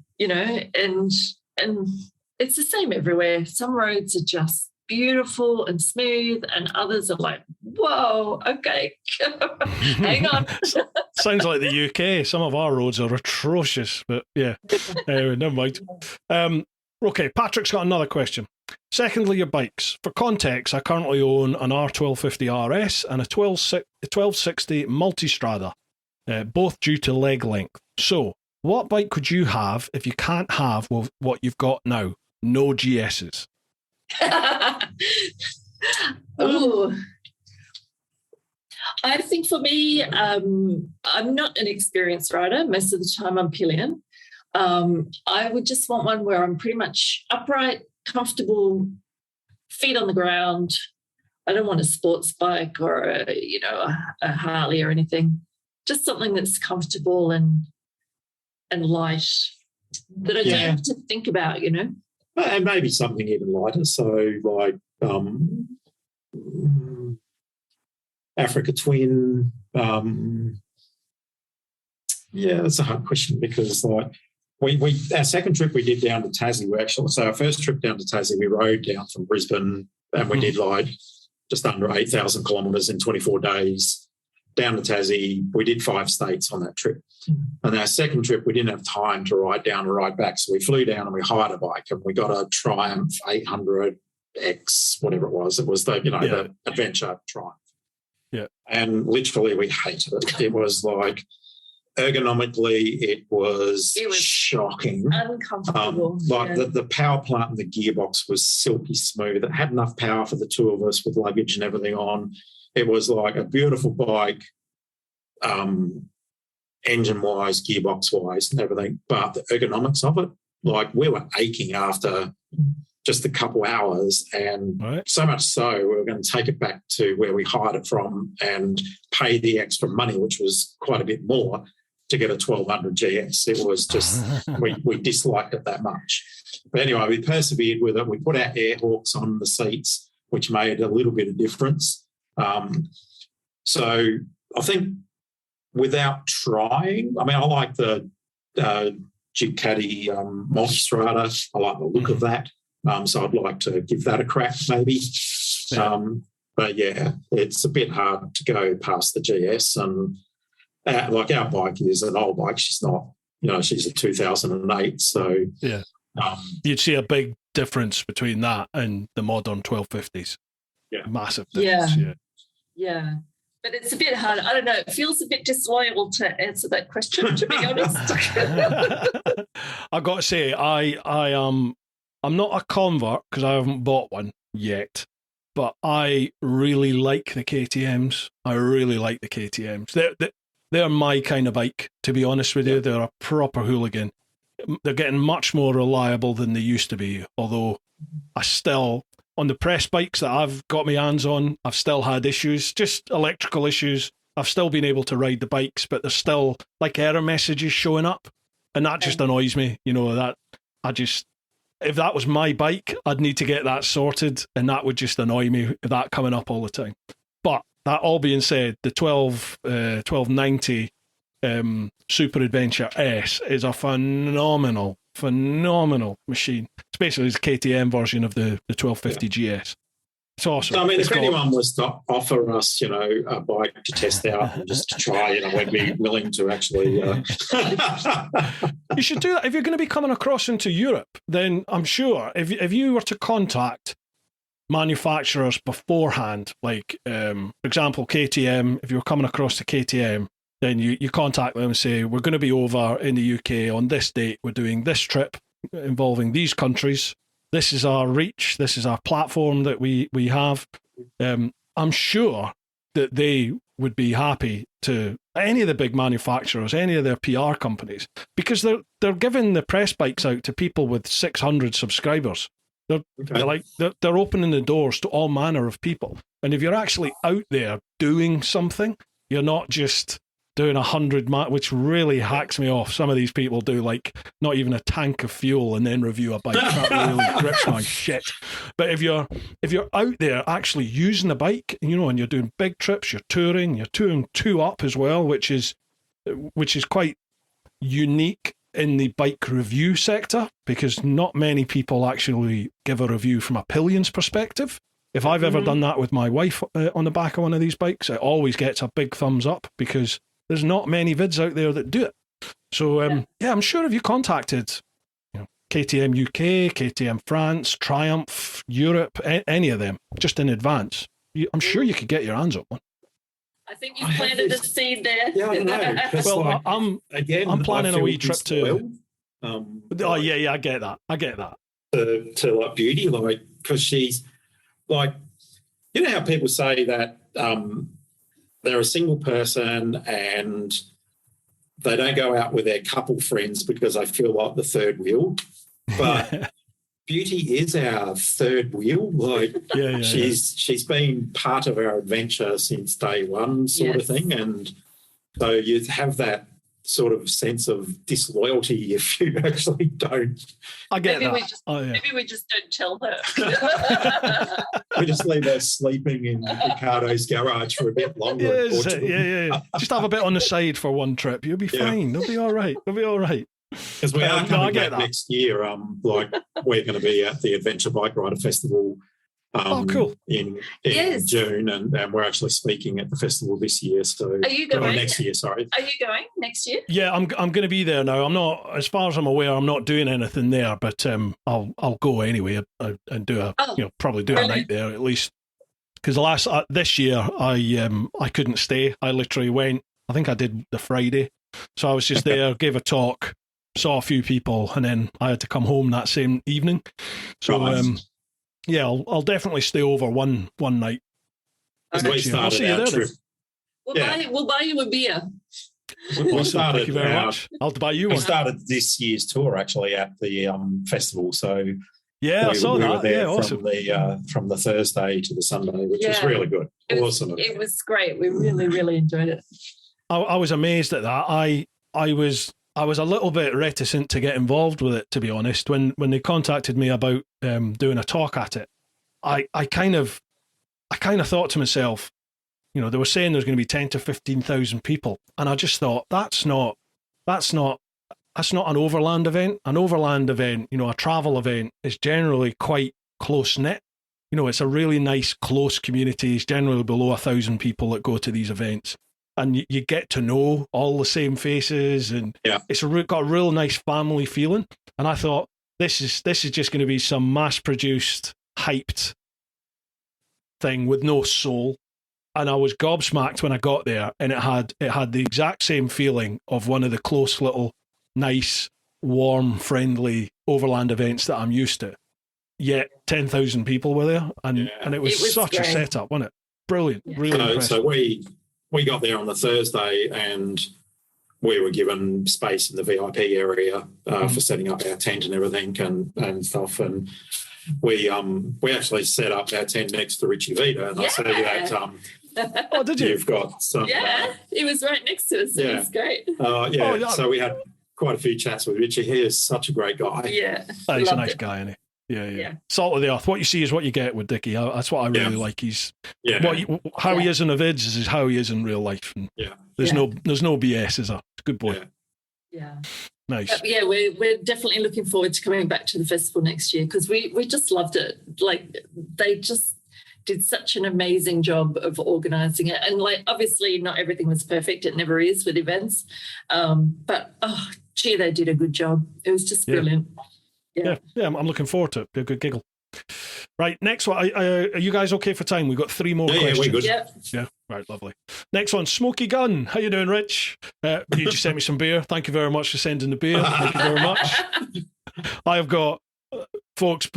it's the same everywhere. Some roads are just beautiful and smooth, and others are like, whoa, okay, hang on. Sounds like the UK. Some of our roads are atrocious, but yeah, anyway, never mind. Okay, Patrick's got another question. Secondly, your bikes. For context, I currently own an R1250RS and a 1260 Multistrada, both due to leg length. So, what bike could you have if you can't have what you've got now? No GSs. Oh, I think for me, I'm not an experienced rider. Most of the time I'm pillion. I would just want one where I'm pretty much upright, comfortable, feet on the ground. I don't want a sports bike or a Harley or anything. Just something that's comfortable and light that I don't have to think about, And maybe something even lighter. So like Africa Twin. That's a hard question because like our second trip we did down to Tassie, so our first trip down to Tassie, we rode down from Brisbane and we did like just under 8,000 kilometres in 24 days down to Tassie. We did 5 states on that trip. And our second trip, we didn't have time to ride down and ride back. So we flew down and we hired a bike and we got a Triumph 800X, whatever it was. It was the adventure Triumph. Yeah. And literally we hated it. It was like, ergonomically, it was shocking. Uncomfortable. The power plant and the gearbox was silky smooth. It had enough power for the two of us with luggage and everything on. It was like a beautiful bike, engine-wise, gearbox-wise and everything. But the ergonomics of it, like we were aching after just a couple hours, and so much so we were going to take it back to where we hired it from and pay the extra money, which was quite a bit more, to get a 1200 GS. It was just, we disliked it that much. But anyway, we persevered with it. We put our air hawks on the seats, which made a little bit of difference. So I think without trying, I mean, I like the Ducati Multistrada. I like the look of that. So I'd like to give that a crack maybe. But yeah, it's a bit hard to go past the GS. And like our bike is an old bike. She's not, she's a 2008. So yeah, you'd see a big difference between that and the modern 1250s. Yeah, massive difference. Yeah. But it's a bit hard. I don't know. It feels a bit disloyal to answer that question, to be honest. I've got to say, I'm not a convert because I haven't bought one yet, but I really like the KTMs. They're my kind of bike, to be honest with you. They're a proper hooligan. They're getting much more reliable than they used to be, although I still, on the press bikes that I've got my hands on, I've still had issues, just electrical issues. I've still been able to ride the bikes, but there's still like error messages showing up, and that just annoys me. That if that was my bike, I'd need to get that sorted, and that would just annoy me, that coming up all the time. But that all being said, the 1290 Super Adventure S is a phenomenal machine. It's basically the KTM version of the 1250 GS. It's awesome. So, I mean, if anyone was to offer us, a bike to test out and just to try, we'd be willing to actually. You should do that. If you're going to be coming across into Europe, then I'm sure if you were to contact manufacturers beforehand, like, for example, KTM, if you were coming across to KTM, then you contact them and say, we're going to be over in the UK on this date. We're doing this trip involving these countries. This is our reach. This is our platform that we have. I'm sure that they would be happy to, any of the big manufacturers, any of their PR companies, because they're giving the press bikes out to people with 600 subscribers. They're opening the doors to all manner of people. And if you're actually out there doing something, you're not just doing 100 which really hacks me off. Some of these people do like not even a tank of fuel and then review a bike. That really grips my shit. But if you're out there actually using the bike, and you're doing big trips, you're touring two up as well, which is quite unique in the bike review sector, because not many people actually give a review from a pillion's perspective. If I've ever done that with my wife on the back of one of these bikes, it always gets a big thumbs up, because there's not many vids out there that do it. So, I'm sure if you contacted KTM UK, KTM France, Triumph, Europe, any of them, just in advance, I'm sure you could get your hands on one. I think you've planted the seed there. Yeah, I know. Well, I'm planning a wee trip to... I get that. To like Beauty, because she's like, how people say that they're a single person and they don't go out with their couple friends because they feel like the third wheel. But Beauty is our third wheel. She's been part of our adventure since day one, sort of thing. And so you have that sort of sense of disloyalty if you actually don't. I get that. Maybe we just don't tell her. We just leave her sleeping in Ricardo's garage for a bit longer. Yeah. Just have a bit on the side for one trip. You'll be fine. They'll be all right. Because we are coming back next year. We're going to be at the Adventure Bike Rider Festival. Cool. In June, and we're actually speaking at the festival this year. So, are you going next year? Sorry, are you going next year? Yeah, I'm going to be there now. I'm not, as far as I'm aware, I'm not doing anything there, but I'll go anyway and do probably do a night there at least. Because this year I couldn't stay. I literally went. I think I did the Friday, so I was just there, gave a talk, saw a few people, and then I had to come home that same evening. So. Yeah, I'll definitely stay over one night. I'll see you there. Trip. We'll buy you a beer. Thank you very much. I'll buy you one. We started this year's tour actually at the festival, so I saw that. We were there awesome. From the Thursday to the Sunday, which was really good. Awesome. It was great. We really, really enjoyed it. I was amazed at that. I was a little bit reticent to get involved with it, to be honest. When they contacted me about doing a talk at it, I kind of thought to myself, they were saying there's going to be 10 to 15,000 people, and I just thought that's not an overland event. An overland event, a travel event, is generally quite close knit. It's a really nice close community. It's generally below 1,000 people that go to these events. And you get to know all the same faces, and it's got a real nice family feeling. And I thought this is just going to be some mass-produced, hyped thing with no soul. And I was gobsmacked when I got there, and it had the exact same feeling of one of the close little, nice, warm, friendly overland events that I'm used to. Yet 10,000 people were there, and it was such a setup, wasn't it? Brilliant, really impressive. So we got there on the Thursday, and we were given space in the VIP area for setting up our tent and everything and stuff. And we actually set up our tent next to Richie Vita, and I said that. Did you? You've got some. Yeah, it was right next to us. It was great. So we had quite a few chats with Richie. He is such a great guy. Yeah. Oh, he's a Loved nice it. guy, isn't he? Yeah. Yeah. Salt of the earth. What you see is what you get with Dickie. That's what I really like. He's how he is in the vids is how he is in real life. And there's no BS. Is a good boy. Yeah. Nice. Yeah, we're definitely looking forward to coming back to the festival next year because we just loved it. Like they just did such an amazing job of organising it, and like obviously not everything was perfect. It never is with events, but they did a good job. It was just brilliant. Yeah, I'm looking forward to it. Be a good giggle. Right, next one. Are you guys okay for time? We've got 3 more questions. Yeah, we're good. Yeah, right, lovely. Next one, Smoky Gun. How you doing, Rich? You just sent me some beer. Thank you very much for sending the beer. Thank you very much. I've got, folks,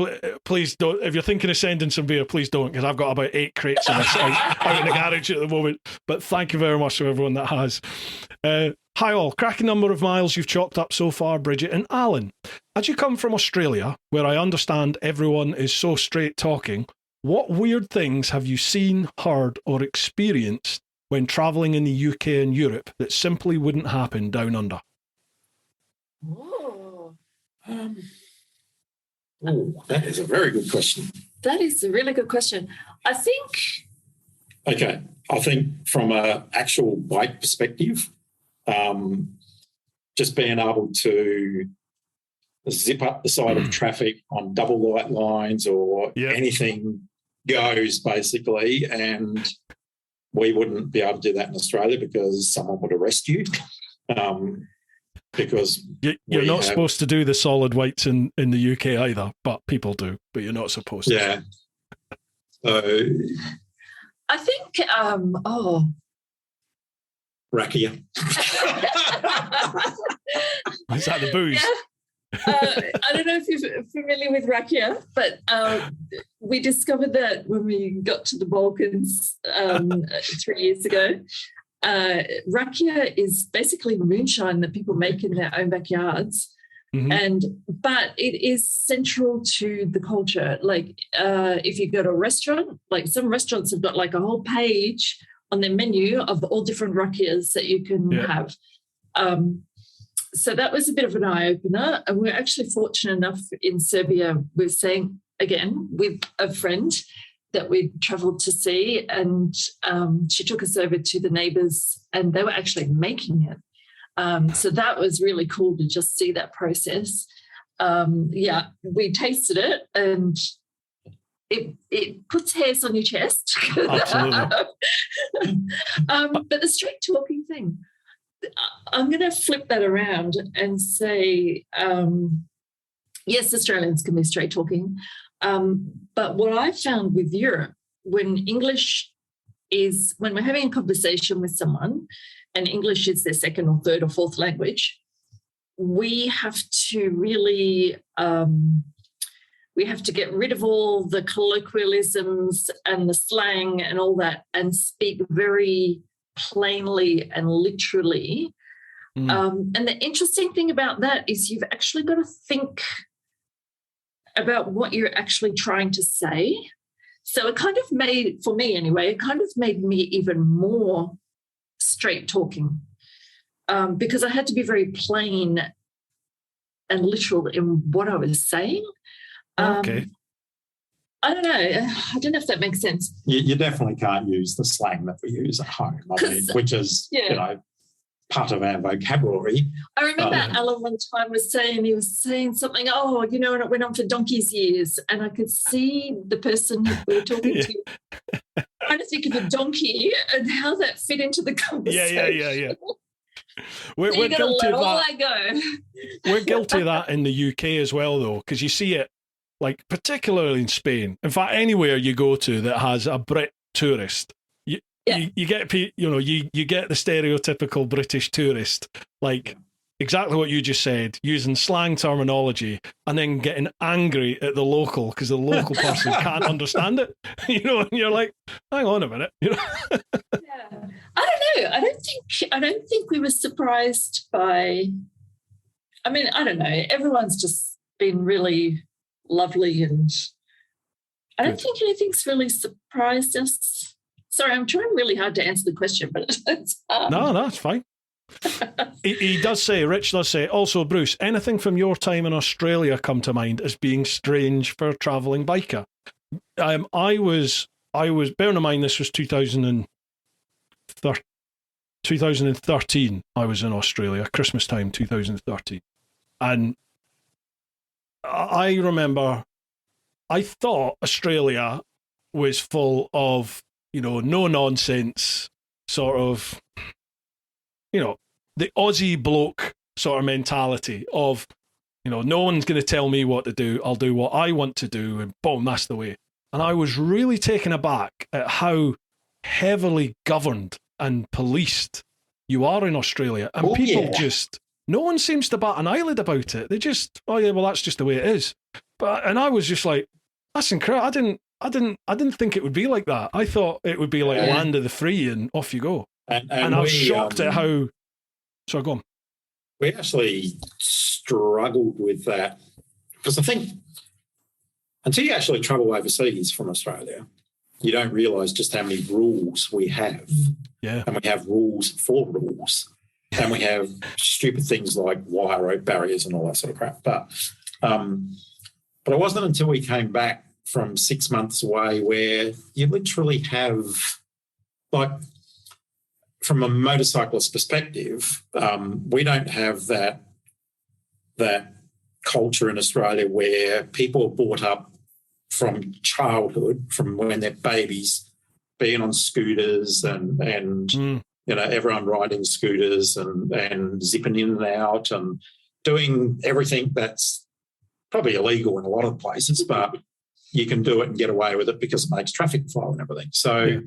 please don't, if you're thinking of sending some beer, please don't, because I've got about 8 crates of this out in the garage at the moment. But thank you very much to everyone that has. Hi all, cracking number of miles you've chalked up so far, Bridget and Alan. As you come from Australia, where I understand everyone is so straight talking, what weird things have you seen, heard or experienced when travelling in the UK and Europe that simply wouldn't happen down under? That is a very good question. That is a really good question. I think from an actual bike perspective, just being able to zip up the side of traffic on double light lines or anything goes basically, and we wouldn't be able to do that in Australia because someone would arrest you. Because you're not supposed to do the solid whites in the UK either, but people do, but you're not supposed to. Yeah. So I think rakia. Is that the booze? Yeah. I don't know if you're familiar with rakia, but we discovered that when we got to the Balkans 3 years ago. Rakia is basically moonshine that people make in their own backyards, but it is central to the culture. Like if you go to a restaurant, like some restaurants have got like a whole page on their menu of all different rakias that you can have. So that was a bit of an eye-opener, and we're actually fortunate enough in Serbia, we're staying again with a friend that we travelled to see, and she took us over to the neighbours and they were actually making it. So that was really cool to just see that process. We tasted it and it puts hairs on your chest. Absolutely. But the straight talking thing, I'm going to flip that around and say, yes, Australians can be straight talking. But what I found with Europe, when we're having a conversation with someone and English is their second or third or fourth language, we have to really, we have to get rid of all the colloquialisms and the slang and all that and speak very plainly and literally. And the interesting thing about that is you've actually got to think about what you're actually trying to say. So it kind of made, for me anyway, it kind of made me even more straight talking because I had to be very plain and literal in what I was saying. Okay. I don't know. I don't know if that makes sense. You definitely can't use the slang that we use at home, which is, part of our vocabulary. I remember Alan one time was saying something, and it went on for donkey's years. And I could see the person we were talking to trying to think of a donkey and how that fit into the conversation. Yeah. We're guilty of that. We're guilty of that in the UK as well, though, because you see it, like particularly in Spain. In fact, anywhere you go to that has a Brit tourist, you get you get the stereotypical British tourist, like exactly what you just said, using slang terminology and then getting angry at the local because the local person can't understand it. And you're like, hang on a minute. I don't know. I don't think we were surprised by. I mean, I don't know. Everyone's just been really lovely, and I don't think anything's really surprised us. Sorry, I'm trying really hard to answer the question, but it's hard. No, it's fine. He does say, Rich does say, also, Bruce, anything from your time in Australia come to mind as being strange for a travelling biker? I was, bearing in mind this was 2013, I was in Australia, Christmas time, 2013. And I remember, I thought Australia was full of, no nonsense, sort of, the Aussie bloke sort of mentality of, no one's going to tell me what to do. I'll do what I want to do, and boom, that's the way. And I was really taken aback at how heavily governed and policed you are in Australia. And people just, no one seems to bat an eyelid about it. They just, oh yeah, well, that's just the way it is. And I was just like, that's incredible. I didn't think it would be like that. I thought it would be like land of the free and off you go. And I was shocked at how. So go on. We actually struggled with that because I think until you actually travel overseas from Australia, you don't realise just how many rules we have. Yeah. And we have rules for rules. And we have stupid things like wire rope barriers and all that sort of crap. But it wasn't until we came back from 6 months away where you literally have, like, from a motorcyclist perspective, we don't have that culture in Australia where people are brought up from childhood, from when they're babies, being on scooters and everyone riding scooters and zipping in and out and doing everything that's probably illegal in a lot of places, but you can do it and get away with it because it makes traffic flow and everything. So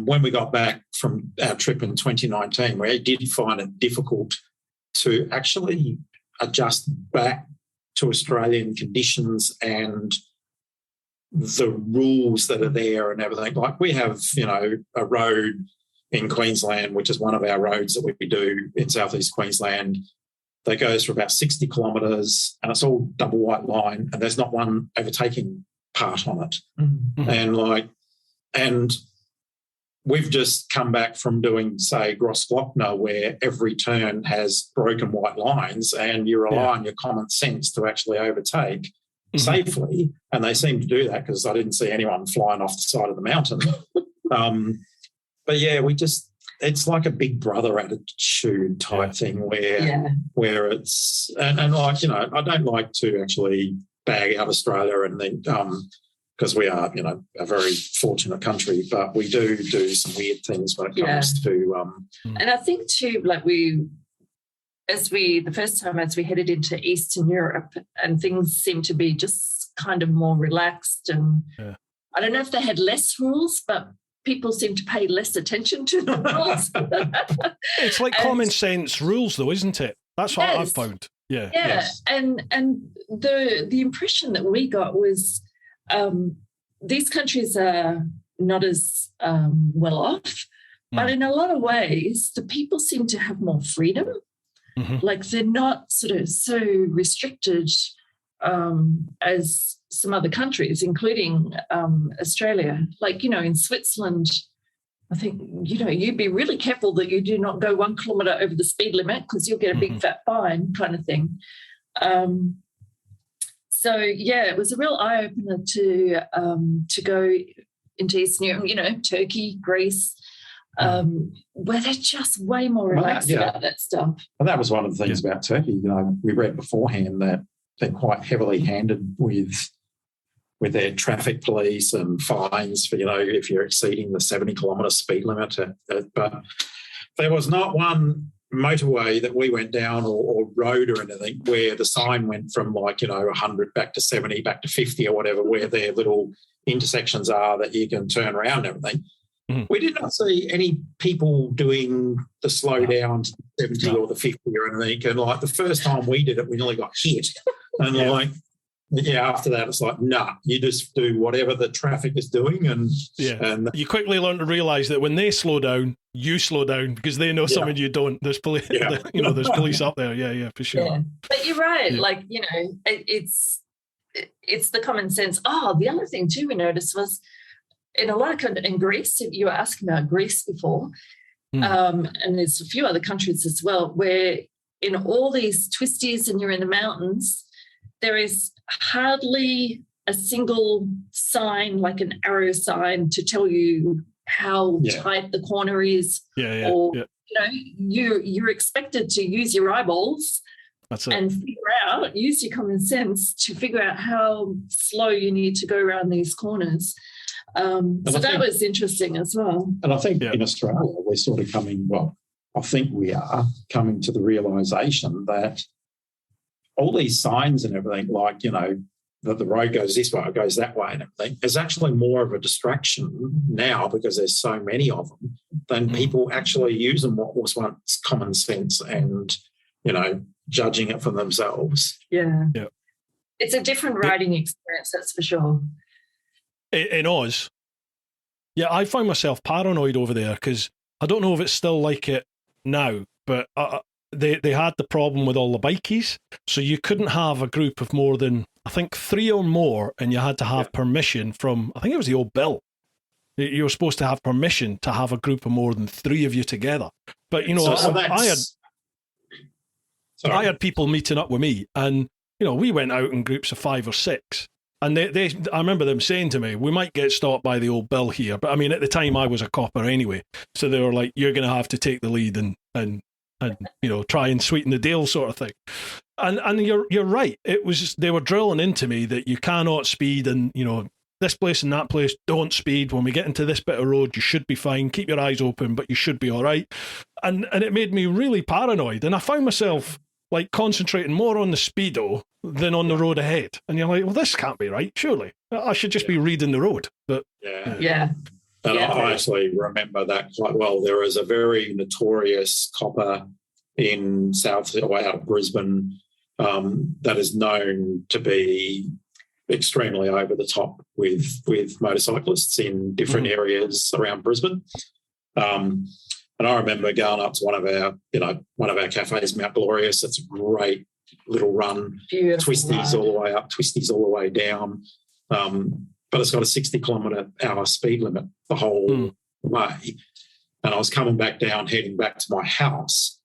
when we got back from our trip in 2019, we did find it difficult to actually adjust back to Australian conditions and the rules that are there and everything. Like we have, a road in Queensland, which is one of our roads that we do in southeast Queensland, that goes for about 60 kilometres and it's all double white line and there's not one overtaking part on it. Mm-hmm. And we've just come back from doing, say, Grossglockner, where every turn has broken white lines and you rely on your common sense to actually overtake safely. And they seem to do that because I didn't see anyone flying off the side of the mountain. But yeah, it's like a big brother attitude type thing where it's, and like, I don't like to actually bag out Australia and then, because we are, a very fortunate country, but we do some weird things when it comes to. And I think too, like the first time as we headed into Eastern Europe, and things seemed to be just kind of more relaxed, and I don't know if they had less rules, but people seem to pay less attention to the rules. It's like common sense rules, though, isn't it? That's what I've found. Yeah. Yes. And the impression that we got was. These countries are not as well off, but in a lot of ways, the people seem to have more freedom. Mm-hmm. Like they're not sort of so restricted as some other countries, including Australia. Like, in Switzerland, I think, you'd be really careful that you do not go 1 kilometre over the speed limit because you'll get a big fat fine kind of thing. So, it was a real eye-opener to go into Eastern Europe, Turkey, Greece, where they're just way more relaxed about that stuff. And that was one of the things about Turkey. We read beforehand that they're quite heavily handed with their traffic police and fines for, if you're exceeding the 70-kilometre speed limit. But there was not one motorway that we went down or road or anything where the sign went from 100 back to 70 back to 50 or whatever, where their little intersections are that you can turn around and everything. We did not see any people doing the slow down to 70 or the 50 or anything. And the first time we did it, we nearly got hit. And after that, it's like, you just do whatever the traffic is doing. And you quickly learn to realise that when they slow down, you slow down because they know something you don't. There's police, there's police up there. Yeah, for sure. Yeah. But you're right. It's the common sense. Oh, the other thing too we noticed was in a lot of countries, in Greece, you were asking about Greece before, and there's a few other countries as well, where in all these twisties and you're in the mountains, there is hardly a single sign, like an arrow sign, to tell you how tight the corner is. Or, you're expected to use your eyeballs and use your common sense to figure out how slow you need to go around these corners. So that was interesting as well. And I think in Australia, we're sort of I think we are coming to the realisation that all these signs and everything, like, that the road goes this way, it goes that way and everything, is actually more of a distraction now because there's so many of them than people actually using what was once common sense and, judging it for themselves. Yeah. It's a different riding experience, that's for sure. In Oz, I find myself paranoid over there because I don't know if it's still like it now, but they had the problem with all the bikies, so you couldn't have a group of more than, I think, 3 or more, and you had to have permission from, I think it was the old bill. You were supposed to have permission to have a group of more than 3 of you together. But, I had people meeting up with me, and, we went out in groups of 5 or 6. And I remember them saying to me, we might get stopped by the old bill here. But I mean, at the time I was a copper anyway. So they were like, you're going to have to take the lead and try and sweeten the deal sort of thing. And you're right. It was just, they were drilling into me that you cannot speed and, this place and that place, don't speed. When we get into this bit of road, you should be fine. Keep your eyes open, but you should be all right. And it made me really paranoid. And I found myself like concentrating more on the speedo than on the road ahead. And you're like, well, this can't be right, surely. I should just be reading the road. But And I actually remember that quite well. There is a very notorious copper in out of Brisbane that is known to be extremely over the top with motorcyclists in different areas around Brisbane. And I remember going up to one of our cafes, Mount Glorious. It's a great little run. Beautiful twisties all the way up, twisties all the way down. But it's got a 60-kilometre-hour speed limit the whole way. And I was coming back down, heading back to my house,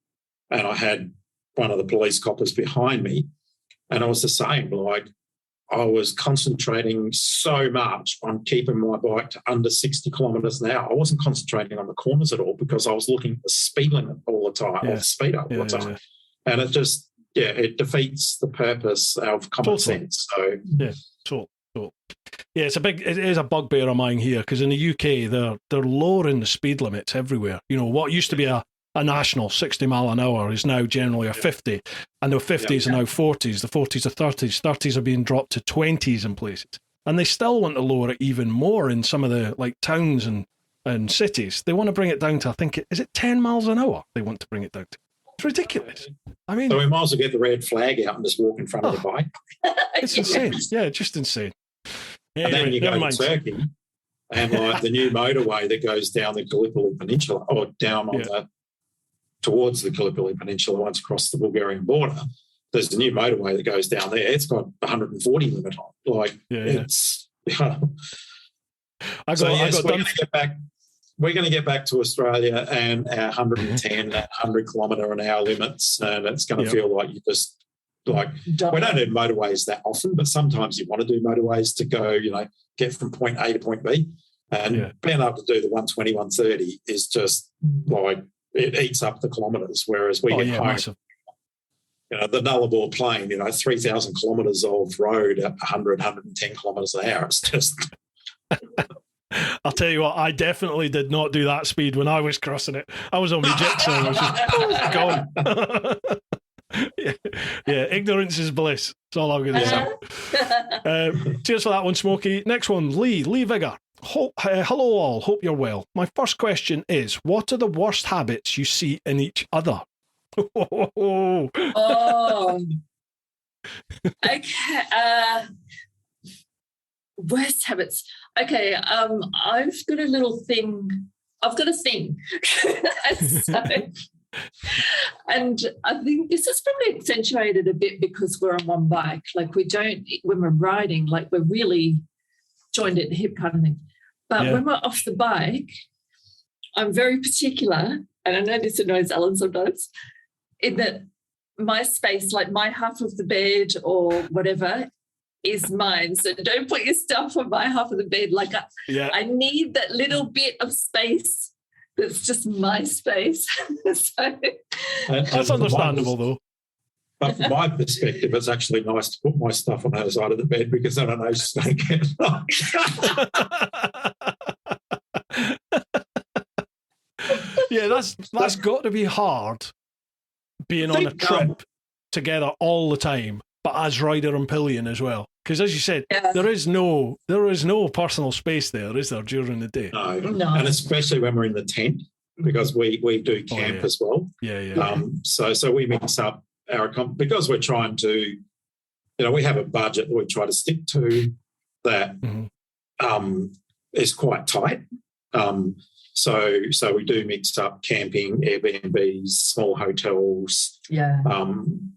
and I had one of the police coppers behind me, and I was the same. Like, I was concentrating so much on keeping my bike to under 60 kilometres an hour. I wasn't concentrating on the corners at all because I was looking at the speed limit all the time, or the speed up all the time. And it just, it defeats the purpose of common sense. So, it is a bugbear of mine here because in the UK they're lowering the speed limits everywhere. What used to be a national 60 mile an hour is now generally a 50, and the 50s are now 40s, the 40s are 30s are being dropped to 20s in places, and they still want to lower it even more in some of the like towns and cities. They want to bring it down to, I think, is it 10 miles an hour they want to bring it down to? It's ridiculous. I mean, so we might as well get the red flag out and just walk in front of the bike. It's insane. Just insane. And then you go to Turkey, and like the new motorway that goes down the Gallipoli Peninsula, or down on towards the Gallipoli Peninsula once across the Bulgarian border, there's a new motorway that goes down there. It's got 140 limit on. Like, it's... We're going to get back to Australia and our 110, 100 kilometre an hour limits, and it's going to feel like you just... Like, we don't do motorways that often, but sometimes you want to do motorways to go, get from point A to point B. And being able to do the 120, 130 is just like, it eats up the kilometres, whereas we get home, massive. The Nullarbor Plain, 3,000 kilometres of road at 100, 110 kilometres an hour. It's just... I'll tell you what, I definitely did not do that speed when I was crossing it. I was on my jitsu. I was just gone. Ignorance is bliss. That's all I'm going to say. Cheers for that one, Smokey. Next one, Lee Vigor. Hello all, hope you're well. My first question is, what are the worst habits you see in each other? Okay. Worst habits. Okay, I've got a little thing. I've got a thing. And I think this is probably accentuated a bit because we're on one bike. Like, we don't, when we're riding, like, we're really joined at the hip kind of thing. But Yeah. when we're off the bike, I'm very particular, and I know this annoys Alan sometimes, in that my space, like my half of the bed or whatever, is mine. So don't put your stuff on my half of the bed. Like I need that little bit of space that's just my space. So, That's understandable, though. But from my perspective, it's actually nice to put my stuff on her side of the bed because then I know she's going to get it. Yeah, that's got to be hard being on a trip together all the time, but as rider and pillion as well. Because as you said, there is no personal space there, is there, during the day? No. And especially when we're in the tent, because we do camp as well. Yeah. So we mix up our because we're trying to, we have a budget that we try to stick to that is quite tight. So we do mix up camping, Airbnbs, small hotels. Yeah. And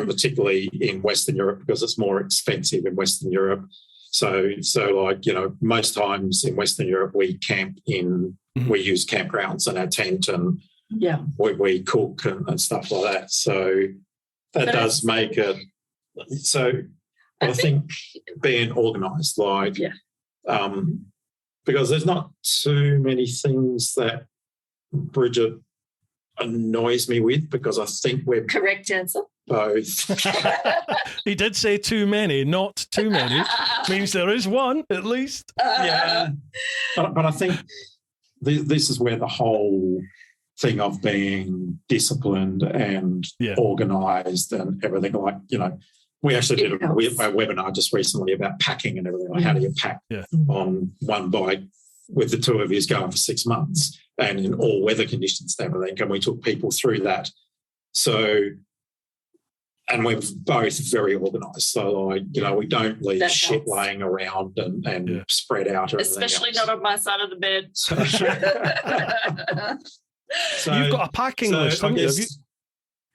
particularly in Western Europe because it's more expensive in Western Europe. So most times in Western Europe we camp we use campgrounds in our tent and we cook and stuff like that. So that does make it. So I think being organised, because there's not too many things that Bridget annoys me with because I think we're correct answer. Both. He did say too many, not too many. Means there is one at least. Yeah. But I think this is where the whole thing of being disciplined and organised and everything, we actually did a webinar just recently about packing and everything, like how do you pack on one bike with the two of you going for 6 months and in all weather conditions and everything, and we took people through that. So, and we're both very organised. So, we don't leave that shit laying around and spread out. Or especially not on my side of the bed. So you've got a packing list, haven't you?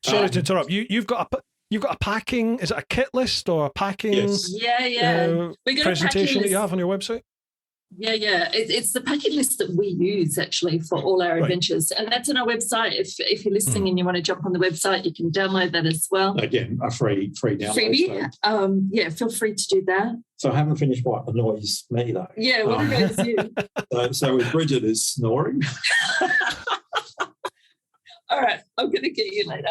Sorry to interrupt. You've got a packing. Is it a kit list or a packing? Yes. Presentation that you have on your website. Yeah. It's the packing list that we use actually for all our adventures, and that's on our website. If you're listening and you want to jump on the website, you can download that as well. Again, a free download. Freebie. So. Feel free to do that. So I haven't finished what annoys me though. Yeah, what annoys you? So with Bridget is snoring. All right, I'm going to get you later.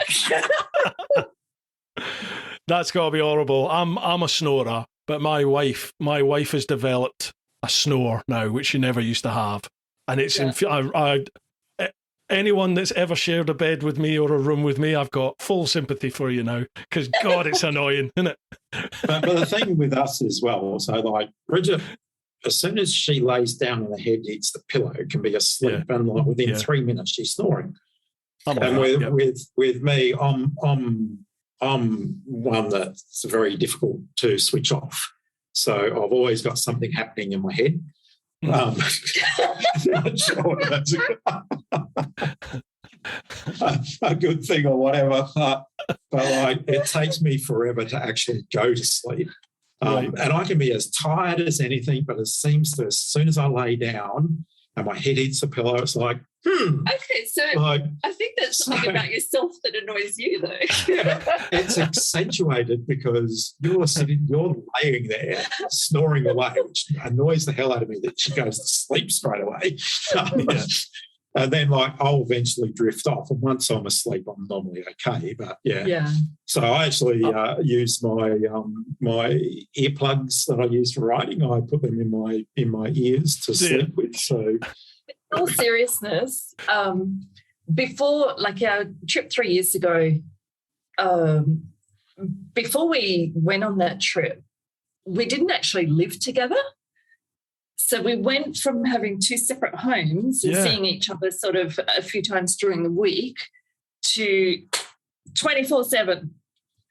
That's got to be horrible. I'm a snorer, but my wife has developed a snore now, which she never used to have, and it's anyone that's ever shared a bed with me or a room with me, I've got full sympathy for you now because God, it's annoying, isn't it? but the thing with us as well, so Bridget, as soon as she lays down and the head hits the pillow, can be asleep, and within 3 minutes she's snoring. And with me, I'm one that's very difficult to switch off. So I've always got something happening in my head. I'm not sure what that's a good thing or whatever, but it takes me forever to actually go to sleep. And I can be as tired as anything, but it seems to, as soon as I lay down and my head hits the pillow, it's like, Okay, so I think that's something about yourself that annoys you, though. It's accentuated because you're laying there snoring away, which annoys the hell out of me that she goes to sleep straight away. And then I'll eventually drift off, and once I'm asleep, I'm normally okay. But so I actually use my my earplugs that I use for riding. I put them in my ears to sleep with. So. In all seriousness, before our trip 3 years ago, before we went on that trip, we didn't actually live together. So we went from having two separate homes and seeing each other sort of a few times during the week to 24/7.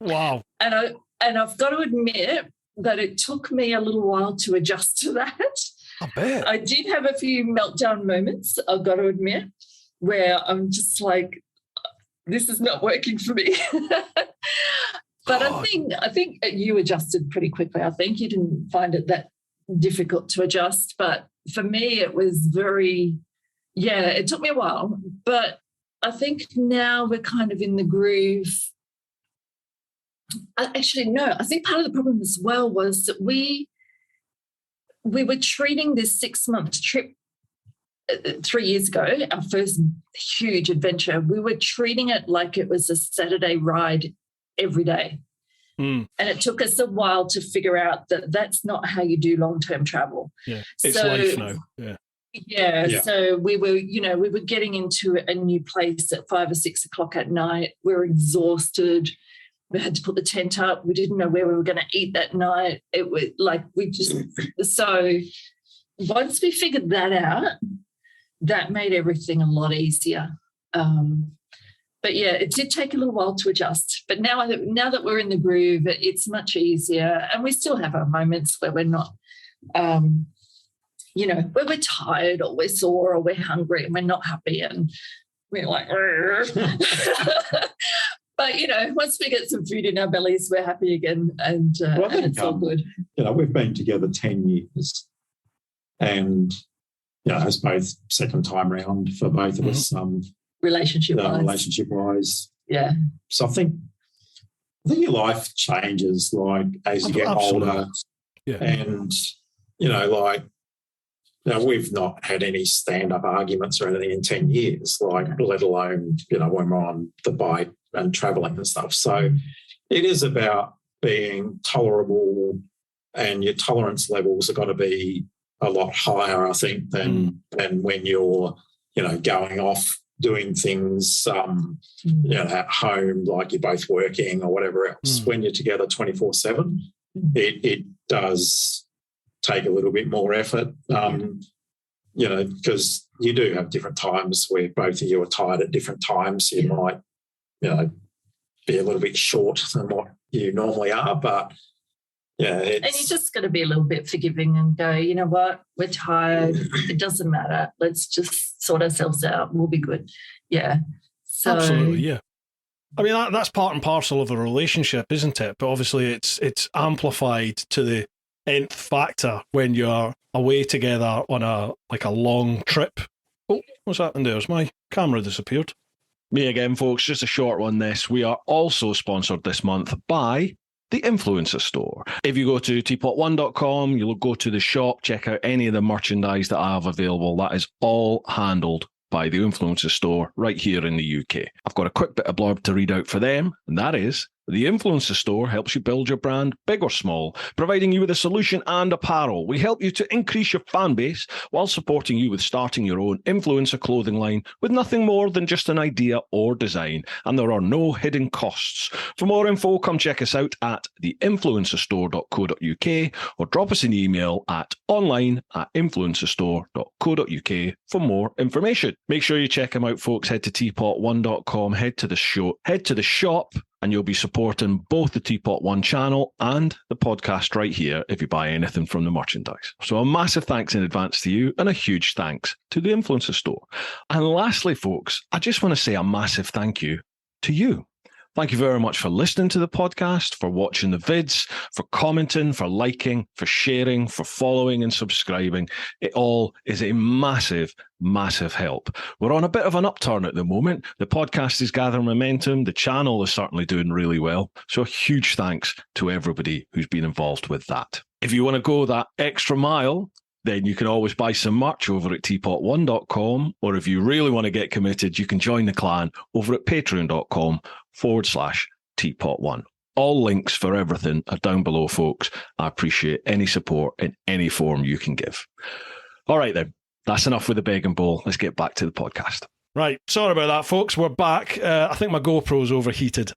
Wow. And I've got to admit that it took me a little while to adjust to that. I bet. I did have a few meltdown moments, I've got to admit, where I'm just like, this is not working for me. But I think you adjusted pretty quickly. I think you didn't find it that difficult to adjust. But for me, it was it took me a while. But I think now we're kind of in the groove. Actually, no, I think part of the problem as well was that we were treating this 6-month trip 3 years ago, our first huge adventure. We were treating it like it was a Saturday ride every day. And it took us a while to figure out that that's not how you do long-term travel. Yeah, it's life now. Yeah. So we were getting into a new place at 5 or 6 o'clock at night. We were exhausted. We had to put the tent up. We didn't know where we were going to eat that night. It was like so once we figured that out, that made everything a lot easier. But yeah, it did take a little while to adjust. But now that we're in the groove, it's much easier. And we still have our moments where we're not, where we're tired or we're sore or we're hungry and we're not happy and we're like, but, once we get some food in our bellies, we're happy again and it's all good. We've been together 10 years and, it's both second time round for both of us. Relationship-wise. Yeah. So I think your life changes, like, as you get older. Yeah. And, we've not had any stand-up arguments or anything in 10 years, let alone, when we're on the bike and travelling and stuff. So it is about being tolerable, and your tolerance levels have got to be a lot higher, I think, than when you're, going off doing things, at home, like you're both working or whatever else. When you're together 24/7, it does take a little bit more effort, because you do have different times where both of you are tired at different times. You might, be a little bit short than what you normally are, but and you just got to be a little bit forgiving and go, you know what, we're tired. It doesn't matter. Let's just sort ourselves out. We'll be good. Yeah. So, absolutely, yeah. I mean, that's part and parcel of a relationship, isn't it? But obviously it's amplified to the nth factor when you're away together on a long trip. Oh, what's happened there? Has my camera disappeared? Me again, folks. Just a short one this. We are also sponsored this month by the Influencer Store. If you go to TeapotOne.com, you'll go to the shop, check out any of the merchandise that I have available. That is all handled by the Influencer Store right here in the UK. I've got a quick bit of blurb to read out for them, and that is: the Influencer Store helps you build your brand, big or small, providing you with a solution and apparel. We help you to increase your fan base while supporting you with starting your own influencer clothing line with nothing more than just an idea or design. And there are no hidden costs. For more info, come check us out at theinfluencerstore.co.uk or drop us an email at online@influencerstore.co.uk for more information. Make sure you check them out, folks. Head to TeapotOne.com, head to the shop, and you'll be supporting both the Teapot One channel and the podcast right here if you buy anything from the merchandise. So a massive thanks in advance to you, and a huge thanks to the Influencer Store. And lastly, folks, I just want to say a massive thank you to you. Thank you very much for listening to the podcast, for watching the vids, for commenting, for liking, for sharing, for following and subscribing. It all is a massive, massive help. We're on a bit of an upturn at the moment. The podcast is gathering momentum. The channel is certainly doing really well. So a huge thanks to everybody who's been involved with that. If you want to go that extra mile, then you can always buy some merch over at TeapotOne.com. Or if you really want to get committed, you can join the clan over at patreon.com/TeapotOne. All links for everything are down below, folks. I appreciate any support in any form you can give. All right, then. That's enough with the beg and bowl. Let's get back to the podcast. Right. Sorry about that, folks. We're back. I think my GoPro's overheated,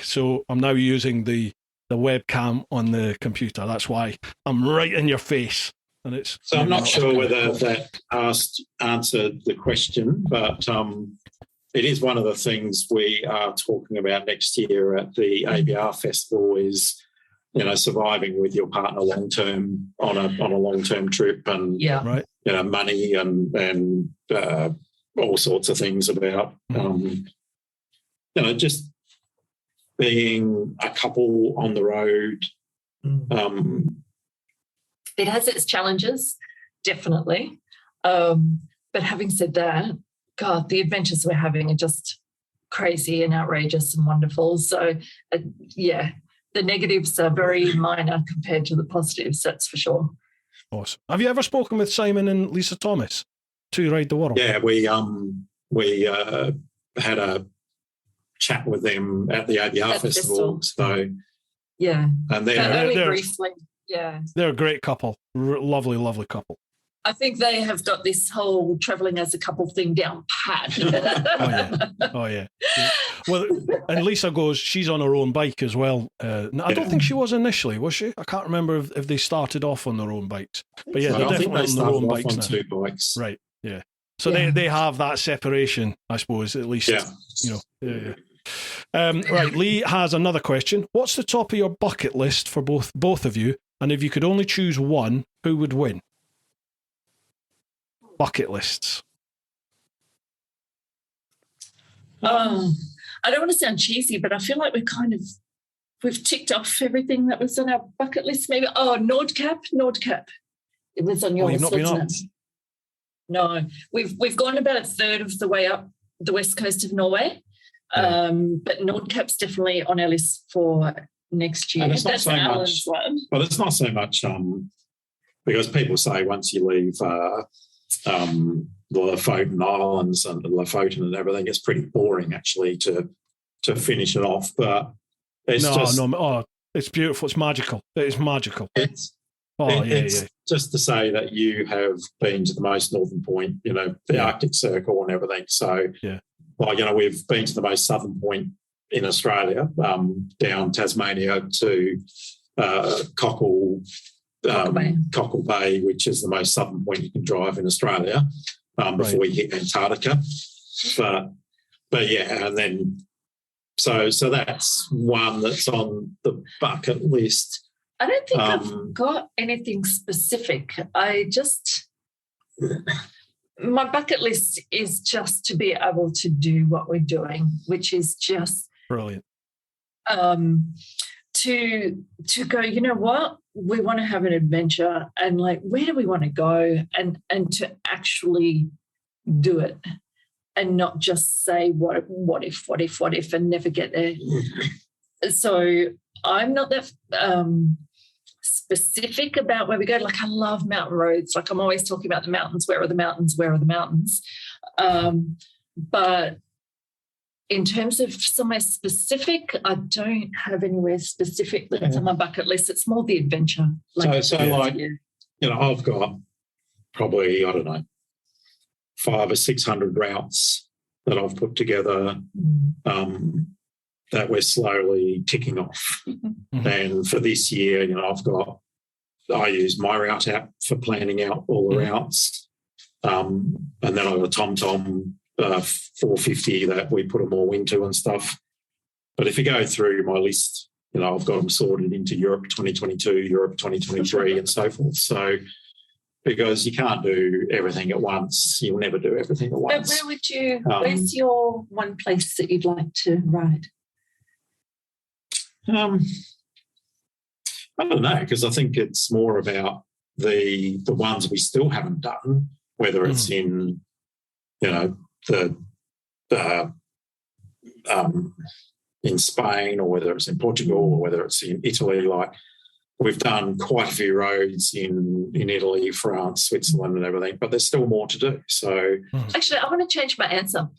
so I'm now using the webcam on the computer. That's why I'm right in your face. And it's so I'm not sure whether that answered the question, but it is one of the things we are talking about next year at the ABR Festival is, surviving with your partner long term on a long term trip, and right. Money and all sorts of things about just being a couple on the road. It has its challenges, definitely. But having said that, God, the adventures we're having are just crazy and outrageous and wonderful. So, the negatives are very minor compared to the positives, that's for sure. Awesome. Have you ever spoken with Simon and Lisa Thomas to Ride the World? Yeah, we had a chat with them at the ABR Festival. So, yeah. And they're briefly, yeah. They're a great couple. Lovely, lovely couple. I think they have got this whole travelling as a couple thing down pat. Oh, yeah. Well, and Lisa goes, she's on her own bike as well. I don't think she was initially, was she? I can't remember if they started off on their own bikes. But yeah, they're definitely on their own bikes now. 2 bikes. Right, yeah. So they have that separation, I suppose, at least. Yeah. Yeah. Right, Lee has another question. What's the top of your bucket list for both of you? And if you could only choose one, who would win? Bucket lists. I don't want to sound cheesy, but I feel like we've ticked off everything that was on our bucket list. Maybe Nordkap. It was on yours, you've not been up? No, we've gone about a third of the way up the west coast of Norway, but Nordkap's definitely on our list for next year. And it's not so much, but it's not so much because people say once you leave the Lofoten Islands and the Lofoten and everything, it's pretty boring actually to finish it off. But it's it's beautiful. It's magical. It is magical. It's just to say that you have been to the most northern point, the Arctic Circle and everything. So, we've been to the most southern point in Australia, down Tasmania to Cockle Bay, which is the most southern point you can drive in Australia before you hit Antarctica. But yeah, and then so that's one that's on the bucket list. I don't think I've got anything specific. My bucket list is just to be able to do what we're doing, which is just brilliant. To go, you know what, we want to have an adventure, and where do we want to go, and to actually do it, and not just say what if and never get there. So I'm not that specific about where we go. I love mountain roads. I'm always talking about the mountains. Where are the mountains? Where are the mountains? But in terms of somewhere specific, I don't have anywhere specific that's on my bucket list. It's more the adventure. I've got probably, 500 or 600 routes that I've put together that we're slowly ticking off. Mm-hmm. And for this year, I use my route app for planning out all the routes. And then I've got a TomTom 450 that we put them all into and stuff. But if you go through my list, I've got them sorted into Europe 2022, Europe 2023 and so forth. So because you can't do everything at once, you'll never do everything at once. But where would you, where's your one place that you'd like to ride? I don't know, because I think it's more about the ones we still haven't done, whether it's in, in Spain, or whether it's in Portugal, or whether it's in Italy. We've done quite a few roads in Italy, France, Switzerland and everything, but there's still more to do. So actually, I want to change my answer.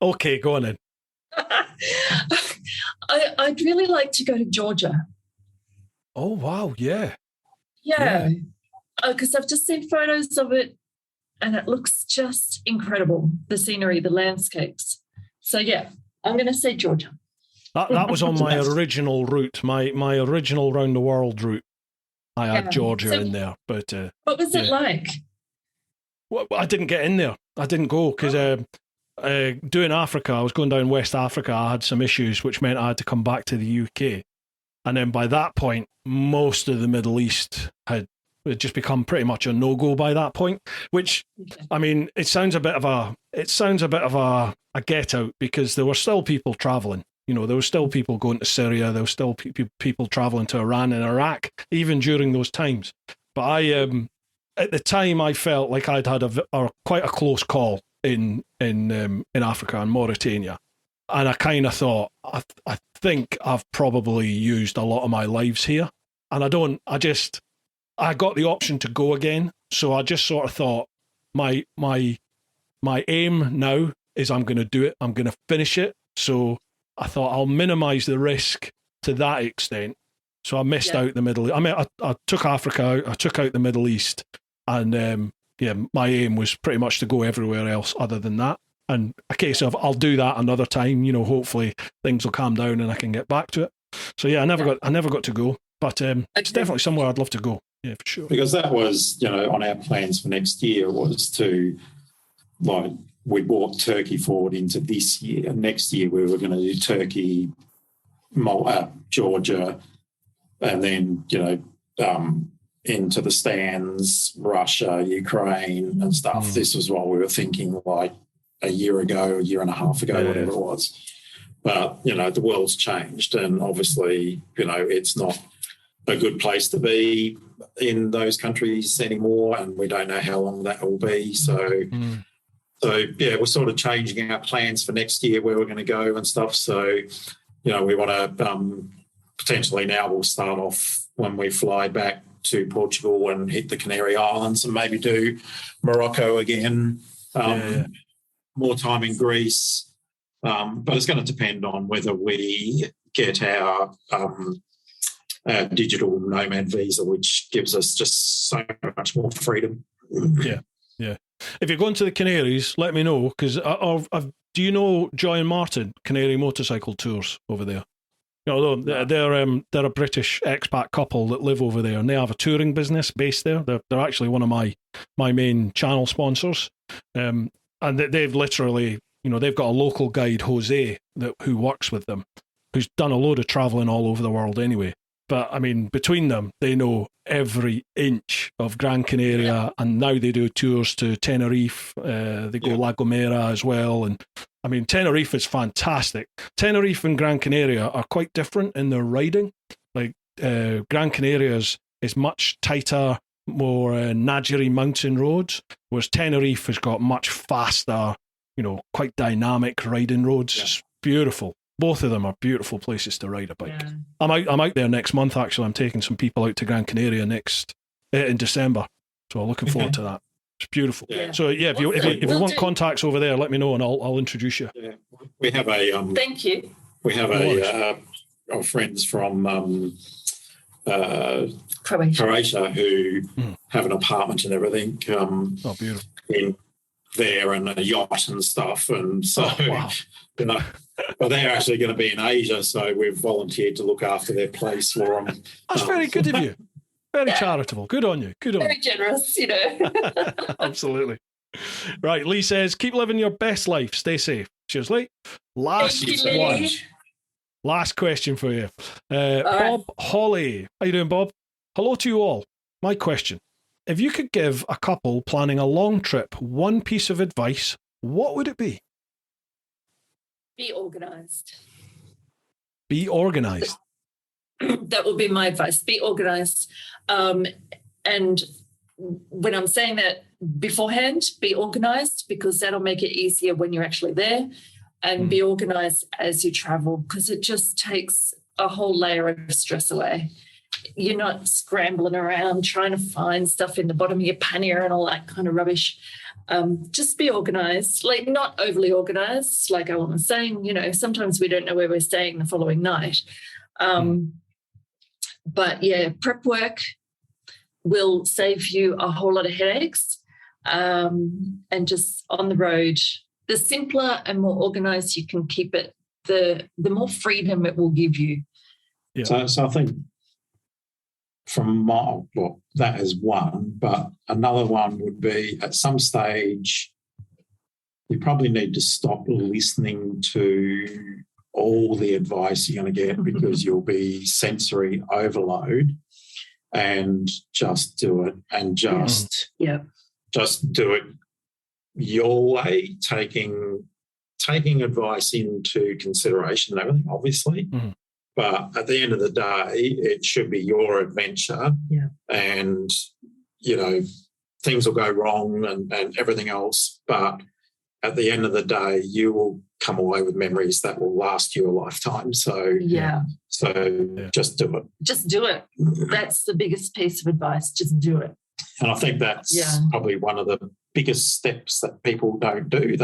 Okay, go on then. I'd really like to go to Georgia. Oh, wow, yeah. Yeah, because I've just seen photos of it and it looks just incredible, the scenery, the landscapes. So, yeah, I'm going to say Georgia. That was on my original route, my original round the world route. I had Georgia in there. But what was it like? Well, I didn't get in there. I didn't go because doing Africa, I was going down West Africa. I had some issues, which meant I had to come back to the UK. And then by that point, most of the Middle East had just become pretty much a no-go by that point, which, I mean, it sounds a bit of a get out, because there were still people traveling. You know, there were still people going to Syria. There were still people traveling to Iran and Iraq, even during those times. But at the time, I felt like I'd had quite a close call in Africa and Mauritania. And I kind of thought, I think I've probably used a lot of my lives here. And I got the option to go again. So I just sort of thought, my aim now is I'm going to do it. I'm going to finish it. So I thought I'll minimize the risk to that extent. So I missed out the Middle East. I mean, I took Africa out. I took out the Middle East. And my aim was pretty much to go everywhere else other than that. And a case of I'll do that another time. You know, hopefully things will calm down and I can get back to it. So yeah, I never got to go, but it's definitely somewhere I'd love to go. Yeah, for sure. Because that was, you know, on our plans for next year was to, like, we brought Turkey forward into this year. Next year we were going to do Turkey, Georgia, and then, you know, into the stands, Russia, Ukraine and stuff. This was what we were thinking like a year ago, a year and a half ago, whatever it was. But, you know, the world's changed and obviously, you know, it's not a good place to be in those countries anymore and we don't know how long that will be. So, we're sort of changing our plans for next year where we're going to go and stuff. So, you know, we want to potentially now we'll start off when we fly back to Portugal and hit the Canary Islands and maybe do Morocco again, more time in Greece. But it's going to depend on whether we get our digital nomad visa, which gives us just so much more freedom. Yeah. If you're going to the Canaries, let me know, because do you know Joy and Martin, Canary Motorcycle Tours over there? You know, they're a British expat couple that live over there, and they have a touring business based there. They're actually one of my main channel sponsors, and they've literally, you know, they've got a local guide, Jose, who works with them, who's done a load of traveling all over the world anyway. But I mean, between them, they know every inch of Gran Canaria, and now they do tours to Tenerife. They go La Gomera as well, and I mean, Tenerife is fantastic. Tenerife and Gran Canaria are quite different in their riding. Like Gran Canaria is much tighter, more Najeri mountain roads, whereas Tenerife has got much faster, you know, quite dynamic riding roads. Yeah. It's beautiful. Both of them are beautiful places to ride a bike. Yeah. I'm out there next month, actually. I'm taking some people out to Gran Canaria in December. So I'm looking forward to that. It's beautiful. Yeah. So yeah, if you want contacts over there, let me know and I'll introduce you. Yeah. We have a thank you. We have our friends from Croatia who have an apartment and everything. Beautiful. In there and a yacht and stuff, and so you know, but they're actually going to be in Asia, so we've volunteered to look after their place for them. That's very good of you. Very charitable. Good on you. Very generous, you know. Absolutely. Right, Lee says, keep living your best life. Stay safe. Cheers, Lee. Last question for you. Bob Holly. How you doing, Bob? Hello to you all. My question. If you could give a couple planning a long trip one piece of advice, what would it be? Be organised. Be organised. That would be my advice. Be organised. And when I'm saying that beforehand, be organised, because that'll make it easier when you're actually there, and be organised as you travel, because it just takes a whole layer of stress away. You're not scrambling around trying to find stuff in the bottom of your pannier and all that kind of rubbish. Just be organised, like not overly organised. Like I was saying, you know, sometimes we don't know where we're staying the following night. But yeah, prep work will save you a whole lot of headaches. And just on the road, the simpler and more organised you can keep it, the more freedom it will give you. Yeah. So I think that is one, but another one would be at some stage you probably need to stop listening to all the advice you're going to get, because you'll be sensory overload, and just do it, and just do it your way, taking taking advice into consideration and everything, obviously. But at the end of the day, it should be your adventure. Yeah. And, things will go wrong and everything else. But at the end of the day, you will come away with memories that will last you a lifetime. So, just do it. Just do it. That's the biggest piece of advice. Just do it. And I think that's probably one of the biggest steps that people don't do.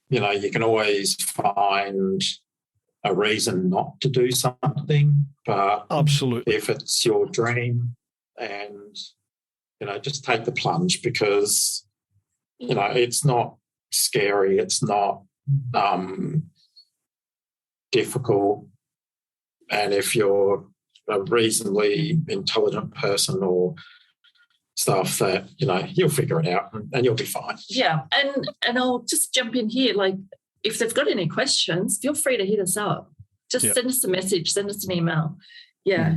You can always find a reason not to do something, but absolutely, if it's your dream, and just take the plunge, because it's not scary, it's not difficult, and if you're a reasonably intelligent person or stuff, that you'll figure it out and you'll be fine. Yeah, and I'll just jump in here. Like, if they've got any questions, feel free to hit us up. Just send us a message, send us an email. Yeah,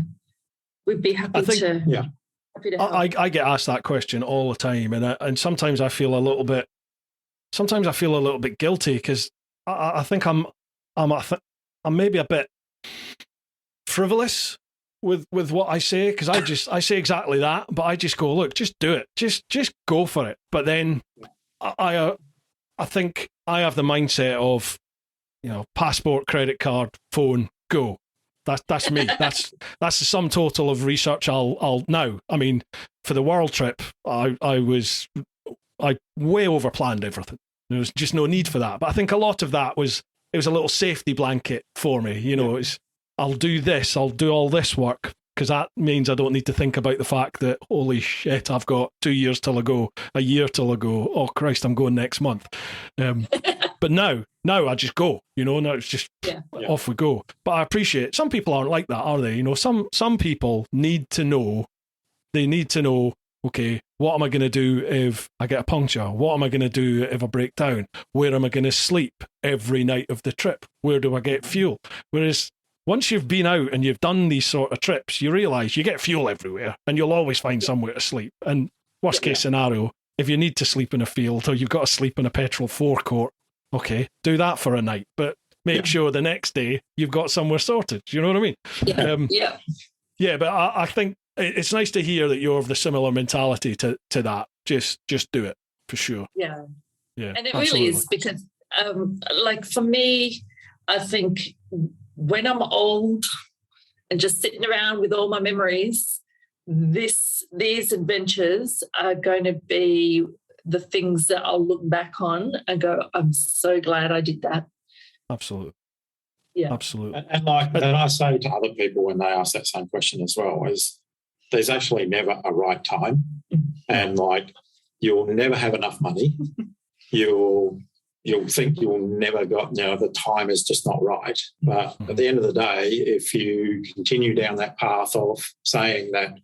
we'd be happy to. Yeah, happy to help. I get asked that question all the time, and sometimes I feel a little bit. Sometimes I feel a little bit guilty, because I think I'm maybe a bit frivolous with what I say, because I say exactly that, but I just go, look, just do it, just go for it. But then I think I have the mindset of, passport, credit card, phone, go. That's me. That's the sum total of research. I'll now. I mean, for the world trip, I way over planned everything. There was just no need for that. But I think a lot of that was a little safety blanket for me. It's, I'll do this, I'll do all this work, because that means I don't need to think about the fact that, holy shit, I've got 2 years till I go, a year till I go, oh Christ, I'm going next month. But now I just go, now it's just off we go. But I appreciate, some people aren't like that, are they? Some people need to know, okay, what am I going to do if I get a puncture? What am I going to do if I break down? Where am I going to sleep every night of the trip? Where do I get fuel? Whereas once you've been out and you've done these sort of trips, you realise you get fuel everywhere and you'll always find somewhere to sleep. And worst case scenario, if you need to sleep in a field or you've got to sleep in a petrol forecourt, okay, do that for a night. But make sure the next day you've got somewhere sorted. Do you know what I mean? Yeah, but I think it's nice to hear that you're of the similar mentality to that. Just do it, for sure. Yeah. And it absolutely. really is, because like for me, I think when I'm old and just sitting around with all my memories, these adventures are going to be the things that I'll look back on and go, I'm so glad I did that. Absolutely. Yeah. Absolutely. And I say to other people when they ask that same question as well, is there's actually never a right time. And you'll never have enough money. You'll think you'll never got, the time is just not right. But at the end of the day, if you continue down that path of saying that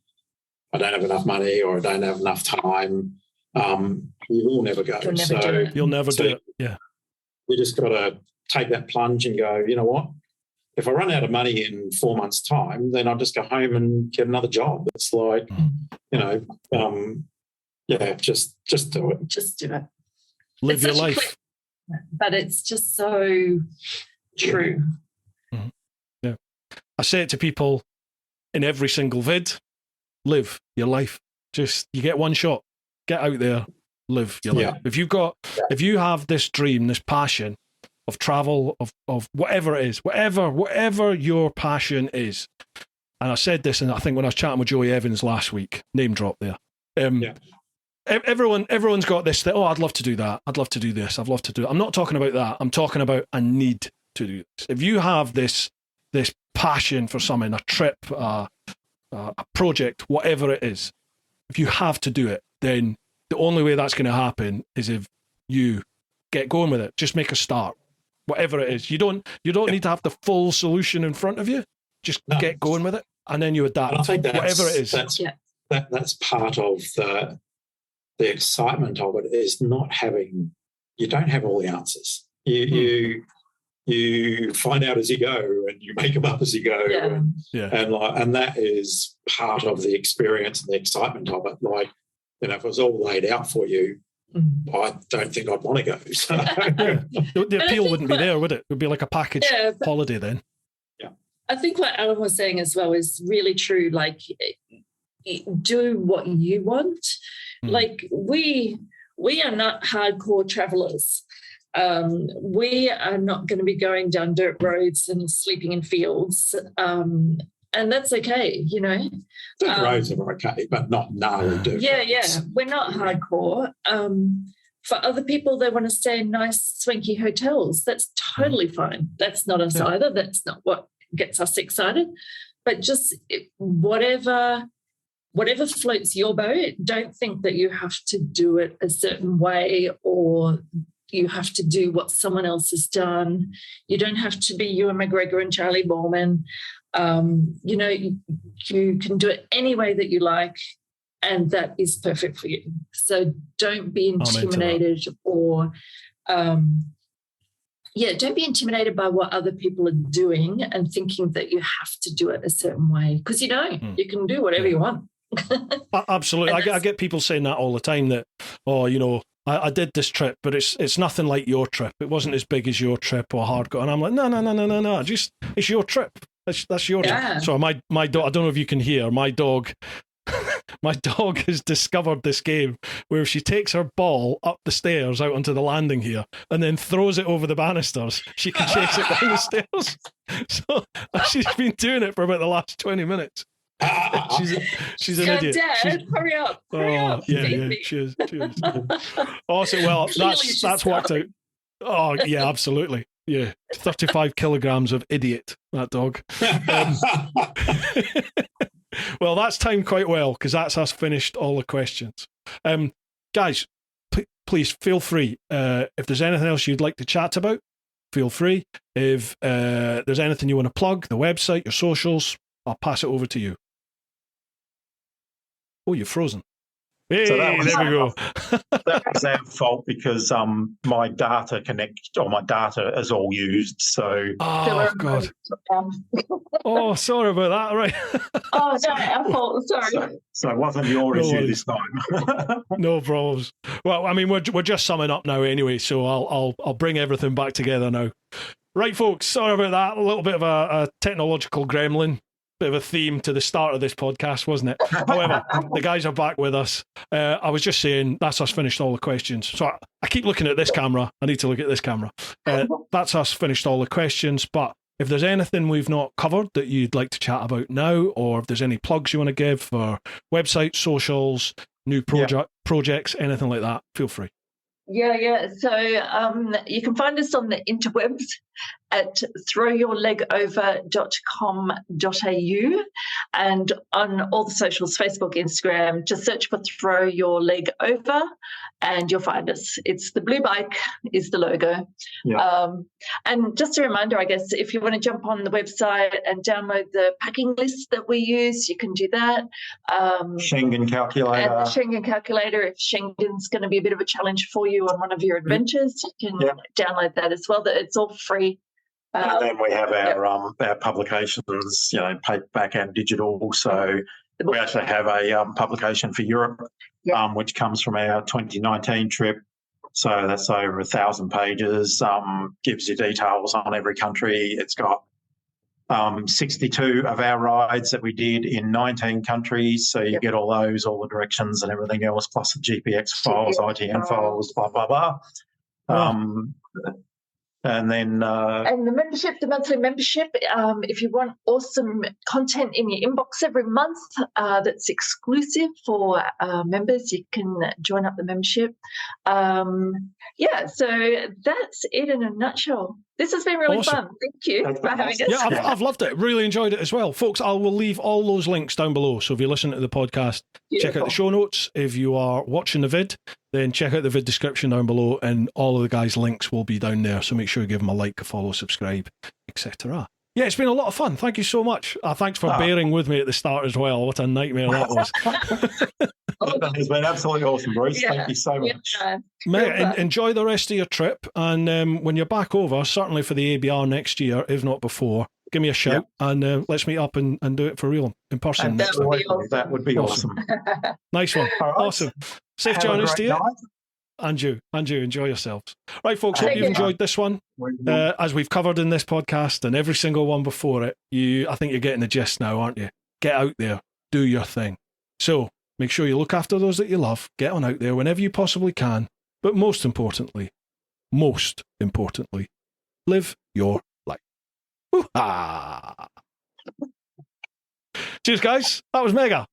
I don't have enough money or I don't have enough time, you will never go. You'll never do it. Yeah. You just got to take that plunge and go, you know what? If I run out of money in 4 months' time, then I'll just go home and get another job. It's like, just do it. Just do it. Live your life. But it's just so true. Mm-hmm. Yeah. I say it to people in every single vid, live your life. Just, you get one shot. Get out there, live your life. If you have this dream, this passion of travel, of whatever it is, whatever your passion is. And I said this, and I think when I was chatting with Joey Evans last week, name drop there. Everyone's got this thing, I'd love to do that. I'd love to do this. I'd love to do it. I'm not talking about that. I'm talking about I need to do this. If you have this passion for something, a trip, a project, whatever it is, if you have to do it, then the only way that's going to happen is if you get going with it. Just make a start. Whatever it is, you don't need to have the full solution in front of you. Just get going with it, and then you adapt. And I think whatever it is. That's part of the excitement of it, is not having. You don't have all the answers. You find out as you go, and you make them up as you go, and that is part of the experience and the excitement of it. If it was all laid out for you, I don't think I'd want to go. So. Yeah. The appeal wouldn't be there, would it? It would be like a package holiday then. Yeah. I think what Alan was saying as well is really true. Like, do what you want. Like, we are not hardcore travelers. We are not going to be going down dirt roads and sleeping in fields. And that's okay, you know. Dirt roads are okay, but not gnarly dirt roads. Yeah. We're not hardcore. For other people, they want to stay in nice, swanky hotels. That's totally fine. That's not us either. That's not what gets us excited. But just whatever floats your boat, don't think that you have to do it a certain way or you have to do what someone else has done. You don't have to be Ewan McGregor and Charlie Borman. You know, you can do it any way that you like, and that is perfect for you. So don't be intimidated or don't be intimidated by what other people are doing and thinking that you have to do it a certain way, because you don't. You can do whatever you want. Absolutely. I get people saying that all the time, that, oh, you know, I did this trip, but it's nothing like your trip. It wasn't as big as your trip or hardcore. And I'm like, no. Just, it's your trip. That's your trip. So my dog, I don't know if you can hear, my dog has discovered this game where if she takes her ball up the stairs out onto the landing here and then throws it over the banisters, she can chase it down the stairs. So she's been doing it for about the last 20 minutes. She's an idiot. Dad, hurry up. Yeah, she is. Awesome. Well, that's worked out. Oh, yeah, absolutely. Yeah, 35 kilograms of idiot, that dog. Well, that's timed quite well, because that's us finished all the questions. Guys, please feel free. If there's anything else you'd like to chat about, feel free. If there's anything you want to plug, the website, your socials, I'll pass it over to you. Oh, you're frozen. Hey, so there we go. That was our fault, because my data is all used. So God. Oh, sorry about that. Right. Oh, sorry, our fault. Sorry. So it wasn't your issue this time. No problems. Well, I mean, we're just summing up now anyway, so I'll bring everything back together now. Right, folks. Sorry about that. A little bit of a technological gremlin. Bit of a theme to the start of this podcast, wasn't it? However, the guys are back with us. I was just saying, that's us finished all the questions. So I keep looking at this camera. I need to look at this camera. That's us finished all the questions. But if there's anything we've not covered that you'd like to chat about now, or if there's any plugs you want to give for websites, socials, new projects, anything like that, feel free. Yeah. So you can find us on the interwebs at throwyourlegover.com.au and on all the socials, Facebook, Instagram, just search for Throw Your Leg Over and you'll find us. It's the blue bike is the logo. Yeah. And just a reminder, I guess, if you want to jump on the website and download the packing list that we use, you can do that. Schengen calculator. And the Schengen calculator, if Schengen's going to be a bit of a challenge for you on one of your adventures, you can download that as well. It's all free. And then we have our publications, paperback and digital. So we actually have a publication for Europe, which comes from our 2019 trip. So that's over 1,000 pages, gives you details on every country. It's got 62 of our rides that we did in 19 countries. So you get all those, all the directions and everything else, plus the GPX files, ITN files, blah, blah, blah. And then and the membership, the monthly membership, if you want awesome content in your inbox every month that's exclusive for members, you can join up the membership. So that's it in a nutshell. This has been really fun. Thank you for having us. Yeah, I've loved it. Really enjoyed it as well. Folks, I will leave all those links down below. So if you listen to the podcast, check out the show notes. If you are watching the vid, then check out the vid description down below, and all of the guys' links will be down there. So make sure you give them a like, a follow, subscribe, etc. Yeah, it's been a lot of fun. Thank you so much. Thanks for bearing with me at the start as well. What a nightmare that was. That has been absolutely awesome, Bruce. Thank you so much. Mate, enjoy the rest of your trip. And when you're back over, certainly for the ABR next year, if not before, give me a shout and let's meet up and do it for real in person. That would be awesome. Nice one. Right. Awesome. Safe journeys to you. And you, enjoy yourselves. Right, folks, hope you've enjoyed this one. As we've covered in this podcast and every single one before it, I think you're getting the gist now, aren't you? Get out there, do your thing. So make sure you look after those that you love, get on out there whenever you possibly can, but most importantly, live your life. Woo-ha! Cheers, guys. That was mega.